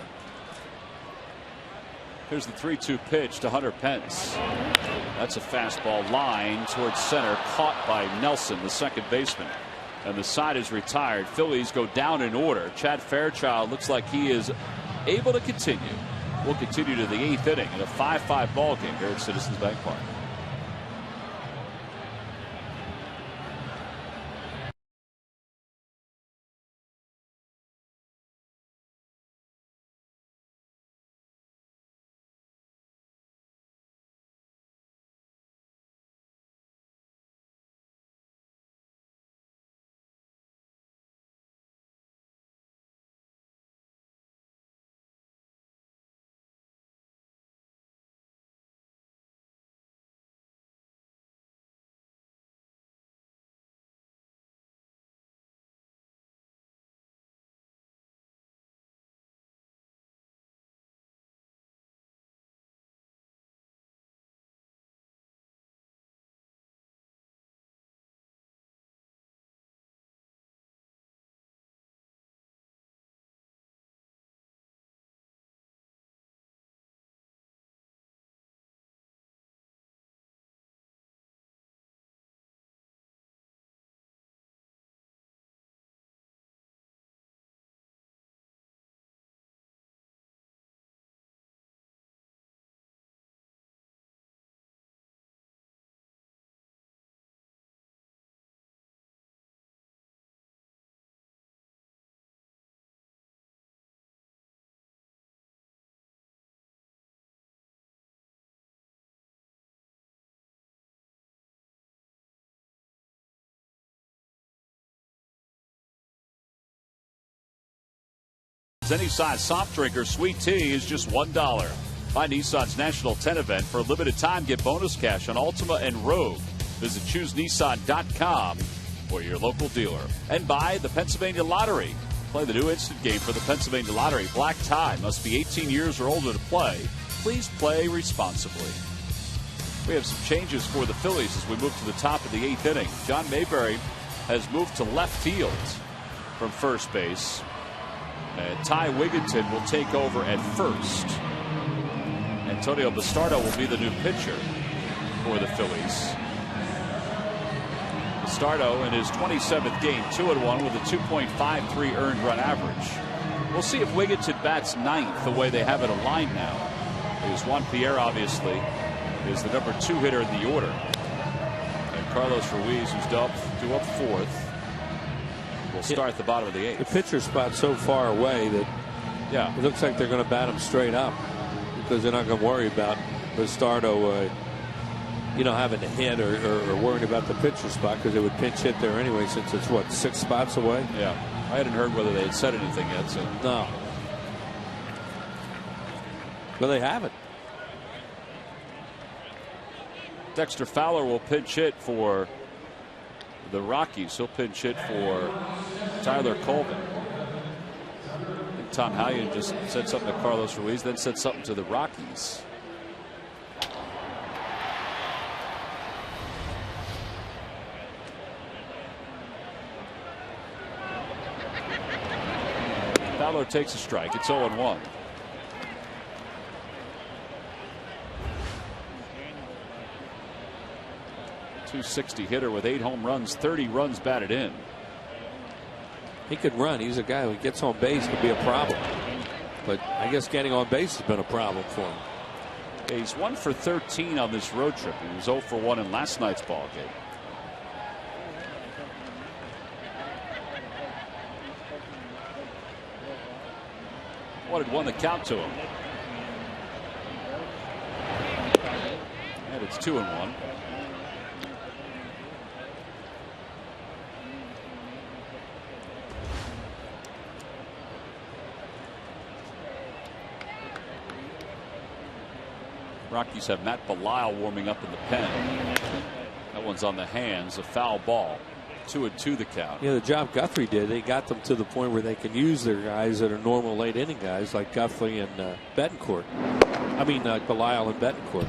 Here's the 3-2 pitch to Hunter Pence. That's a fastball line towards center, caught by Nelson, the second baseman. And the side is retired. Phillies go down in order. Chad Fairchild looks like he is able to continue. We'll continue to the 8th inning in a 5-5 ball game here at Citizens Bank Park. any size soft drink or sweet tea is just $1. Buy Nissan's National 10 event for a limited time. Get bonus cash on Altima and Rogue. Visit ChooseNissan.com or your local dealer. And buy the Pennsylvania Lottery. Play the new instant game for the Pennsylvania Lottery. Black tie. Must be 18 years or older to play. Please play responsibly. We have some changes for the Phillies as we move to the top of the 8th inning. John Mayberry has moved to left field from first base. And Ty Wigginton will take over at first. Antonio Bastardo will be the new pitcher for the Phillies. Bastardo in his 27th game, 2-1 with a 2.53 earned run average. We'll see if Wigginton bats ninth the way they have it aligned now. Because Juan Pierre obviously is the number 2 hitter in the order. And Carlos Ruiz, who's due up fourth, will start the bottom of the 8th. The pitcher spot's so far away that it looks like they're going to bat him straight up because they're not going to worry about Bastardo having to hit or worrying about the pitcher spot because they would pinch hit there anyway since it's, 6 spots away? Yeah. I hadn't heard whether they had said anything yet. So. No. Well, they haven't. Dexter Fowler will pinch hit for the Rockies. He'll pinch hit for Tyler Colvin. I think Tom Hallion just said something to Carlos Ruiz, then said something to the Rockies. Fowler takes a strike. It's 0-1. .260 hitter with 8 home runs, 30 runs batted in. He could run. He's a guy who gets on base could be a problem. But I guess getting on base has been a problem for him. Yeah, he's 1 for 13 on this road trip. He was 0 for 1 in last night's ball game. Wanted 1 the count to him. And it's 2-1. Rockies have Matt Belisle warming up in the pen. That one's on the hands, a foul ball. 2-2 the count. Yeah, the job Guthrie did, they got them to the point where they can use their guys that are normal late inning guys like Guthrie and Betancourt. I mean, Belisle and Betancourt.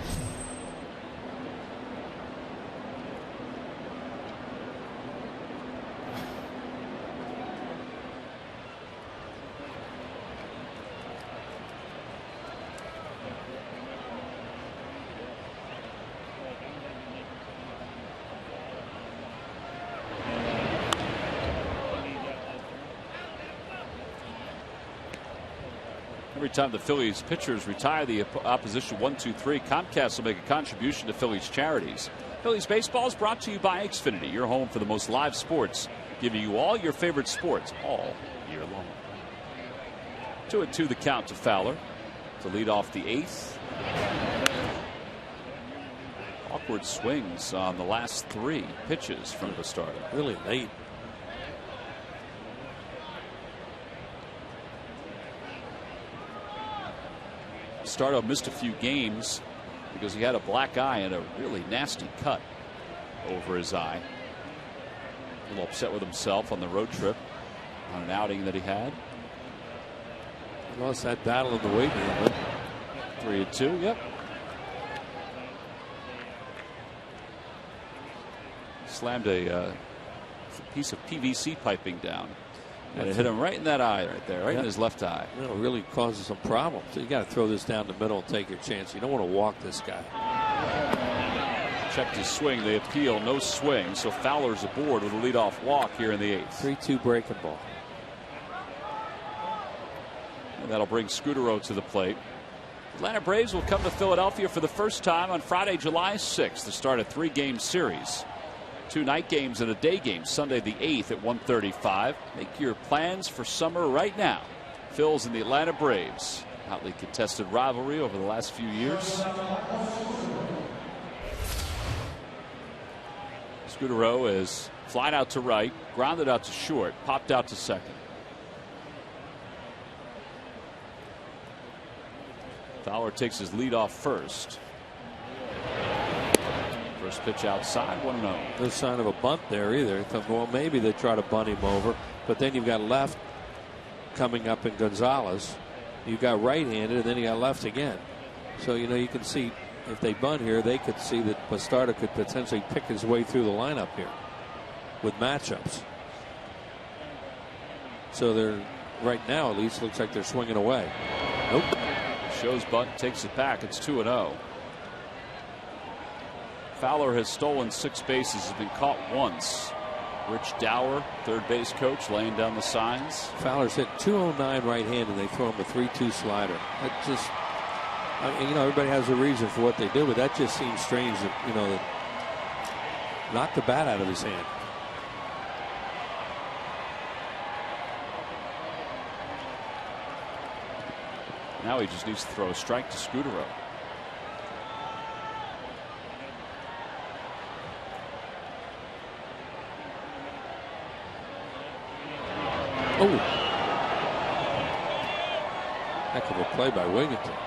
Every time the Phillies pitchers retire the opposition 1-2-3, Comcast will make a contribution to Phillies charities. Phillies baseball is brought to you by Xfinity, your home for the most live sports, giving you all your favorite sports all year long. 2-2 the count to Fowler to lead off the 8th. Awkward swings on the last 3 pitches from Bastardo. Really late. Bastardo missed a few games because he had a black eye and a really nasty cut over his eye. A little upset with himself on the road trip on an outing that he had. He lost that battle in the weight room. 3-2, yep. Slammed a piece of PVC piping down. And it hit him right in that eye right there, right in his left eye. You know, it really causes some problems. So you got to throw this down the middle and take your chance. You don't want to walk this guy. Checked his swing. They appeal. No swing. So Fowler's aboard with a leadoff walk here in the 8th. 3-2 breaking ball. And that'll bring Scudero to the plate. Atlanta Braves will come to Philadelphia for the first time on Friday, July 6th to start a 3-game series. 2 night games and a day game Sunday the 8th at 1:35. Make your plans for summer right now. Phil's and the Atlanta Braves. Hotly contested rivalry over the last few years. Scudero is flied out to right, grounded out to short, popped out to second. Fowler takes his lead off first. First pitch outside, 1-0. No sign of a bunt there either. I thought, well, maybe they try to bunt him over, but then you've got left coming up in Gonzalez. You've got right-handed, and then you got left again. So, you know, you can see if they bunt here, they could see that Bastardo could potentially pick his way through the lineup here with matchups. So they're, right now at least, looks like they're swinging away. Nope. Shows bunt, takes it back. It's 2-0. Fowler has stolen 6 bases, has been caught once. Rich Dower, third base coach, laying down the signs. Fowler's hit 209 right-handed. They throw him a 3-2 slider. That just, I mean, you know, everybody has a reason for what they do, but that just seems strange that, you know, that knocked the bat out of his hand. Now he just needs to throw a strike to Scudero. Oh, heck of a play by Wigginton.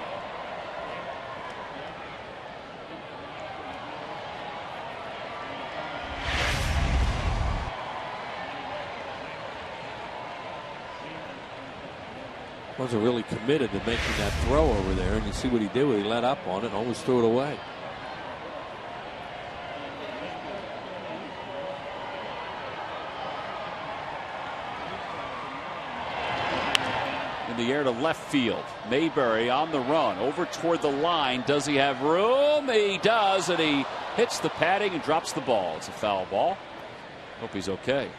Wasn't really committed to making that throw over there, and you see what he did when he let up on it, almost threw it away. In the air to left field. Mayberry on the run over toward the line. Does he have room? He does, and he hits the padding and drops the ball. It's a foul ball. Hope he's okay.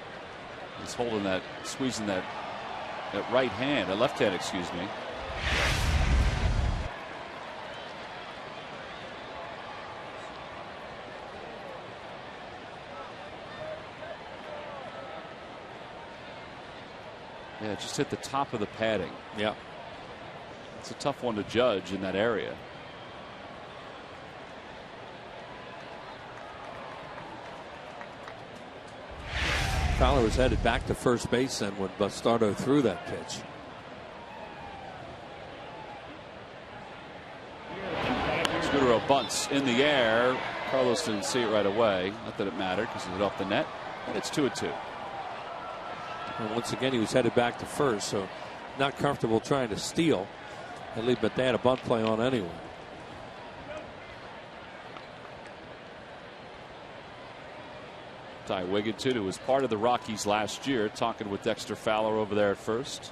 He's holding that, squeezing that right hand, left hand, excuse me. Yeah, just hit the top of the padding. Yeah. It's a tough one to judge in that area. Fowler was headed back to first base then when Bastardo threw that pitch. Scudero bunts in the air. Carlos didn't see it right away. Not that it mattered because he hit off the net. And it's 2-2. And once again, he was headed back to first, so not comfortable trying to steal. At least, but they had a bunt play on anyway. Ty Wigginton, who was part of the Rockies last year, talking with Dexter Fowler over there at first.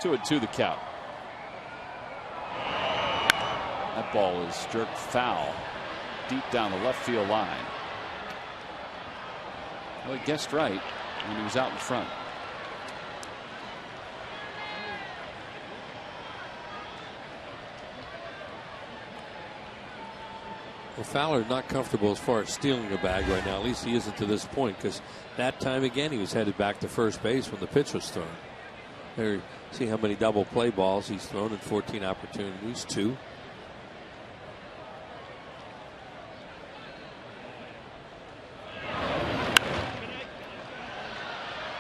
Two and two the count. That ball is jerked foul deep down the left field line. Well, he guessed right when he was out in front. Well, Fowler's not comfortable as far as stealing a bag right now. At least he isn't to this point, because that time again he was headed back to first base when the pitch was thrown. There, see how many double play balls he's thrown in 14 opportunities. 2.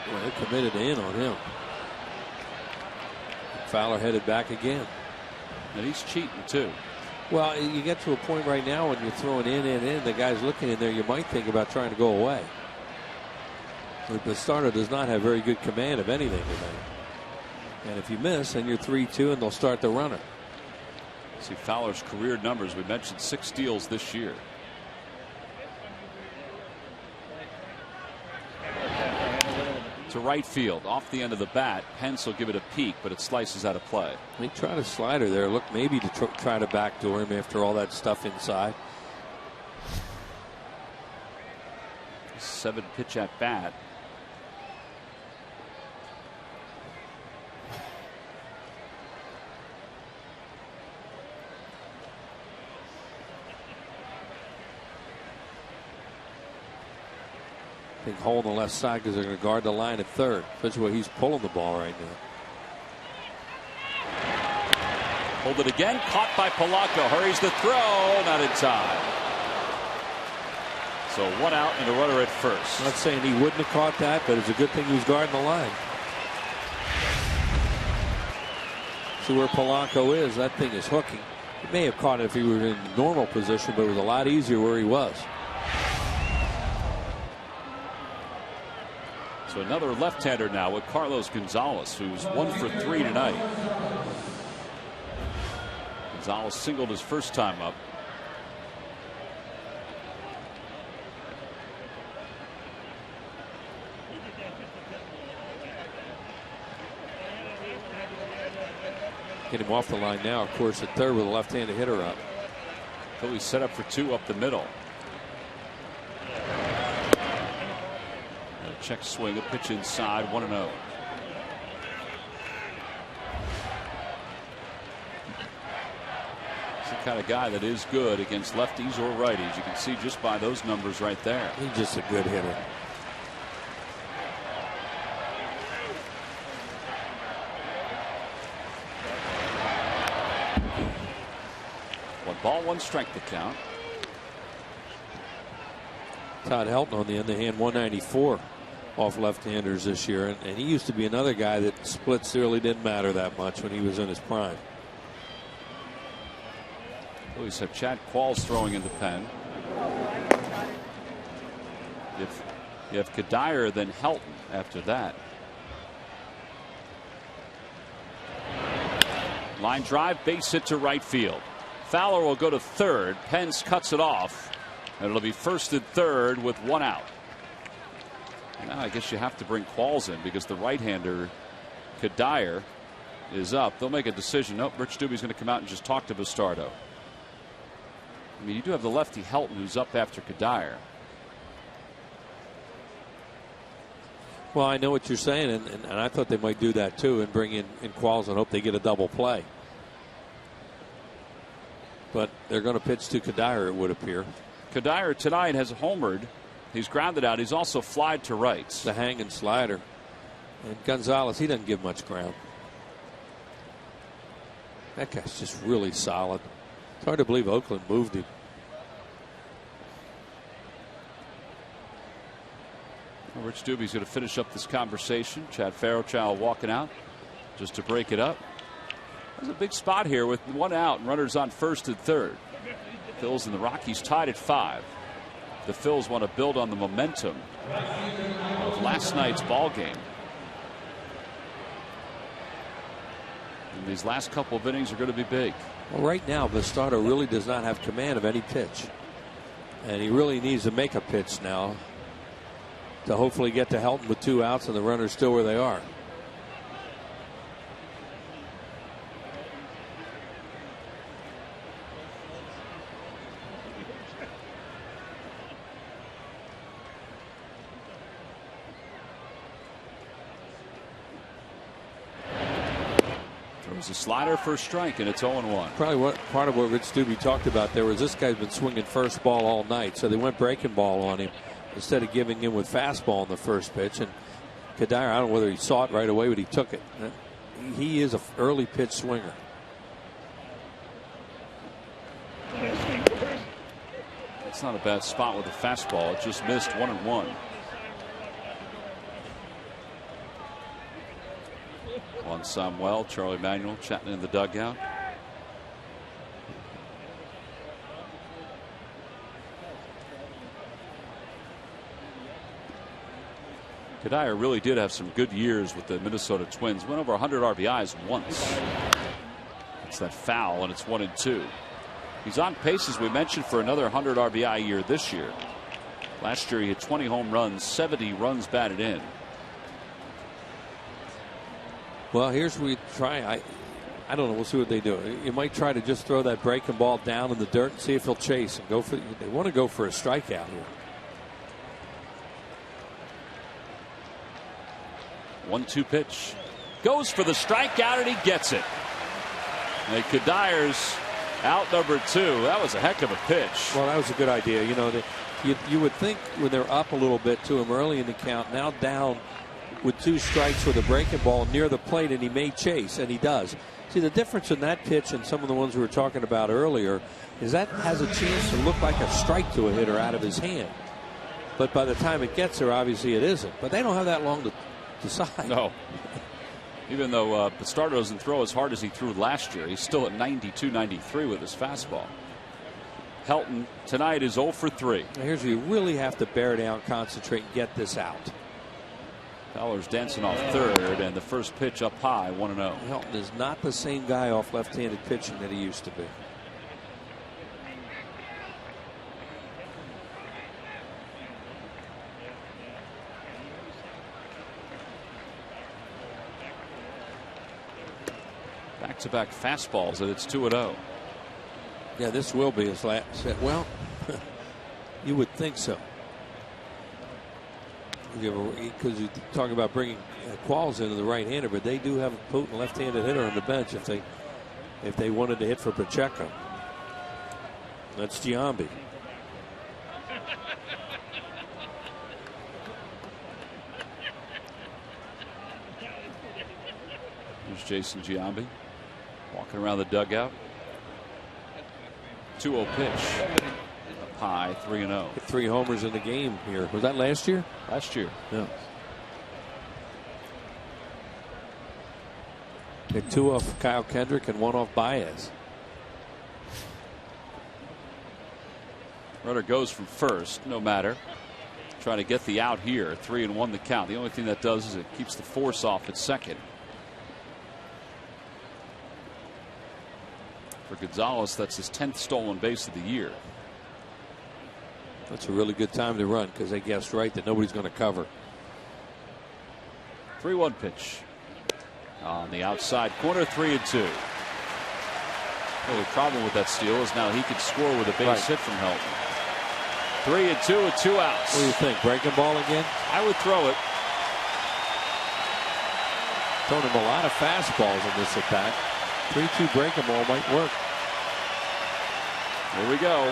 Well, they committed in on him. Fowler headed back again. And he's cheating too. Well, you get to a point right now when you're throwing in, the guy's looking in there, you might think about trying to go away. But Bastardo does not have very good command of anything tonight. And if you miss, then you're 3-2 and they'll start the runner. See Fowler's career numbers. We mentioned 6 steals this year. To right field, off the end of the bat. Pence will give it a peek, but it slices out of play. He tried a slider there. Look, maybe to try to backdoor him after all that stuff inside. 7 pitch at bat. Big hole on the left side because they're going to guard the line at third. That's where he's pulling the ball right now. Hold it again. Caught by Polanco. Hurries the throw. Not in time. So 1 out and a runner at first. I'm not saying he wouldn't have caught that, but it's a good thing he was guarding the line. See where Polanco is. That thing is hooking. He may have caught it if he were in normal position, but it was a lot easier where he was. So another left-hander now with Carlos Gonzalez, who's 1 for 3 tonight. Gonzalez singled his first time up. Get him off the line now, of course, at third with a left-handed hitter up. Phillies set up for 2 up the middle. A check swing, a pitch inside, 1-0. He's the kind of guy that is good against lefties or righties. You can see just by those numbers right there. He's just a good hitter. Ball, 1 strike to count. Todd Helton on the other hand, 194 off left-handers this year, and he used to be another guy that splits really didn't matter that much when he was in his prime. Phillies have Chad Qualls throwing in the pen. If you have Kadire, then Helton after that. Line drive, base hit to right field. Fowler will go to third. Pence cuts it off, and it'll be first and third with 1 out. Now I guess you have to bring Qualls in because the right-hander Kadire is up. They'll make a decision. Nope, Rich Doobie's going to come out and just talk to Bastardo. I mean, you do have the lefty Helton who's up after Kadire. Well, I know what you're saying, and I thought they might do that too and bring in Qualls and hope they get a double play. But they're going to pitch to Kadire, it would appear. Kadire tonight has homered. He's grounded out. He's also flied to right. The hanging slider. And Gonzalez, he doesn't give much ground. That guy's just really solid. It's hard to believe Oakland moved him. Well, Rich Doobie's going to finish up this conversation. Chad Fairchild walking out just to break it up. There's a big spot here with 1 out and runners on first and third. Phils and the Rockies tied at 5. The Phils want to build on the momentum of last night's ball game. And these last couple of innings are going to be big. Well, right now, Bastardo really does not have command of any pitch. And he really needs to make a pitch now to hopefully get to Helton with 2 outs and the runners still where they are. A slider for a strike, and it's 0-1. Probably part of what Rich Doobie talked about there was this guy's been swinging first ball all night, so they went breaking ball on him instead of giving him with fastball on the first pitch. And Kadire, I don't know whether he saw it right away, but he took it. He is an early pitch swinger. That's not a bad spot with a fastball. It just missed 1-1. Juan Samuel, Charlie Manuel chatting in the dugout. Kadire really did have some good years with the Minnesota Twins. Went over 100 RBIs once. It's that foul, and it's 1-2. He's on pace, as we mentioned, for another 100 RBI year this year. Last year he had 20 home runs, 70 runs batted in. Well, here's where we try. I don't know. We'll see what they do. You might try to just throw that breaking ball down in the dirt and see if he'll chase and go for. They want to go for a strikeout here. 1-2 pitch. Goes for the strikeout, and he gets it. And Kadire's out number 2. That was a heck of a pitch. Well, that was a good idea. You know, you would think when they're up a little bit to him early in the count, now down with 2 strikes with a breaking ball near the plate, and he may chase, and he does. See, the difference in that pitch and some of the ones we were talking about earlier is that has a chance to look like a strike to a hitter out of his hand. But by the time it gets there, obviously it isn't. But they don't have that long to decide. No. Even though Bastardo doesn't throw as hard as he threw last year, he's still at 92, 93 with his fastball. Helton tonight is 0 for 3. Now here's where you really have to bear down, concentrate, and get this out. Fowler's dancing off third, and the first pitch up high, 1-0. Helton is not the same guy off left-handed pitching that he used to be. Back-to-back fastballs, and it's 2-0. Yeah, this will be his last. Well, you would think so. Because you talk about bringing Qualls into the right-hander, but they do have a potent left-handed hitter on the bench if they wanted to hit for Pacheco. That's Giambi. There's Jason Giambi walking around the dugout. 2-0 pitch. Up high, 3-0. 3 homers in the game here. Was that last year? Last year. Yeah. Hit 2 off Kyle Kendrick and 1 off Baez. Runner goes from first, no matter. Trying to get the out here. 3-1 the count. The only thing that does is it keeps the force off at second. For Gonzalez, that's his 10th stolen base of the year. That's a really good time to run because they guessed right that nobody's going to cover. 3-1 pitch. On the outside corner, 3-2. Well, the problem with that steal is now he could score with a base hit from Helton. 3-2 with 2 outs. What do you think? Breaking ball again? I would throw it. Throwing him a lot of fastballs in this at bat. 3-2 breaking ball might work. Here we go.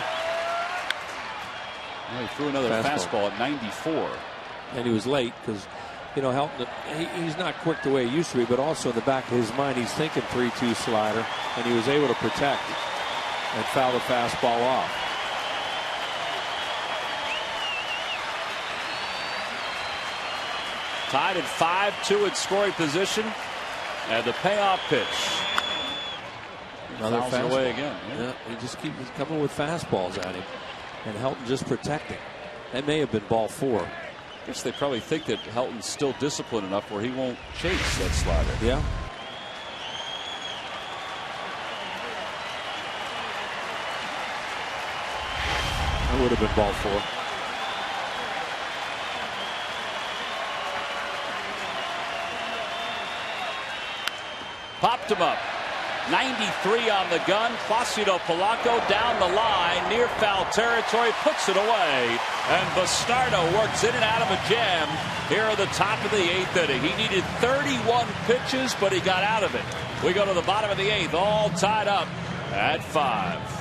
Well, he threw another fastball at 94. And he was late because, you know, Helton, he's not quick the way he used to be, but also in the back of his mind, he's thinking 3-2 slider, and he was able to protect and foul the fastball off. Tied at 5-2 at scoring position. And the payoff pitch. Another fastball away again. Yeah, he just keeps coming with fastballs at him. And Helton just protecting. That may have been ball 4. I guess they probably think that Helton's still disciplined enough where he won't chase that slider. Yeah. That would have been ball 4. Popped him up. 93 on the gun. Placido Polanco down the line near foul territory, puts it away, and Bastardo works in and out of a jam here at the top of the 8th inning. He needed 31 pitches, but he got out of it. We go to the bottom of the 8th, all tied up at 5.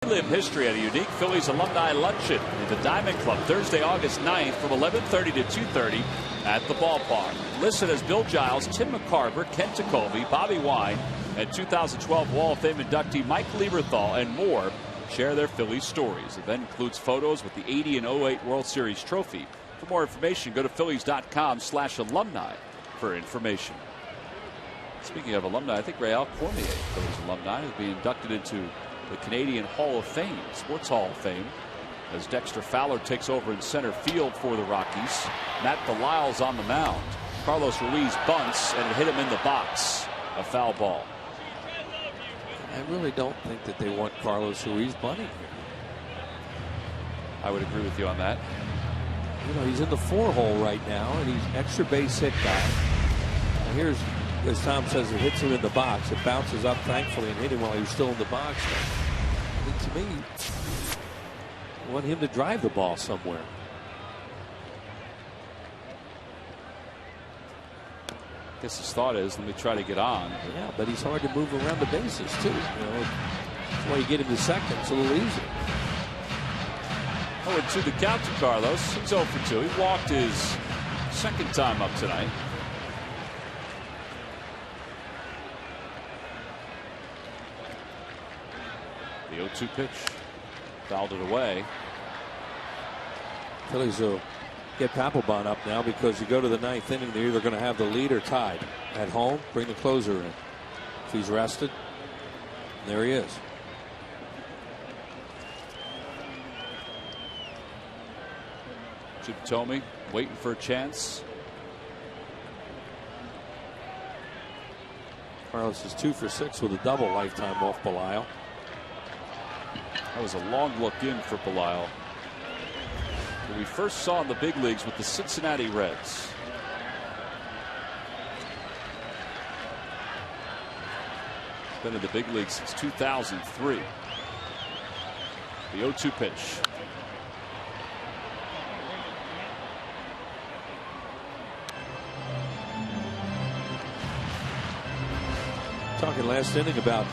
relive history at a unique Phillies alumni luncheon in the Diamond Club Thursday, August 9th from 11:30 to 2:30 at the ballpark. Listen as Bill Giles, Tim McCarver, Ken Tekulve, Bobby Wine, and 2012 Wall of Fame inductee Mike Lieberthal and more share their Phillies stories. The event includes photos with the 80 and 08 World Series trophy. For more information, go to Phillies.com/alumni for information. Speaking of alumni, I think Real Cormier, Phillies alumni, will be inducted into the Canadian Hall of Fame, Sports Hall of Fame, as Dexter Fowler takes over in center field for the Rockies. Matt Belisle's on the mound. Carlos Ruiz bunts and it hit him in the box. A foul ball. I really don't think that they want Carlos Ruiz bunting here. I would agree with you on that. You know, he's in the 4-hole right now, and he's extra base hit guy. And here's, as Tom says, it hits him in the box. It bounces up, thankfully, and hit him while he was still in the box. I mean, to me, I want him to drive the ball somewhere. I guess his thought is, let me try to get on. Yeah, but he's hard to move around the bases, too. You know, that's why you get him to second. It's a little easier. Oh, and to the count to Carlos. He's 0 for 2. He walked his second time up tonight. The 0-2 pitch. Fouled it away. Phillies will get Papelbon up now because you go to the 9th inning, they're either going to have the lead or tied. At home, bring the closer in. If he's rested, there he is. Jim Thome waiting for a chance. Carlos is 2 for 6 with a double lifetime off Belisle. That was a long look in for Belisle, who we first saw in the big leagues with the Cincinnati Reds. Been in the big leagues since 2003. The 0-2 pitch. Talking last inning about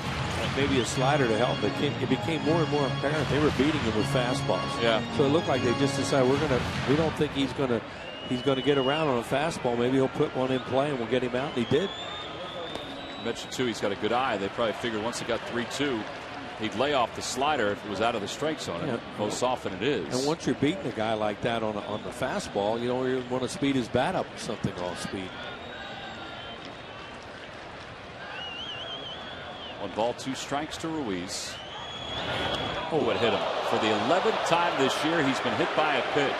maybe a slider to help, but it became more and more apparent they were beating him with fastballs. Yeah. So it looked like they just decided we don't think he's gonna get around on a fastball. Maybe he'll put one in play and we'll get him out, and he did. You mentioned too, he's got a good eye. They probably figured once he got 3-2, he'd lay off the slider if it was out of the strike zone. Yeah. Most often it is. And once you're beating a guy like that on the fastball, you don't even want to speed his bat up with something off speed. 1 ball, 2 strikes to Ruiz. Oh, it hit him. For the 11th time this year, he's been hit by a pitch.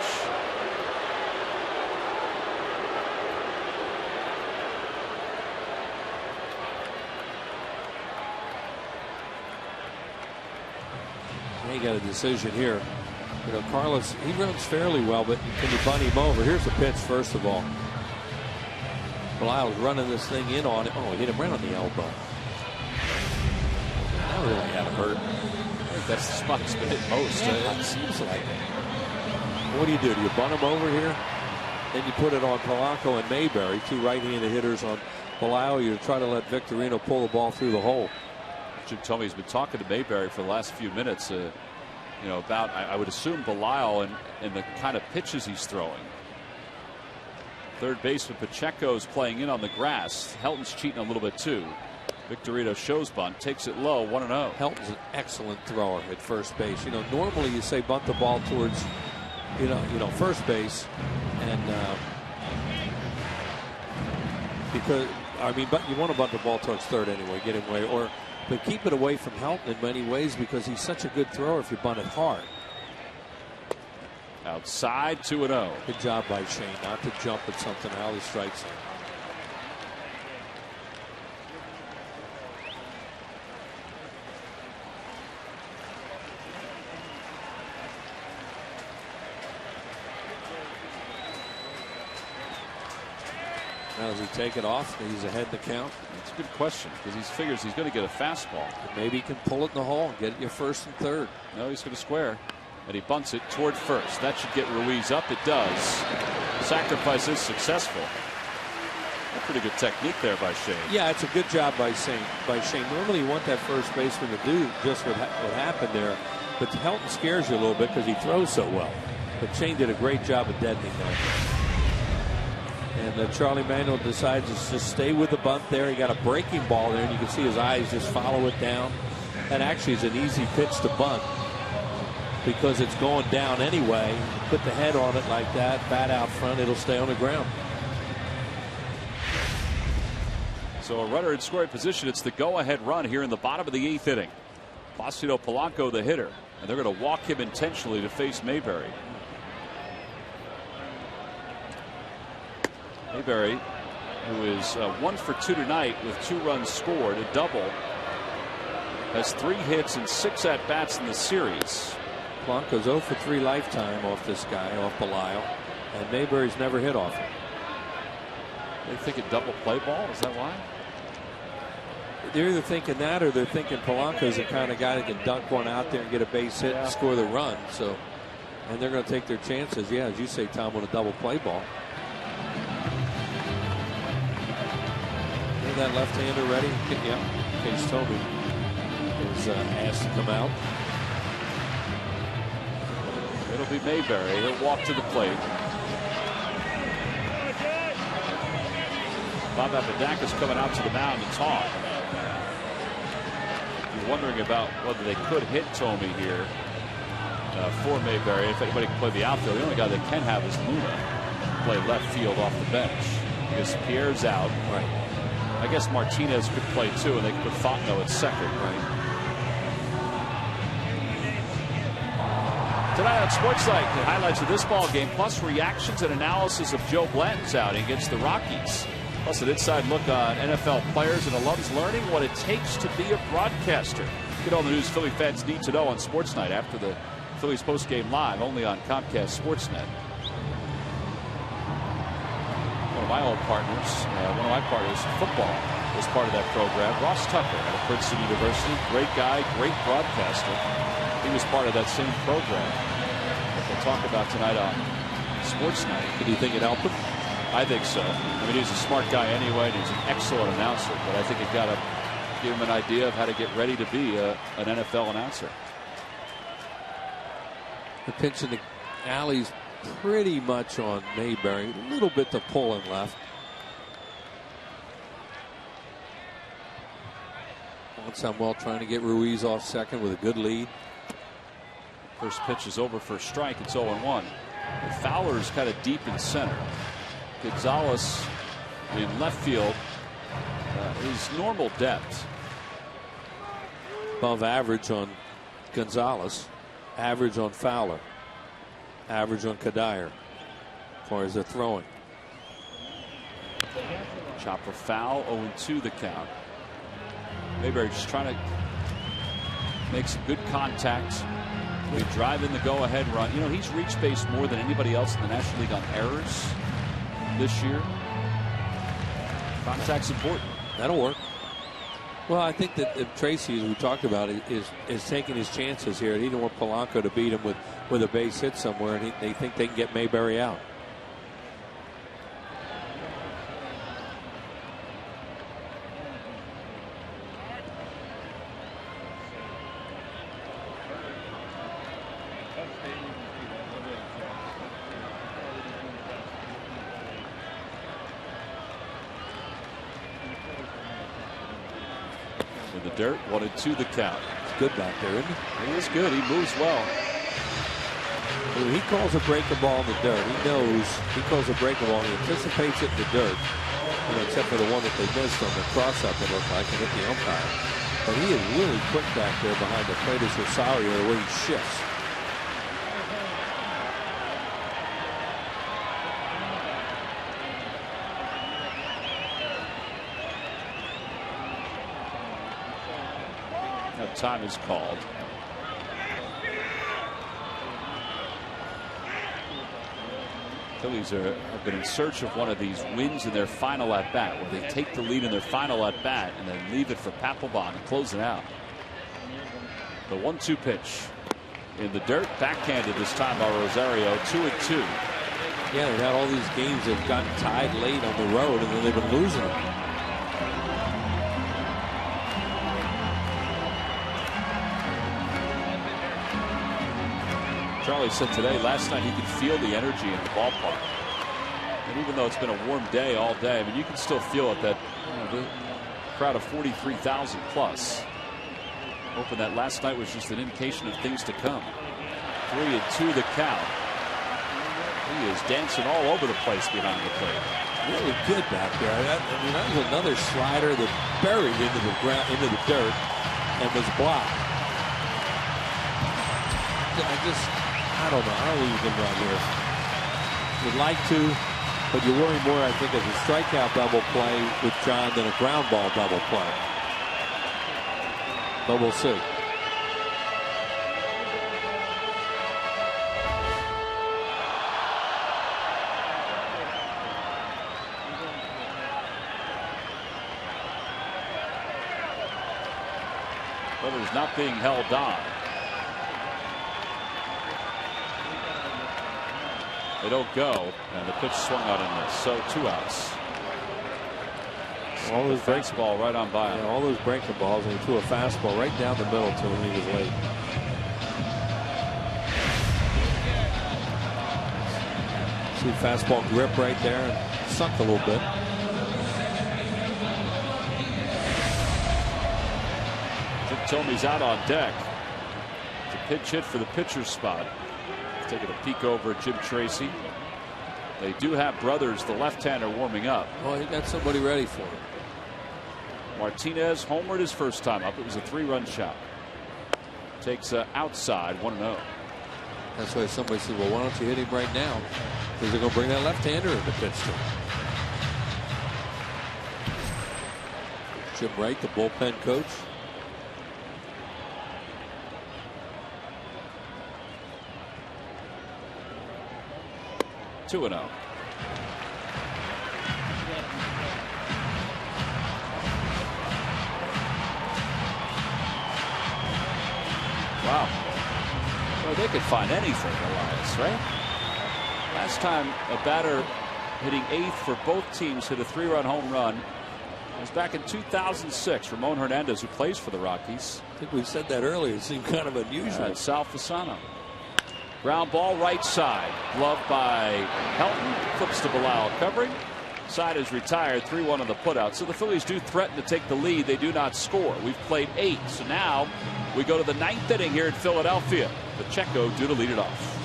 He got a decision here. You know, Carlos, he runs fairly well, but can you bunt him over? Here's the pitch, first of all. Belisle was running this thing in on it. Oh, he hit him right on the elbow. That really had him hurt. I think that's the spot he's been hit most. Yeah, it seems like it. What do? Do you bunt him over here? Then you put it on Polanco and Mayberry, 2 right-handed hitters on Belisle. You try to let Victorino pull the ball through the hole. Jim Thome has been talking to Mayberry for the last few minutes, you know, about, I would assume, Belisle and the kind of pitches he's throwing. Third baseman Pacheco's playing in on the grass. Helton's cheating a little bit too. Victorino shows bunt, takes it low, 1-0. Helton's an excellent thrower at first base. You know, normally you say bunt the ball towards, you know, first base, and because but you want to bunt the ball towards third anyway, get him away, but keep it away from Helton in many ways because he's such a good thrower if you bunt it hard. Outside, 2-0. Good job by Shane not to jump at something how he strikes him. Now does he take it off? He's ahead in the count. That's a good question because he figures he's going to get a fastball. And maybe he can pull it in the hole and get it your first and third. No, he's going to square. And he bunts it toward first. That should get Ruiz up. It does. Sacrifice is successful. A pretty good technique there by Shane. Yeah, it's a good job by Shane. Normally you want that first baseman to do just what happened there. But Helton scares you a little bit because he throws so well. But Shane did a great job of deadening that. And Charlie Manuel decides to just stay with the bunt there. He got a breaking ball there, and you can see his eyes just follow it down. That actually is an easy pitch to bunt because it's going down anyway. Put the head on it like that, bat out front, it'll stay on the ground. So a runner in scoring position. It's the go-ahead run here in the bottom of the 8th inning. Placido Polanco, the hitter, and they're going to walk him intentionally to face Mayberry. Mayberry, who is 1 for 2 tonight with 2 runs scored, a double, has 3 hits and 6 at-bats in the series. Polanco's 0 for 3 lifetime off this guy, off Belisle, and Mayberry's never hit off him. They think a double play ball? Is that why? They're either thinking that or they're thinking Polanco's the kind of guy that can dunk one out there and get a base hit and score the run. So, and they're going to take their chances. Yeah, as you say, Tom, on a double play ball. Is that left-hander ready? Yeah. In case Toby is asked to come out. It'll be Mayberry. He'll walk to the plate. Bob Apodaca's coming out to the mound to talk. You're wondering about whether they could hit Tomey here for Mayberry. If anybody can play the outfield, the only guy they can have is Luna play left field off the bench because Pierre's out. Right. I guess Martinez could play too, and they could put Fontenot at second. Right. Tonight on Sportslight, the highlights of this ball game, plus reactions and analysis of Joe Blanton's outing against the Rockies. Plus an inside look on NFL players and alums learning what it takes to be a broadcaster. Get all the news Philly fans need to know on Sports Night after the Phillies postgame live, only on Comcast Sportsnet. One of my old partners, one of my partners in football, was part of that program. Ross Tucker out of Princeton University. Great guy, great broadcaster. He was part of that same program that we'll talk about tonight on Sports Night. Do you think it helped him? I think so. I mean, he's a smart guy anyway, and he's an excellent announcer, but I think it got to give him an idea of how to get ready to be an NFL announcer. The pitch in the alley's pretty much on Mayberry. A little bit to pull and left. Juan Samuel trying to get Ruiz off second with a good lead. First pitch is over for a strike. It's 0-1. Fowler's kind of deep in center. Gonzalez in left field is normal depth. Above average on Gonzalez. Average on Fowler. Average on Kadire as far as they're throwing. Chopper foul, 0-2 the count. Mayberry just trying to make some good contact. We drive in the go-ahead run. You know, he's reached base more than anybody else in the National League on errors this year. Contact's important. That'll work. Well, I think that Tracy, as we talked about, is taking his chances here. He didn't want Polanco to beat him with a base hit somewhere, and they think they can get Mayberry out. Dirt, 1-2 the count. He's good back there, isn't he? He is good. He moves well. When he calls a breaker ball in the dirt, he knows he calls a breaker ball. He anticipates it in the dirt, except for the one that they missed on the cross-up, it looked like, and hit the umpire. But he is really quick back there behind the plate as Rosario, the way he shifts. Time is called. Phillies have been in search of one of these wins in their final at bat, where they take the lead in their final at bat and then leave it for Papelbon to close it out. The 1-2 pitch in the dirt, backhanded this time by Rosario. 2-2. Yeah, they've had all these games that have gotten tied late on the road, and then they've been losing them. Charlie said today, last night he could feel the energy in the ballpark. And even though it's been a warm day all day, I mean, you can still feel it, that the crowd of 43,000 plus. Hoping that last night was just an indication of things to come. 3-2 the count. He is dancing all over the place behind the plate. Really good back there. I mean, that was another slider that buried into the ground, into the dirt, and was blocked. I don't know. I don't think you can run here. Would like to, but you worry more, I think, of a strikeout double play with John than a ground ball double play. But we'll see. Brothers not being held on. They don't go, and the pitch swung out and missed. So 2 outs. All those fastball right on by him. Yeah, all those breaking balls, and he threw a fastball right down the middle to him. He was late. See fastball grip right there and sunk a little bit. Jim Thome's out on deck. It's a pinch hit for the pitcher's spot. Taking a peek over at Jim Tracy. They do have Brothers, the left-hander, warming up. Well, he got somebody ready for him. Martinez homered his first time up. It was a 3-run shot. Takes outside 1-0. That's why somebody said, well, why don't you hit him right now? Because they're going to bring that left-hander in the pitch to him. Jim Wright, the bullpen coach. Two 2-0. Wow. Well, they could find anything, Elias, right? Last time a batter hitting 8th for both teams hit a 3-run home run. It was back in 2006. Ramon Hernandez, who plays for the Rockies. I think we said that earlier. It seemed kind of unusual. Sal Fasano. Ground ball right side. Gloved by Helton. Flips to Bilal covering. Side is retired. 3-1 on the putout. So the Phillies do threaten to take the lead. They do not score. We've played 8. So now we go to the 9th inning here in Philadelphia. Pacheco due to lead it off.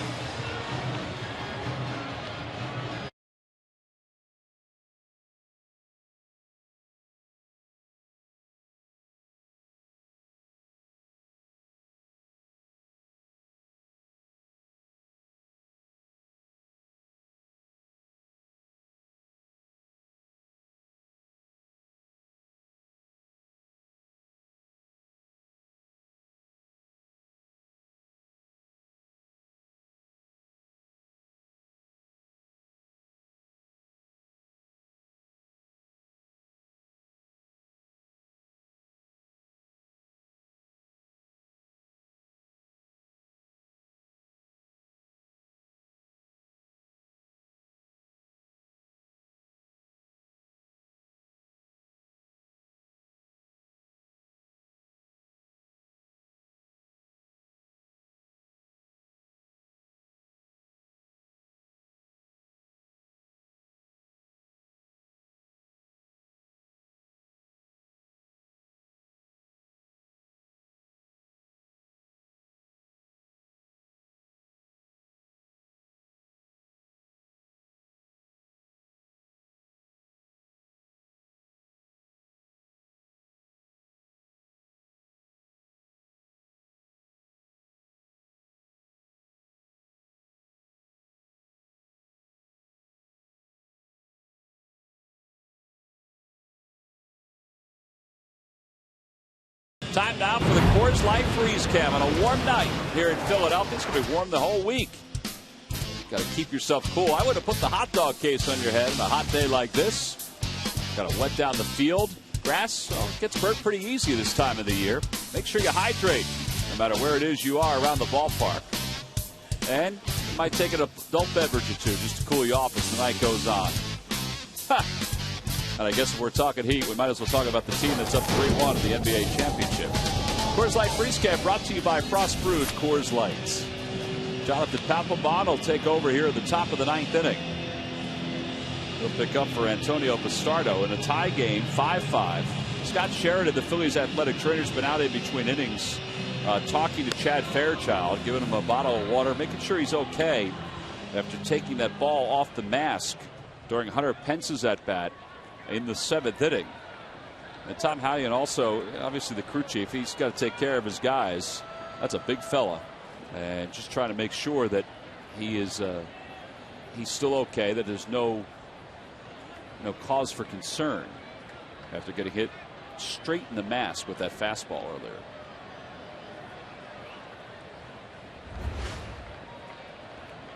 Time now for the Coors Light Freeze Cam on a warm night here in Philadelphia. It's going to be warm the whole week. Got to keep yourself cool. I would have put the hot dog case on your head on a hot day like this. Got to wet down the field. Grass gets burnt pretty easy this time of the year. Make sure you hydrate no matter where it is you are around the ballpark. And you might take an adult beverage or two just to cool you off as the night goes on. And I guess if we're talking heat, we might as well talk about the team that's up 3-1 in the NBA championship. Coors Light Freeze Cam brought to you by Frost Brewed Coors Lights. Jonathan Papelbon will take over here at the top of the 9th inning. He'll pick up for Antonio Bastardo in a tie game, 5-5. Scott Sheridan, the Phillies athletic trainer, has been out in between innings talking to Chad Fairchild, giving him a bottle of water, making sure he's okay after taking that ball off the mask during Hunter Pence's at bat in the 7th inning. And Tom Hallion also, obviously the crew chief, he's got to take care of his guys. That's a big fella, and just trying to make sure that he is he's still okay, that there's no cause for concern after getting hit straight in the mask with that fastball earlier.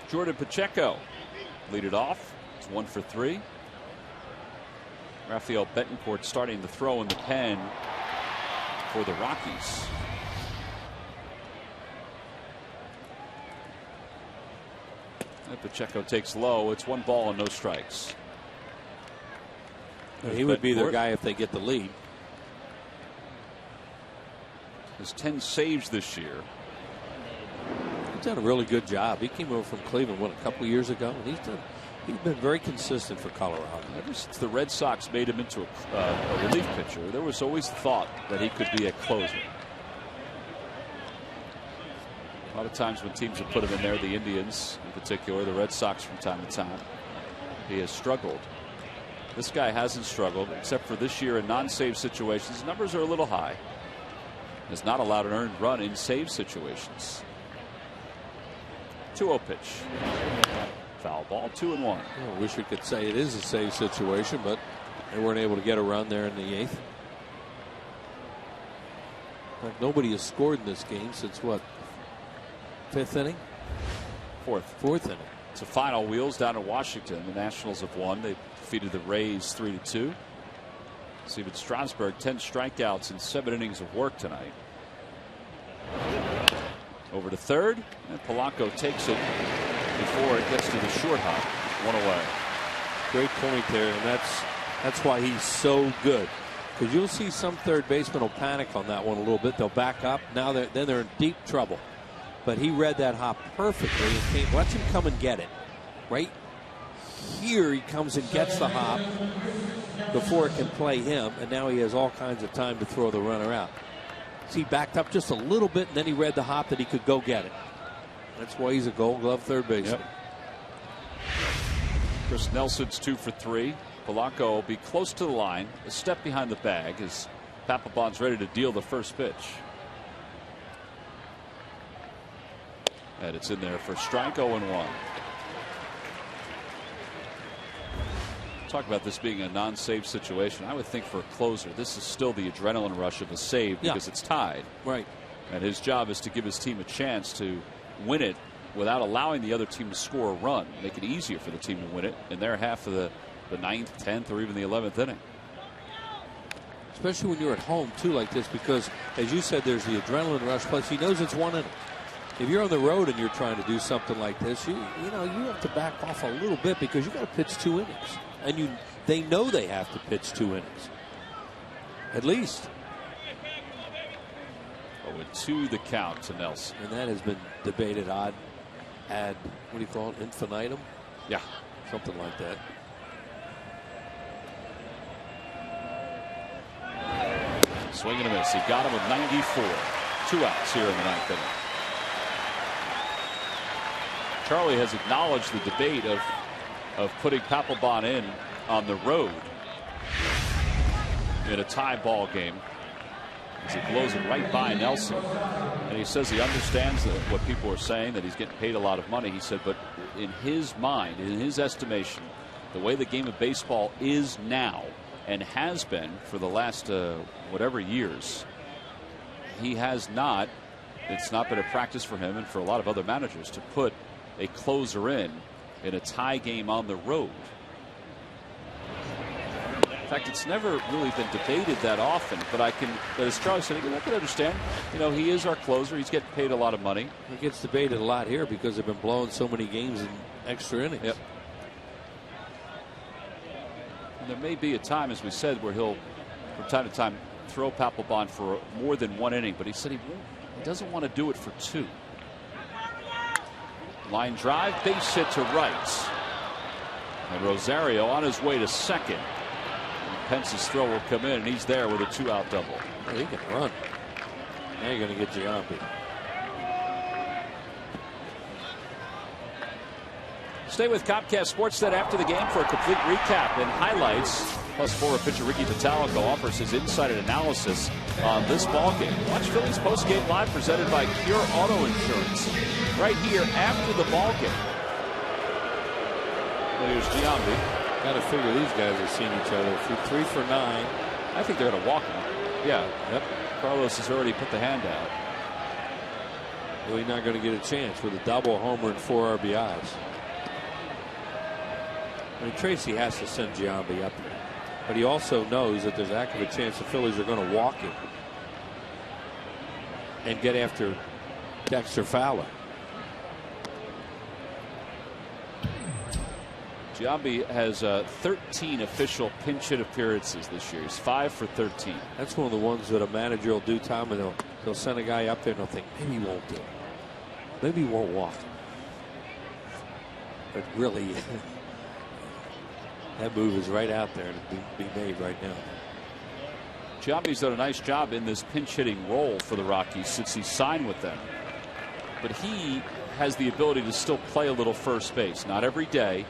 Jordan Pacheco lead it off. It's 1 for 3. Rafael Betancourt starting to throw in the pen for the Rockies. And Pacheco takes low. It's 1 ball and no strikes. He would be their guy if they get the lead. Has 10 saves this year. He's done a really good job. He came over from Cleveland a couple of years ago, and he's been very consistent for Colorado. Ever since the Red Sox made him into a relief pitcher, there was always thought that he could be a closer. A lot of times when teams have put him in there, the Indians in particular, the Red Sox from time to time, he has struggled. This guy hasn't struggled, except for this year in non-save situations. His numbers are a little high. Has not allowed an earned run in save situations. 2-0 pitch. Foul ball, 2-1. Well, I wish we could say it is a save situation, but they weren't able to get a run there in the 8th. But nobody has scored in this game since what? 5th inning? 4th inning. It's a final. Wheels down to Washington. The Nationals have won. They defeated the Rays 3-2. Steven Strasburg, 10 strikeouts in 7 innings of work tonight. Over to third, and Polanco takes it before it gets to the short hop. 1 away. Great point there, and that's why he's so good. Because you'll see some third basemen will panic on that one a little bit. They'll back up. Now they're in deep trouble. But he read that hop perfectly and came. Watch him come and get it. Right here, he comes and gets the hop before it can play him, and now he has all kinds of time to throw the runner out. So he backed up just a little bit, and then he read the hop that he could go get it. That's why he's a Gold Glove third baseman. Yep. Chris Nelson's 2 for 3. Polanco will be close to the line, a step behind the bag as Papelbon's ready to deal the first pitch. And it's in there for strike. 0-1. Talk about this being a non-save situation. I would think for a closer, this is still the adrenaline rush of a save because it's tied. Right. And his job is to give his team a chance to win it without allowing the other team to score a run. Make it easier for the team to win it in their half of the 9th, 10th, or even the 11th inning. Especially when you're at home, too, like this, because, as you said, there's the adrenaline rush, plus he knows it's 1 inning. If you're on the road and you're trying to do something like this, you have to back off a little bit because you got to pitch 2 innings. And they know they have to pitch 2 innings. At least. 0-2 the count to Nelson. And that has been debated ad what do you call it? Infinitum? Yeah. Something like that. Swing and a miss. He got him with 94. 2 outs here in the 9th inning. Charlie has acknowledged the debate of putting Papelbon in on the road in a tie ball game as he blows it right by Nelson. And he says he understands what people are saying, that he's getting paid a lot of money. He said, but in his mind, in his estimation, the way the game of baseball is now and has been for the last whatever years, he has not, it's not been a practice for him and for a lot of other managers to put a closer in a tie game on the road. In fact, it's never really been debated that often, but as Charlie said, I can understand. He is our closer. He's getting paid a lot of money. It gets debated a lot here because they've been blowing so many games in extra innings. Yep. And there may be a time, as we said, where he'll, from time to time, throw Papelbon for more than 1 inning, but he said he doesn't want to do it for 2. Line drive, base hit to right. And Rosario on his way to second. And Pence's throw will come in, and he's there with a 2-out double. Well, he can run. Now you're going to get Giambi. Stay with Comcast Sportsnet after the game for a complete recap and highlights. Plus, former pitcher Ricky Vitalico offers his insight and analysis on this ballgame. Watch Phillies postgame live presented by Pure Auto Insurance right here after the ballgame. Well, here's Giambi. Got to figure these guys have seen each other. 3 for 9. I think they're going to walk him. Yeah. Yep. Carlos has already put the hand out. Well, he's not going to get a chance with a double homer and 4 RBIs. I mean, Tracy has to send Giambi up there. But he also knows that there's a heck of a chance the Phillies are going to walk him and get after Dexter Fowler. Giambi has 13 official pinch hit appearances this year. He's 5 for 13. That's one of the ones that a manager will do, Tom, and they'll send a guy up there and they'll think maybe he won't do it. Maybe he won't walk. But really, that move is right out there to be made right now. Giambi's done a nice job in this pinch hitting role for the Rockies since he signed with them. But he has the ability to still play a little first base. Not every day,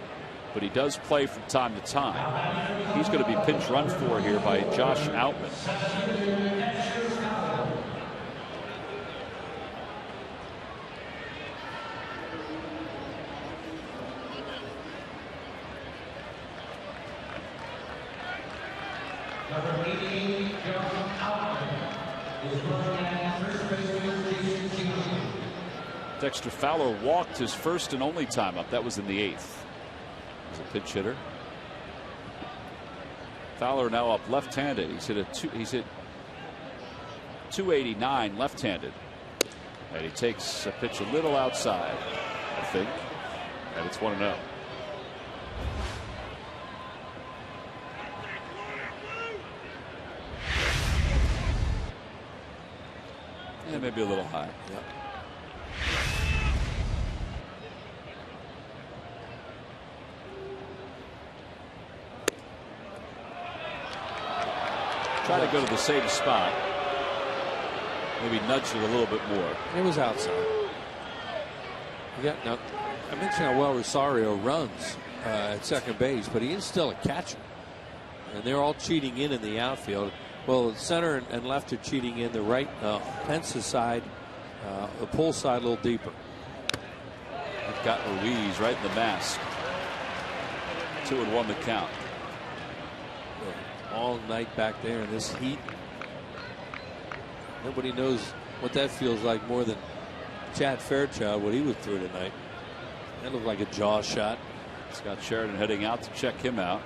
but he does play from time to time. He's going to be pinch run for here by Josh Outman. Dexter Fowler walked his first and only time up. That was in the 8th. He's a pinch hitter. Fowler now up left-handed. He's hit 289 left-handed. And he takes a pitch a little outside, I think. And it's 1-0. Yeah, maybe a little high. Yep. Try to go to the same spot. Maybe nudge it a little bit more. It was outside. Now, I mentioned how well Rosario runs at second base, but he is still a catcher. And they're all cheating in the outfield. Well, the center and left are cheating in. The right, Pence's side, the pull side a little deeper. They've got Ruiz right in the mask. 2-1 the count. All night back there in this heat. Nobody knows what that feels like more than Chad Fairchild, what he was through tonight. That looked like a jaw shot. Scott Sheridan heading out to check him out.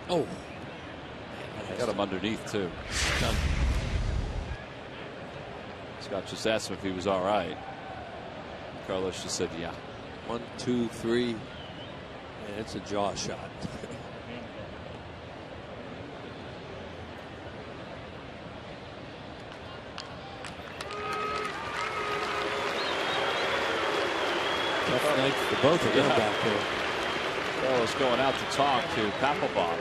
Oh. Got him underneath, too. Scott just asked him if he was all right. Carlos just said, yeah. 1, 2, 3. And it's a jaw shot. Tough night for both of them back there. Carlos going out to talk to Papelbon.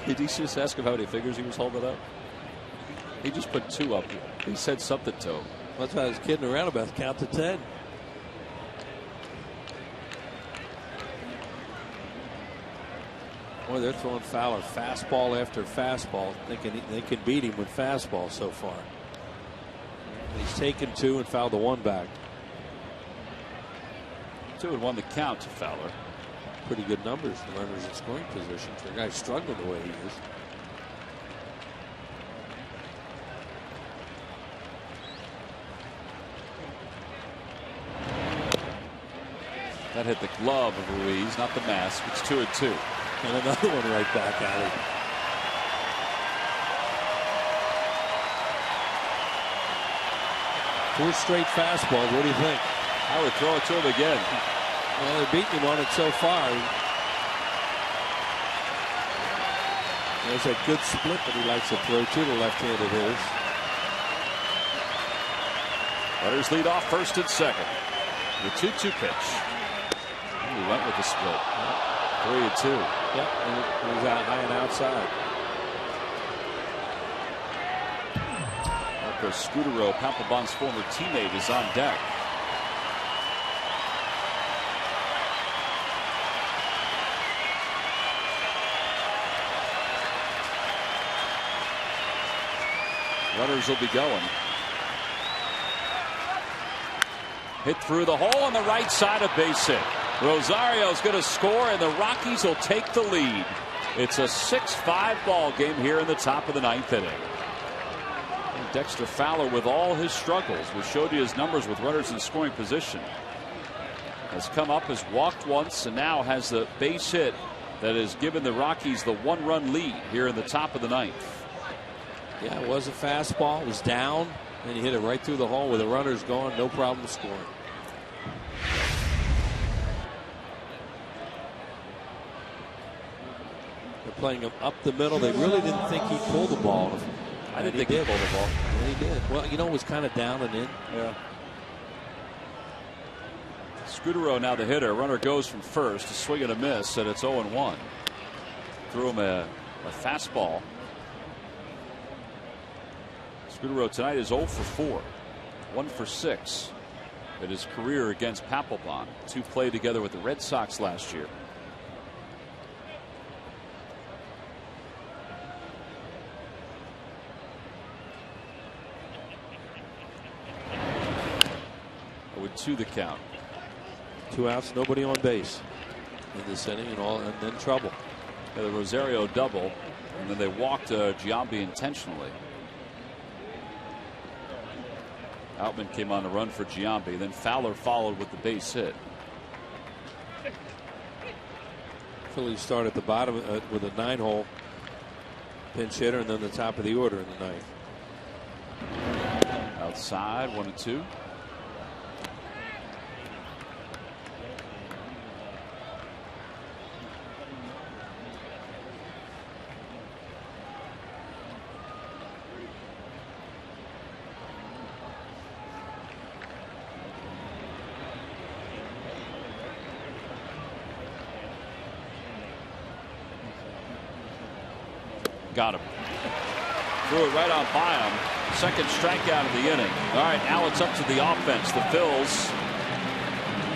Did he just ask him how many figures he was holding up? He just put 2 up. He said something to him. That's why I was kidding around about count to 10. Boy, they're throwing Fowler fastball after fastball, thinking they can beat him with fastball so far. And he's taken 2 and fouled the 1 back. 2-1 the count to Fowler. Pretty good numbers, the runners in scoring position for a guy struggling the way he is. That hit the glove of Ruiz, not the mask. It's 2-2. And another one right back at him. 4 straight fastballs. What do you think? I would throw it to him again. Well, they're beating him on it so far. There's a good split that he likes to throw to the left-handed hitters. Runners lead off first and second. The 2-2 pitch. He went with the split. 3-2. Yep, and he was out high and outside. Marco Scudero, Papelbon's former teammate, is on deck. Runners will be going. Hit through the hole on the right side, of base hit. Rosario's going to score, and the Rockies will take the lead. It's a 6-5 ball game here in the top of the 9th inning. And Dexter Fowler, with all his struggles, we showed you his numbers with runners in scoring position, has come up, has walked once, and now has the base hit that has given the Rockies the 1-run lead here in the top of the 9th. Yeah, it was a fastball. It was down, and he hit it right through the hole with the runners going. No problem scoring. They're playing him up the middle. They really didn't think he'd pull the ball. I didn't think he'd pull the ball. And he did. Well, you know, it was kind of down and in. Yeah. Scudero now the hitter. Runner goes from first. A swing and a miss, and it's 0-1. Threw him a fastball. Scudero tonight is 0 for 4. 1 for 6 in his career against Papelbon. 2 played together with the Red Sox last year. With 2 the count. 2 outs, nobody on base in this inning, and then trouble. Yeah, the Rosario double, and then they walked Giambi intentionally. Outman came on the run for Giambi. Then Fowler followed with the base hit. Phillies start at the bottom with a 9-hole pinch hitter, and then the top of the order in the 9th. Outside, 1-2. Got him. Threw it right on by him. Second strikeout of the inning. All right, now it's up to the offense. The Phils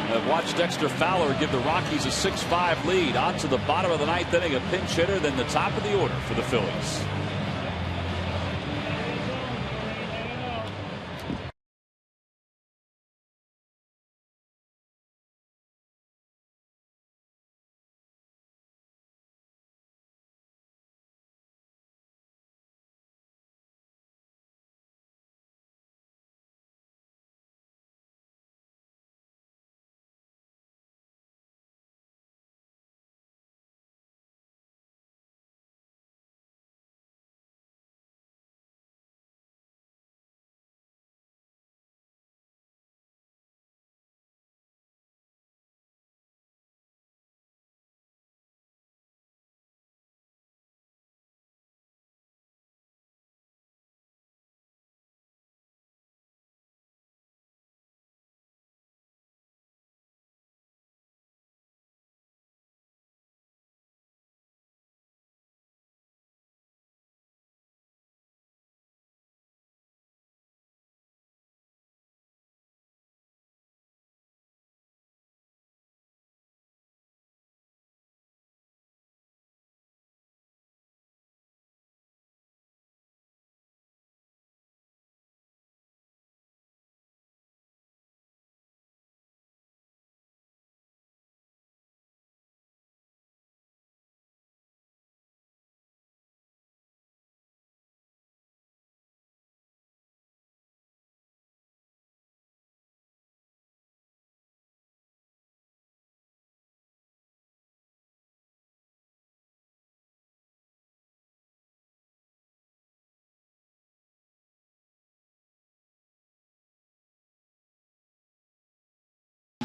have watched Dexter Fowler give the Rockies a 6-5 lead. On to the bottom of the 9th inning, a pinch hitter, then the top of the order for the Phillies.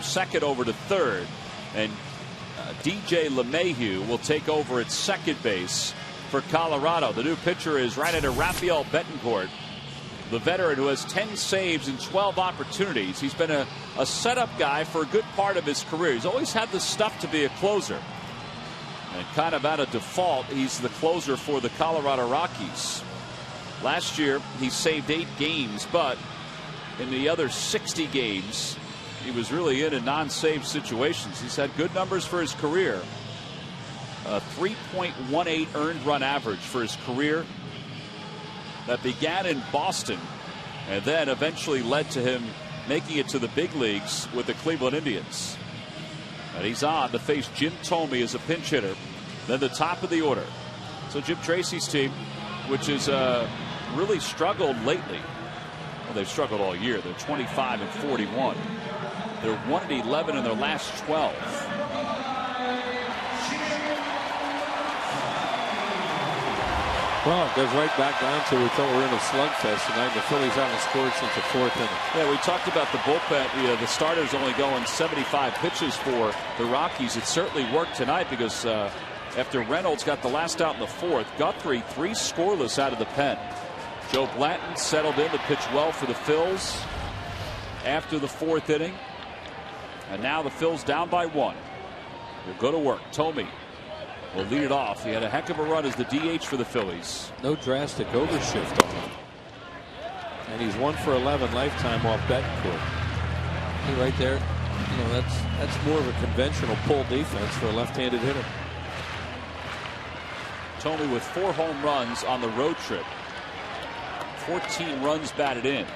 Second over to third, and DJ LeMahieu will take over at second base for Colorado. The new pitcher is right-hander Rafael Betancourt, the veteran who has 10 saves in 12 opportunities. He's been a setup guy for a good part of his career. He's always had the stuff to be a closer. And kind of out of default, he's the closer for the Colorado Rockies. Last year, he saved 8 games, but in the other 60 games, he was really in non-save situations. He's had good numbers for his career. A 3.18 earned run average for his career. That began in Boston and then eventually led to him making it to the big leagues with the Cleveland Indians. And he's on to face Jim Thome as a pinch hitter. Then the top of the order. So Jim Tracy's team, which has really struggled lately. Well, they've struggled all year. They're 25 and 41. They're 1-11 in their last 12. Well, it goes right back down to we thought we were in a slugfest tonight. The Phillies haven't scored since the 4th inning. Yeah, we talked about the bullpen. The starters only going 75 pitches for the Rockies. It certainly worked tonight because after Reynolds got the last out in the 4th, Guthrie 3 scoreless out of the pen. Joe Blanton settled in to pitch well for the Phils after the 4th inning. And now the Phils down by 1. They'll go to work. Thome will lead it off. He had a heck of a run as the DH for the Phillies. No drastic overshift on him. And he's 1 for 11 lifetime off Betancourt. See right there, you know, that's more of a conventional pull defense for a left-handed hitter. Thome with 4 home runs on the road trip. 14 runs batted in.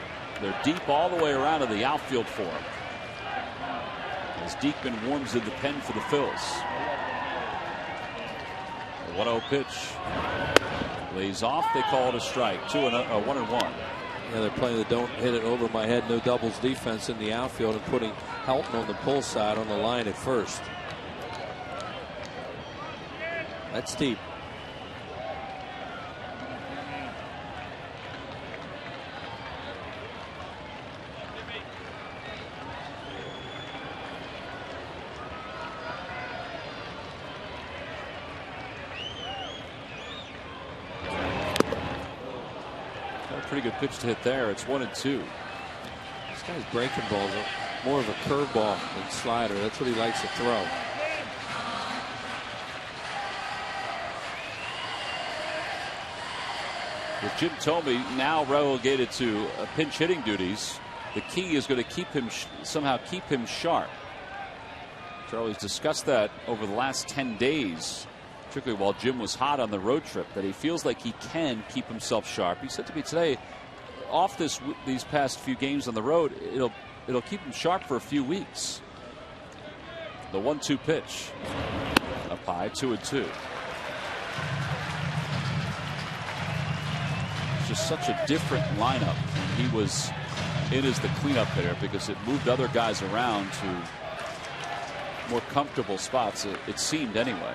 They're deep all the way around to the outfield for him. As Diekman warms in the pen for the Phils. A 1-0 pitch. Lays off. They call it a strike. 1-1. Yeah, they're playing the don't hit it over my head, no doubles defense in the outfield and putting Helton on the pull side on the line at first. That's deep. Pretty good pitch to hit there. It's 1-2. This guy's breaking balls are more of a curveball than slider. That's what he likes to throw. With Jim Thome now relegated to pinch hitting duties, the key is going to keep him somehow keep him sharp. Charlie's discussed that over the last 10 days. Particularly while Jim was hot on the road trip, that he feels like he can keep himself sharp. He said to me today, off these past few games on the road, it'll keep him sharp for a few weeks. The 1-2 pitch up high, 2-2. It's just such a different lineup when he was in as the cleanup hitter because it moved other guys around to more comfortable spots. It seemed anyway.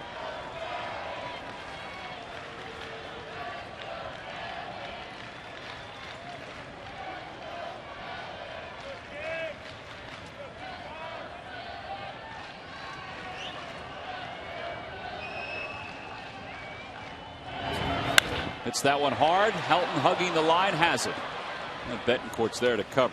It's that one hard. Helton hugging the line has it. And Betancourt's there to cover.